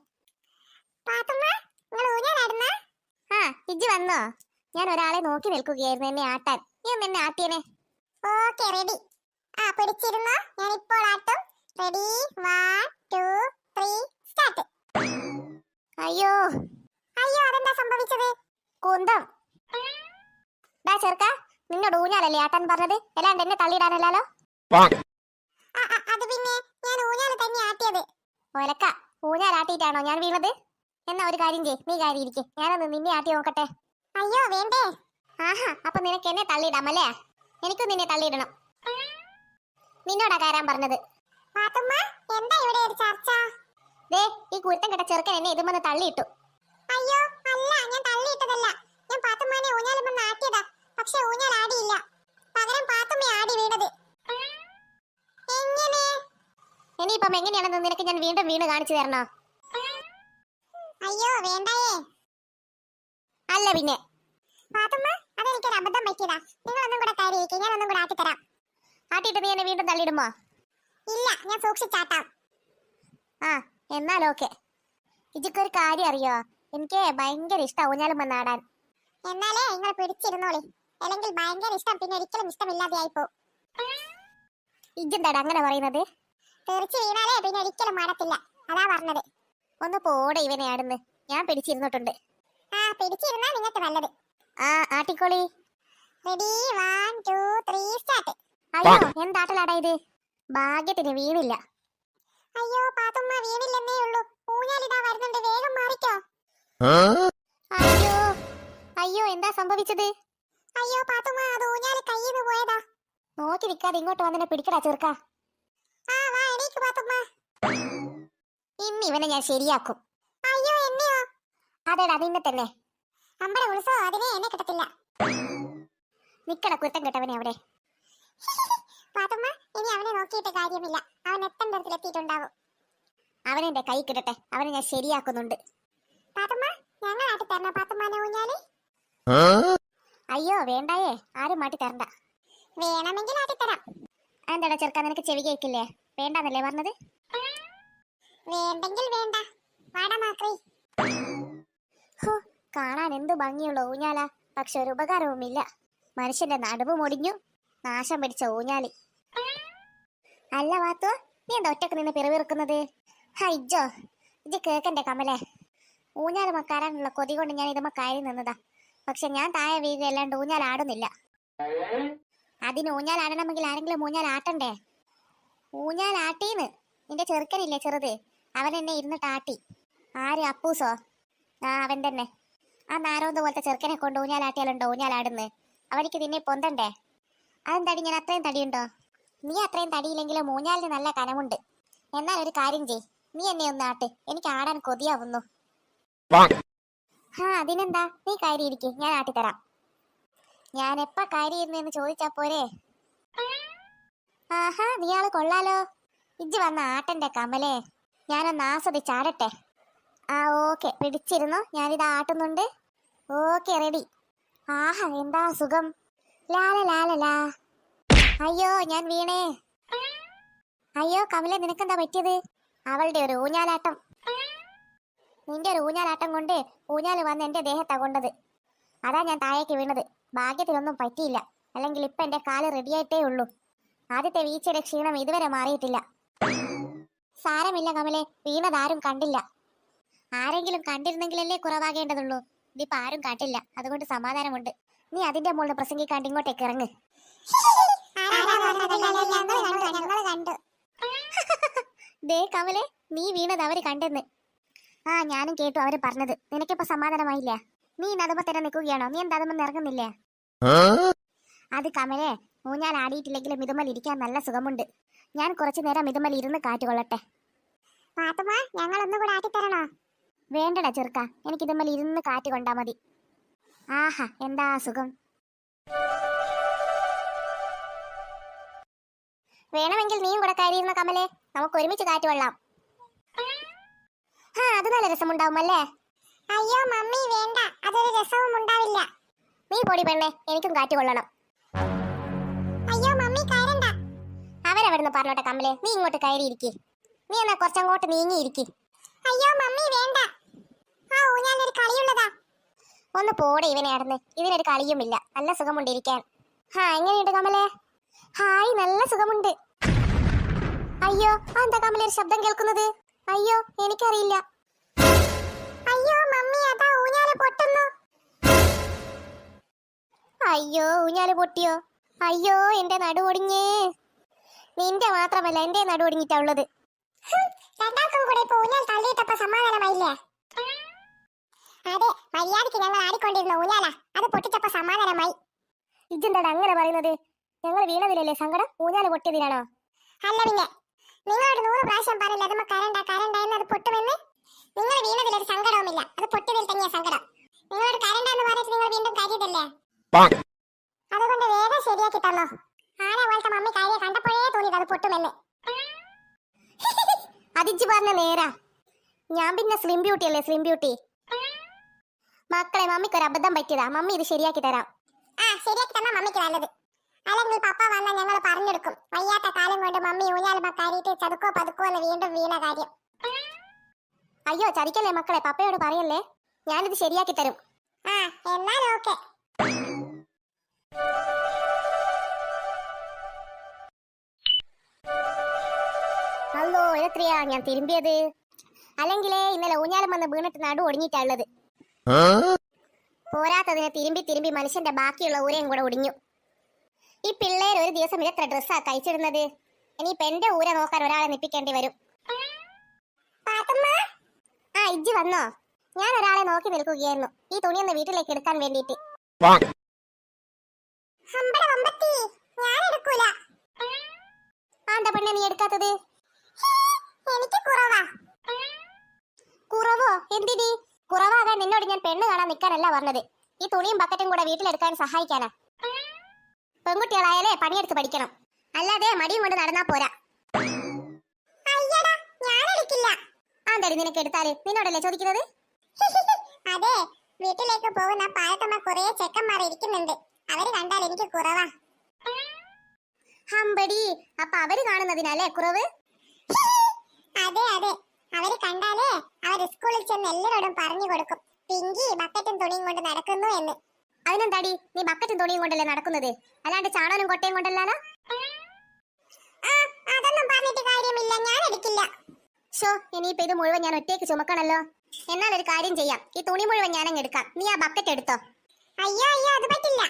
ആ, ഇജ്ജ് വന്നോ? ഞാൻ ഒരാളെ നോക്കി നിൽക്കുകയായിരുന്നു എന്നെ ആട്ടാൻ. നീ ഒന്ന് എന്നെ ആട്ടിയനെ. Okay, ready. ആ പിടിച്ചിരുന്നോ, ഞാൻ ഇപ്പോൾ ആട്ടും. Ready, 1 2 3 start. അയ്യോ അയ്യോ, അതെന്താ സംഭവിച്ചത്? കുന്തം. ഡാ ചെറുക്ക, നിന്നോട് ഊഞ്ഞാലല്ലേ ആട്ടാൻ പറഞ്ഞത്? അല്ലാണ്ട് എന്നെ തള്ളിയിടാനല്ലോ. അത് പിന്നെ ഞാൻ ഊഞ്ഞാല് തന്നെ ആട്ടിയത്. ഒലക്ക, ഊഞ്ഞാലാട്ടിയിട്ടാണോ ഞാൻ വീണത്? എന്നാ ഒരു കാര്യം ചെയ്യ്, നീ കാര്യം ഇരിക്കെ, ഞാനൊന്ന് നിന്നെ ആട്ടി നോക്കട്ടെ. അയ്യോ വേണ്ടേ. ആഹാ, അപ്പൊ നിനക്ക് എന്നെ തള്ളിയിടാമല്ലേ? എനിക്കും നിന്നെ തള്ളിയിടണം. നിന്നോടാ കയറാൻ പറഞ്ഞത്. പാത്തുമ്മ, എന്താ ഇവിടെ ഒരു ചർച്ച? ദേ, ഈ കുരുത്തം കെട്ട ചെറുക്കൻ എന്നെ ഇതുമെന്ന് തള്ളിയിട്ടു. അയ്യോ അല്ല, ഞാൻ തള്ളിയിട്ടതല്ല. ഞാൻ പാത്തുമ്മനെ ഊഞ്ഞാലുമെന്ന് ആട്ടിയതാ. പക്ഷെ ഊഞ്ഞാൽ ആടിയില്ല. പകരം പാത്തുമ്മ ആടി വീണത്. എങ്ങനെ? ഇനിയിപ്പം എങ്ങനെയാണെന്ന് നിനക്ക് ഞാൻ വീണ്ടും വീണ് കാണിച്ചു തരണോ? അയ്യോ വേണ്ടായേ. അല്ല പിന്നെ പാത്തുമ്മ അതെനിക്കൊരു അബദ്ധം പറ്റിയതാ. നിങ്ങളൊന്നും കൂടെ കയറിയിരിക്കും, ഞാൻ ഒന്നും കൂടെ ആട്ടിത്തരാം. ആട്ടിയിട്ട് നീ എന്നെ വീണ്ടും തള്ളിയിടുമോ? ഇല്ല, ഞാൻ സൂക്ഷിച്ചാട്ടാം. ആ എന്നാൽ ഓക്കെ. ഇജിക്കൊരു കാര്യം അറിയോ, എനിക്ക് ഭയങ്കര ഇഷ്ടം ഊഞ്ഞാലും വന്ന് ആടാൻ. എന്നാലേ നിങ്ങൾ പിടിച്ചിരുന്നോളി, അല്ലെങ്കിൽ ഭയങ്കര ഇഷ്ടം പിന്നെ ഒരിക്കലും ഇഷ്ടമില്ലാതെയായി പോകും. ഇജെന്താടാ അങ്ങനെ പറയുന്നത്? തെറിച്ച് വീണാലേ പിന്നെ ഒരിക്കലും മാറത്തില്ല, അതാ പറഞ്ഞത്. ഒന്ന് പോടെ ഇവനെ ആടുന്ന്. ഞാൻ പിടിച്ചിരുന്നിട്ടുണ്ട്. ആ പിടിച്ചിരുന്നാ നിങ്ങൾക്ക് നല്ലത്. ആ ആട്ടിക്കോളി. Ready 1 2 3 start. അയ്യോ എന്താട്ടലാടാ ഇത്? ഭാഗ്യത്തിന് വീണില്ല. അയ്യോ പാത്തുമ്മ വീണില്ലെന്നേ ഉള്ളൂ, ഊഞ്ഞാലിതാ വരുന്നുണ്ട്, വേഗം മാറിക്കോ. അയ്യോ അയ്യോ എന്താ സംഭവിച്ചത്? അയ്യോ പാത്തുമ്മ അത് ഊഞ്ഞാല് കയ്യിന്ന് പോയതാ. നോക്കി നിൽക്കാതെ ഇങ്ങോട്ട് വന്നെ പിടിക്കടാ ചെറുക്ക. ആ വാ എണീക്ക് പാത്തുമ്മ. ഇന്ന് ഇവനെ ഞാൻ ശരിയാക്കും. അയ്യോ എന്നെയോ? അതേടാ നിന്നെ തന്നെ. അമ്പടെ ഉത്സവം അതിനെ എന്നെ കിട്ടത്തില്ല. നിക്കട കുത്തം കെട്ടവനെ അവിടെ. പാത്തുമ്മ ഇനി അവനെ നോക്കിയിട്ട് കാര്യമില്ല, അവൻ എത്തേണ്ട ഇടത്തിലെത്തിയിട്ടുണ്ടാവും. അവനെന്റെ കൈ കിട്ടട്ടെ, അവനെ ഞാൻ ശരിയാക്കുന്നുണ്ട്. പാത്തുമ്മ ഞങ്ങൾ ആട്ടി തരണോ പാത്തുമ്മാനെ ഊഞ്ഞാല്? അയ്യോ വേണ്ടായേ, ആരും മാറ്റി തരണ്ട. വേണമെങ്കിൽ ആട്ടിത്തരാം. എന്താടാ ചെറുക്ക, നിനക്ക് ചെവി കേൾക്കില്ലേ? വേണ്ടാന്നല്ലേ പറഞ്ഞത്? വേണ്ടെങ്കിൽ വേണ്ട, വാടാ മാക്രി. ഹോ, കാണാൻ എന്ത് ഭംഗിയുള്ള ഊഞ്ഞാല, പക്ഷെ ഒരു ഉപകാരവുമില്ല. മനുഷ്യന്റെ നടുവ് മുടിഞ്ഞു, നാശം പിടിച്ച ഊഞ്ഞാലി. അല്ല വാത്തോ, നീ എന്താ ഒറ്റക്ക് നിന്ന് പിറവിറുക്കുന്നത്? ഹൈജോ ഇത് കേക്കന്റെ കമലേ. ഊഞ്ഞാല് മക്കാരാനുള്ള കൊതി കൊണ്ട് ഞാൻ ഇതുമ്മ കയറി നിന്നതാ. പക്ഷെ ഞാൻ താഴെ വീഴല്ലാണ്ട് ഊഞ്ഞാൽ ആടുന്നില്ല. അതിന് ഊഞ്ഞാൽ ആടണമെങ്കിൽ ആരെങ്കിലും ഊഞ്ഞാൽ ആട്ടണ്ടേ? ഊഞ്ഞാൽ ആട്ടീന്ന് നിന്റെ ചെറുക്കനില്ലേ ചെറുത്, അവൻ എന്നെ ഇരുന്നിട്ട് ആട്ടി. ആര്, അപ്പൂസോ? ആ അവൻ തന്നെ. ആ നാരോന്ത് പോലത്തെ ചെറുക്കനെ കൊണ്ട് ഊഞ്ഞാലാട്ടിയാലുണ്ടോ ഊഞ്ഞാലാടുന്ന്? അവനിക്ക് നിന്നെ പൊന്തണ്ടേ? അതെന്താടി ഞാൻ അത്രയും തടിയുണ്ടോ? നീ അത്രയും തടിയില്ലെങ്കിലും ഊഞ്ഞാലിന് നല്ല കനമുണ്ട്. എന്നാൽ ഒരു കാര്യം ചെയ്, നീ എന്നെ ഒന്ന് ആട്ട്, എനിക്ക് ആടാൻ കൊതിയാവുന്നു. അതിനെന്താ, നീ കയറിയിരിക്കും, ഞാൻ ആട്ടിത്തരാം. ഞാൻ എപ്പ കയറിയിരുന്നെന്ന് ചോദിച്ചാ പോരെ? ആഹാ നീയാള് കൊള്ളാലോ. ഇജ്ജ് വന്ന ആട്ടന്റെ കമലേ, ഞാനൊന്ന് ആസ്വദിച്ചാടട്ടെ. ആ ഓക്കെ, പിടിച്ചിരുന്നോ, ഞാനിത് ആട്ടുന്നുണ്ട്. Okay ready. ആഹാ എന്താ സുഖം. ലാല ലാല ലാ. അയ്യോ ഞാൻ വീണേ. അയ്യോ കമല, നിനക്കെന്താ പറ്റിയത്? അവളുടെ ഒരു ഊഞ്ഞാലാട്ടം. നിന്റെ ഒരു ഊഞ്ഞാലാട്ടം കൊണ്ട് ഊഞ്ഞാല് വന്ന് എന്റെ ദേഹത്താ കൊണ്ടത്. അതാ ഞാൻ താഴേക്ക് വീണത്. ഭാഗ്യത്തിനൊന്നും പറ്റിയില്ല, അല്ലെങ്കിൽ ഇപ്പൊ എന്റെ കാല് റെഡിയായിട്ടേ ഉള്ളൂ. ആദ്യത്തെ വീഴ്ചയുടെ ക്ഷീണം ഇതുവരെ മാറിയിട്ടില്ല. സാരമില്ല കമലെ, വീണതാരും കണ്ടില്ല. ആരെങ്കിലും കണ്ടിരുന്നെങ്കിലല്ലേ കുറവാകേണ്ടതുള്ളൂ. ഇതിപ്പോ ആരും കണ്ടില്ല, അതുകൊണ്ട് സമാധാനമുണ്ട്. നീ അതിന്റെ മുകളിൽ പ്രസംഗിക്കാണ്ട് ഇങ്ങോട്ടേക്ക് ഇറങ്ങ്. ദേ കമലെ, നീ വീണത് അവര് കണ്ടെന്ന്. ആ ഞാനും കേട്ടു അവര് പറഞ്ഞത്. നിനക്കിപ്പോ സമാധാനമായില്ല? നീ ഇന്ന് അതുമ്പോ തന്നെ നിൽക്കുകയാണോ? നീ എന്താ അതുമ്പോ ഇറങ്ങുന്നില്ലേ? അത് കമലെ, ഊഞ്ഞാൽ ആടിയിട്ടില്ലെങ്കിലും ഇതുമ്മൽ ഇരിക്കാൻ നല്ല സുഖമുണ്ട്. ഞാൻ കുറച്ചു നേരം ഇതുമ്മൽ ഇരുന്ന് കാറ്റുകൊള്ളട്ടെ. ഞങ്ങൾ ഒന്നുകൂടെ ആട്ടിത്തരണോ? വേണ്ടടാ ചെറുക്ക, എനിക്ക് ഇതുമ്മൽ ഇരുന്ന് കാറ്റ് കൊണ്ടാ മതി. ആഹാ എന്താ സുഖം. വേണമെങ്കിൽ നീയും കൂടെ കയറിയിരുന്ന കമലെ, നമുക്ക് ഒരുമിച്ച് കാറ്റ് കൊള്ളാം. അത് നല്ല രസമുണ്ടാവുമല്ലേ? അയ്യോ മമ്മി വേണ്ട, അതൊരു രസവും ഉണ്ടാവില്ല. നീ പൊടി പെണ്ണെ, എനിക്കും കാറ്റ് കൊള്ളണം. അയ്യോ മമ്മി കയറണ്ട. അവരവിടുന്ന് പറഞ്ഞോട്ടെ കമലെ, നീ ഇങ്ങോട്ട് കയറിയിരിക്കും. നീ എന്നാ കുറച്ചങ്ങോട്ട് നീങ്ങിയിരിക്കും. അയ്യോ മമ്മി വേണ്ട, ആ ഊഞ്ഞാലൊരു കളിയുള്ളതാ. ഒന്ന് പോടെ ഇവനെ ആടുന്ന്, ഇതിനൊരു കളിയുമില്ല. നല്ല സുഖമുണ്ടിരിക്കാൻ. എങ്ങനെയുണ്ട് കമലെ? ഹായ്, നല്ല സുഖമുണ്ട്. അയ്യോ എന്താ കമലെ ഒരു ശബ്ദം കേൾക്കുന്നത്? അയ്യോ എനിക്കറിയില്ല. അയ്യോ മമ്മി അതാ ഊഞ്ഞാല് പൊട്ടുന്നു. അയ്യോ ഊഞ്ഞാല് പൊട്ടിയോ? അയ്യോ എന്റെ നടു ഒടിഞ്ഞേ. നിന്റെ മാത്രമല്ല എന്റെ നടു ഒടിഞ്ഞിട്ടാ ഉള്ളത്. രണ്ടാൾക്കും കൂടെ ഇപ്പൊ ഊഞ്ഞാൽ തള്ളിയിട്ടപ്പോ സമാധാനമായില്ലേ? അതെ, മര്യാദക്ക് ഞങ്ങൾ ആടിക്കൊണ്ടിരുന്ന ഊഞ്ഞാല, അത് പൊട്ടിച്ചപ്പോ സമാധാനമായി. ഇജെന്താടാ അങ്ങനെ പറയുന്നത്? ഞങ്ങൾ വീണതിലല്ലേ സങ്കടം, ഊഞ്ഞാല് പൊട്ടിയതിനാണോ? അല്ല പിന്നെ, നിങ്ങളോട് 100 പ്രാവശ്യം പറഞ്ഞില്ല അതുമ്പോ കരണ്ട കരണ്ട എന്ന്, അത് പൊട്ടുമെന്ന്. നിങ്ങൾ വീണതിലൊരു സങ്കടവുമില്ല, അത് പൊട്ടിയതിൽ തന്നെയാ സങ്കടം. നിങ്ങളോട് കരണ്ട എന്ന് പറഞ്ഞിട്ട് നിങ്ങൾ വീണ്ടും കരയതല്ലേ? അതുകൊണ്ട് വേഗം ശരിയാക്കി തന്നോ. ആരെ പോലത്തെ മമ്മി കാര്യം കണ്ടപ്പോഴേ തോന്നിയത് അത് പൊട്ടുമെന്ന്. അതിജ് പറഞ്ഞ നേരാ. ഞാൻ പിന്നെ സ്ലിം ബ്യൂട്ടി അല്ലേ, സ്ലിം ബ്യൂട്ടി. മക്കളെ മമ്മിക്ക് ഒരു അബദ്ധം പറ്റിയതാ, മമ്മി ഇത് ശരിയാക്കി തരാം. ആ ശരിയാക്കി തന്നാ മമ്മിക്ക് നല്ലത്. അല്ലെങ്കിൽ പപ്പ വന്നാൽ ഞങ്ങൾ പറഞ്ഞെടുക്കും, വയ്യാത്ത കാലം കൊണ്ട് മമ്മി ഊഞ്ഞാലുമ കയറിയിട്ട് ചതുക്കോ പതുക്കോ എന്ന് വീണ്ടും വീണ കാര്യം. അയ്യോ ചതിക്കല്ലേ മക്കളെ, പപ്പയോട് പറയല്ലേ, ഞാനിത് ശരിയാക്കി തരും. ആ എന്നാൽ ഓക്കെ. അല്ലോ എത്രയാ ഞാൻ തിരുമ്പിയത്. അല്ലെങ്കിലേ ഇന്നലെ ഊഞ്ഞാലം വന്ന് വീണിട്ട് നടു ഒടിഞ്ഞിട്ടുള്ളത്. പോരാത്തതിനെ തിരുമ്പി തിരുമ്പി മനുഷ്യന്റെ ബാക്കിയുള്ള ഊരയും കൂടെ ഒടിഞ്ഞു. ഈ പിള്ളേർ ഒരു ദിവസം ഇതെത്ര ഡ്രസ്സാ കഴിച്ചിടുന്നത്. ഇനിയിപ്പൊ എന്റെ ഊര നോക്കാൻ ഒരാളെ നിപ്പിക്കേണ്ടി വരും. ആ ഇജ്ജ് വന്നോ? ഞാൻ ഒരാളെ നോക്കി നിൽക്കുകയായിരുന്നു, ഈ തുണിയൊന്ന് വീട്ടിലേക്ക് എടുക്കാൻ വേണ്ടിയിട്ട്. എന്താ പെണ്ണെ നീ എടുക്കാത്തത്? എനിക്ക് കുറവാ. കുറവോ? എന്തിനി? കുറവാകാൻ നിന്നോട് ഞാൻ പെണ്ണ് കാണാൻ നിൽക്കാനല്ല പറഞ്ഞത്, ഈ തുണിയും ബക്കറ്റും കൂടെ വീട്ടിലെടുക്കാൻ സഹായിക്കാനാ. പെൺകുട്ടികളായാലേ പണിയെടുത്ത് പഠിക്കണം, അല്ലാതെ മടിയും കൊണ്ട് നടന്നാ പോരാ. ആന്തടി നിനക്ക് എടുത്താല് നിന്നോടല്ലേ ചോദിക്കുന്നത്? അതെ, വീട്ടിലേക്ക് പോകുന്ന പാലത്തമ്മ കുറെ ചെക്കന്മാർ ഇരിക്കുന്നുണ്ട്, അവര് കണ്ടാൽ എനിക്ക് കുറവാ. ഹമ്പടി, അപ്പൊ അവര് കാണുന്നതിനല്ലേ കുറവ്? അതെ അതെ, അവര് കണ്ടാലേ അവർ സ്കൂളിൽ ചെന്ന് എല്ലാവരോടും പറഞ്ഞു കൊടുക്കും, പിങ്കി ബക്കറ്റും തുണിയും കൊണ്ട് നടക്കുന്നു എന്ന്. അതിനെന്താടി, നീ ബക്കറ്റും തുണിയും കൊണ്ടല്ലേ നടക്കുന്നത്, അല്ലാണ്ട് ചാണനും കൊട്ടയും കൊണ്ടല്ലാലോ. അതൊന്നും പറഞ്ഞിട്ട് കാര്യമില്ല, ഞാൻ എടുക്കില്ല. ഷോ, ഇനിയിപ്പോ ഇത് മുഴുവൻ ഞാൻ ഒറ്റയ്ക്ക് ചുമക്കണല്ലോ. എന്നാൽ ഒരു കാര്യം ചെയ്യാം, ഈ തുണി മുഴുവൻ ഞാനങ്ങ് എടുക്കാം, നീ ആ ബക്കറ്റ് എടുത്തോ. അയ്യോ അയ്യോ, അത് പറ്റില്ല,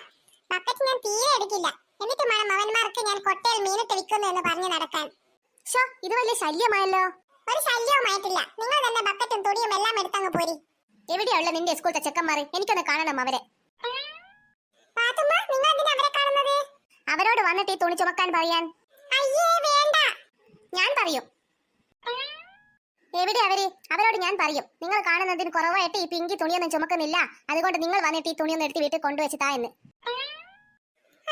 ബക്കറ്റ് ഞാൻ തീരെ എടുക്കില്ല. എന്നിട്ട് വേണം അവന്മാർക്ക് ഞാൻ കൊട്ടയിൽ മീനിട്ട് വിൽക്കുന്നു എന്ന് പറഞ്ഞു നടക്കാൻ. ഷോ, ഇത് വലിയ ശല്യമായല്ലോ. ഒരു ശല്യവുമായിട്ടില്ല, നിങ്ങൾ തന്നെ ബക്കറ്റും തുണിയും എല്ലാം എടുത്തങ്ങ് പോരി. എവിടെയുള്ള നിന്റെ സ്കൂളത്തെ ചെക്കന്മാർ? എനിക്കൊന്ന് കാണണം അവരെ. നിങ്ങൾ എന്തിനാ അവരെ കാണുന്നത്? അവരോട് വന്നിട്ട് ഈ തുണി ചുമക്കാൻ പറയാൻ. അയ്യേ വേണ്ട. ഞാൻ പറയും. എവിടെ അവര്? അവരോട് ഞാൻ പറയും, നിങ്ങൾ കാണുന്നതിന് കുറവായിട്ട് ഈ പിങ്കി തുണിയൊന്നും ചുമക്കുന്നില്ല, അതുകൊണ്ട് നിങ്ങൾ വന്നിട്ട് ഈ തുണിയൊന്നും എടുത്ത് വീട്ടിൽ കൊണ്ടുവച്ച് താ എന്ന്.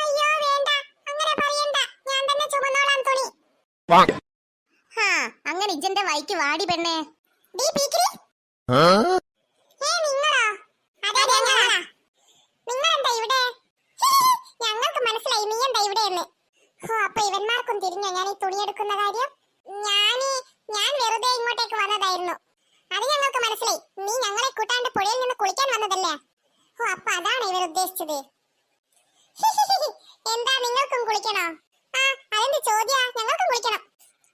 അയ്യോ വേണ്ട, അങ്ങനെ പറയണ്ട, ഞാൻ തന്നെ ചുമന്നോളാം തുണി. ഹാ, അങ്ങനെ ഇജ്ജന്റെ വൈക്ക് വാടി പെണ്ണേ. നിങ്ങളോ? അതെ ഞങ്ങളാ. നിങ്ങളെന്താ ഇവിടെ? ഞങ്ങൾക്ക് മനസ്സിലായി നീ എന്താ ഇവിടെ എന്ന്. അപ്പൊ ഇവന്മാർക്കും തിരിഞ്ഞോ ഞാൻ ഈ തുണി എടുക്കുന്ന കാര്യം? ഞാൻ വെറുതെ ഇങ്ങോട്ടേക്ക് വന്നതായിരുന്നു, അത് ഞങ്ങൾക്ക് മനസ്സിലായി. നീ ഞങ്ങളെ കൂട്ടാണ്ട് പുഴയിൽ നിന്ന് കുളിക്കാൻ വന്നതല്ലേ? അപ്പൊ അതാണ് ഇവർ ഉദ്ദേശിച്ചത്. എന്താ നിങ്ങൾക്കും കുളിക്കണോ? ആ അതെന്ത് ചോദ്യാ, ഞങ്ങൾക്കും കുളിക്കണം.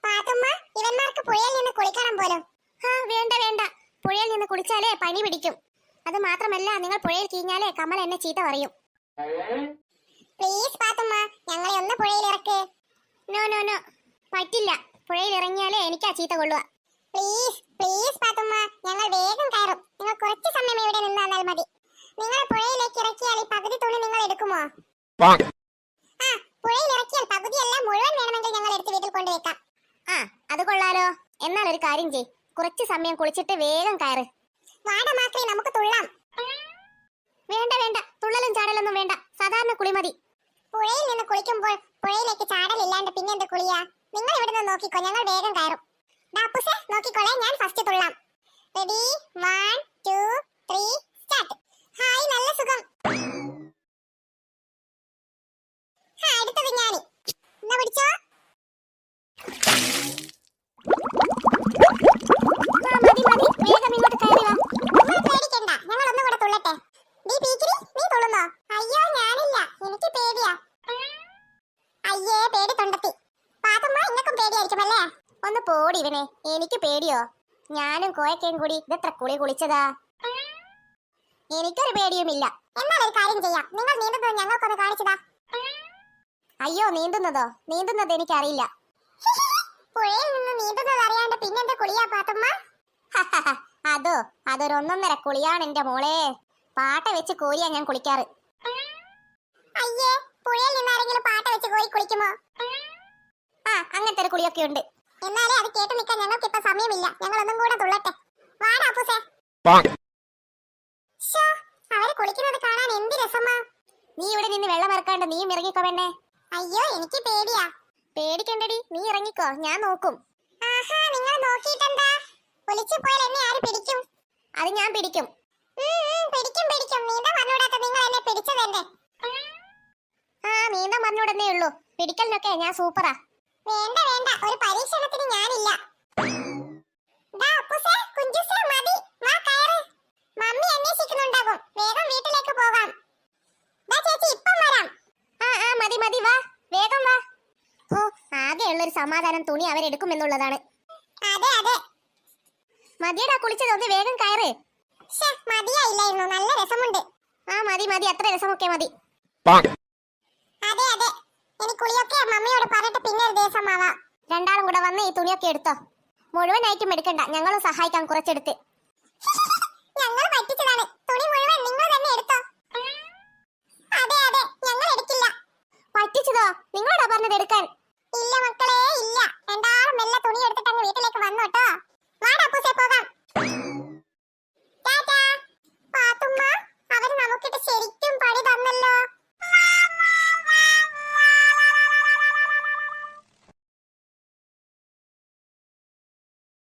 പാത്തുമ്മ, ഇവന്മാർക്ക് പുഴയിൽ നിന്ന് കുളിക്കണം പോലും. വേണ്ട വേണ്ട, പുഴയിൽ നിന്ന് കുളിച്ചാലേ പനി പിടിക്കും. അത് മാത്രമല്ല, നിങ്ങൾ പുഴയിൽ കീഞ്ഞാലേ കമൽ എന്നെ ചീത്ത പറയും. പ്ലീസ് പാത്തുമ്മ, ഞങ്ങളെ ഒന്ന് പുഴയിൽ ഇറക്ക്. നോ നോ നോ, പറ്റില്ല. പുഴയിൽ ഇറങ്ങിയാലേ എനിക്കാ ചീത്ത കൊള്ളുക. പ്ലീസ് പ്ലീസ് പാത്തുമ്മ, ഞങ്ങൾ വേഗം കയറും. നിങ്ങൾ കുറച്ച് സമയം ഇവിടെ നിന്നാൽ മതി. നിങ്ങളെ പുഴയിലേക്ക് ഇറക്കിയാൽ ഈ പകുതി തുണി നിങ്ങൾ എടുക്കുമോ? പുഴയിൽ ഇറക്കിയാൽ പകുതിയല്ല മുഴുവൻ വേണമെങ്കിൽ ഞങ്ങൾ എടുത്ത് വീട്ടിൽ കൊണ്ടുവയ്ക്കാം. അത് കൊള്ളാലോ. എന്നാൽ ഒരു കാര്യം ചെയ്, കുറച്ച് സമയം കുളിച്ചിട്ട് വേഗം കയറ്. വാട മാത്രമേ നമുക്ക് തുള്ളാം. വേണ്ട വേണ്ട, തുള്ളലും ചാടലൊന്നും വേണ്ട, സാധാരണ കുളി മതി. പുഴയിൽ നിന്ന് കുളിക്കുമ്പോൾ പുഴയിലേക്ക് ചാടലില്ലാണ്ട് പിന്നെന്ത് കുളിയാ? നിങ്ങൾ ഇവിടെ നിന്ന് നോക്കിക്കോ, ഞങ്ങൾ വേഗം കയറും. ഡാപ്പുസേ നോക്കിക്കോളെ, ഞാൻ ഫസ്റ്റ് തുള്ളാം. Ready, 1 2 3 start. ഹായ്, നല്ല സുഖം. അടുത്തത് ഞാന്. എന്നാ പിടിച്ചോ. മതി മതി, വേഗം ഇങ്ങോട്ട് കയറി വാ. നിങ്ങൾ പേടിക്കണ്ട, ഞങ്ങൾ ഒന്നുകൂടെ തുള്ളട്ടെ. നീ പീക്കിരി, നീ തുള്ളുന്നോ? അയ്യോ ഞാനില്ല, എനിക്ക് പേടിയാ. അയ്യേ പേടി തൊണ്ടെത്തി. പാത്തുമ്മ, ഇങ്ങക്കും പേടിയായിരിക്കുമല്ലേ? ഒന്ന് പോടി ഇവനെ, എനിക്ക് പേടിയോ? ഞാനും കോയക്കയും കൂടി ഇതെത്ര കുളി കുളിച്ചതാ, എനിക്കൊരു പേടിയുമില്ല. എന്നാൽ ഒരു കാര്യം ചെയ്യാം, നിങ്ങൾ നീന്തുന്നത് ഞങ്ങൾക്കൊന്ന് കാണിച്ചതാ. അയ്യോ, നീന്തുന്നത് എനിക്കറിയില്ല. പുഴയിൽ നിന്ന് നീന്തുന്നത് അറിയാണ്ട് പിന്നെന്താ കുളിയാ പാത്തുമ്മ? അതൊരു ഒന്നൊന്നര കുളിയാണ് എന്റെ മോളെ. പാട്ട വെച്ച് കോരിയാ ഞാൻ കുളിക്കാറ്. അയ്യേ, പുഴയിൽ നിന്ന് ആരെങ്കിലും പാട്ട വെച്ച് കോരി കുളിക്കുമോ? അങ്ങനത്തെ ഒരു കുളിയൊക്കെ ഉണ്ട്. എന്നാലേ അത് കേട്ട് നിൽക്കാൻ ഞങ്ങൾക്ക് ഇപ്പൊ സമയമില്ല, ഞങ്ങൾ ഒന്നും കൂടെ തുള്ളട്ടെ. വാടാ അപ്പൂസേ. അവര് കുളിക്കുന്നത് കാണാൻ എന്ത് രസമാ. നീ ഇവിടെ നിന്ന് വെള്ളം ഇറക്കാണ്ട് നീയും ഇറങ്ങിക്കോ വേണ്ടേ. അയ്യോ എനിക്ക് പേടിയാ. പേടിക്കണ്ടടി, നീ ഇറങ്ങിക്കോ, ഞാൻ നോക്കും. ആഹാ, നിങ്ങൾ നോക്കിയിട്ടെന്താ? ഒലിച്ചു പോയാൽ എന്നെ ആര് പിടിക്കും? അത് ഞാൻ പിടിക്കും. പിടിക്കും പിടിക്കും. നീന്താൻ പറഞ്ഞൂടാത്ത നിങ്ങൾ എന്നെ പിടിച്ചതല്ലേ. ആ നീന്താൻ പറഞ്ഞൂടന്നേ ഉള്ളൂ, പിടിക്കലിനൊക്കെ ഞാൻ സൂപ്പറാ. വേണ്ട വേണ്ട, ഒരു പരീക്ഷണത്തിന് ഞാനില്ല. ദാ അപ്പുസേ, കുഞ്ചുസേ, മതി, വാ കയറ്. മമ്മി അന്വേഷിക്കുന്നുണ്ടാകും, വേഗം വീട്ടിലേക്ക് പോകാം. ദാ ചേച്ചി ഇപ്പം വരാം. ആ മതി മതി, വാ വേഗം വാ. ഓ, ആകെയുള്ളൊരു സമാധാനം തുണി അവരെടുക്കുമെന്നുള്ളതാണ്. അതെ അതെ. മതിയടാ കുളിച്ചത്, ഒന്ന് വേഗം കയറ്. ശ്ശെ, മതിയായില്ലായിരുന്നു, നല്ല രസമുണ്ട്. ആ മതി മതി, അത്ര രസമൊക്കെ മതി. അതെ അതെ, ഇനി കുളിയൊക്കെ മമ്മിയോട് പറഞ്ഞിട്ട് പിന്നെ ഒരു ദിവസം ആവാം. രണ്ടാളും കൂടെ വന്ന് ഈ തുണിയൊക്കെ എടുത്തോ. മുഴുവനായിട്ടും എടുക്കണ്ട, ഞങ്ങളും സഹായിക്കാം കുറച്ചെടുത്ത്. ഞങ്ങൾ പറ്റിച്ചതാണ്, തുണി മുഴുവൻ നിങ്ങൾ തന്നെ എടുത്തോ. അതെ അതെ, ഞങ്ങൾ എടുക്കില്ല. പറ്റിച്ചതോ? നിങ്ങളോടാ പറഞ്ഞത് എടുക്കാൻ. ഇല്ല മക്കളെ ഇല്ല, രണ്ടാളും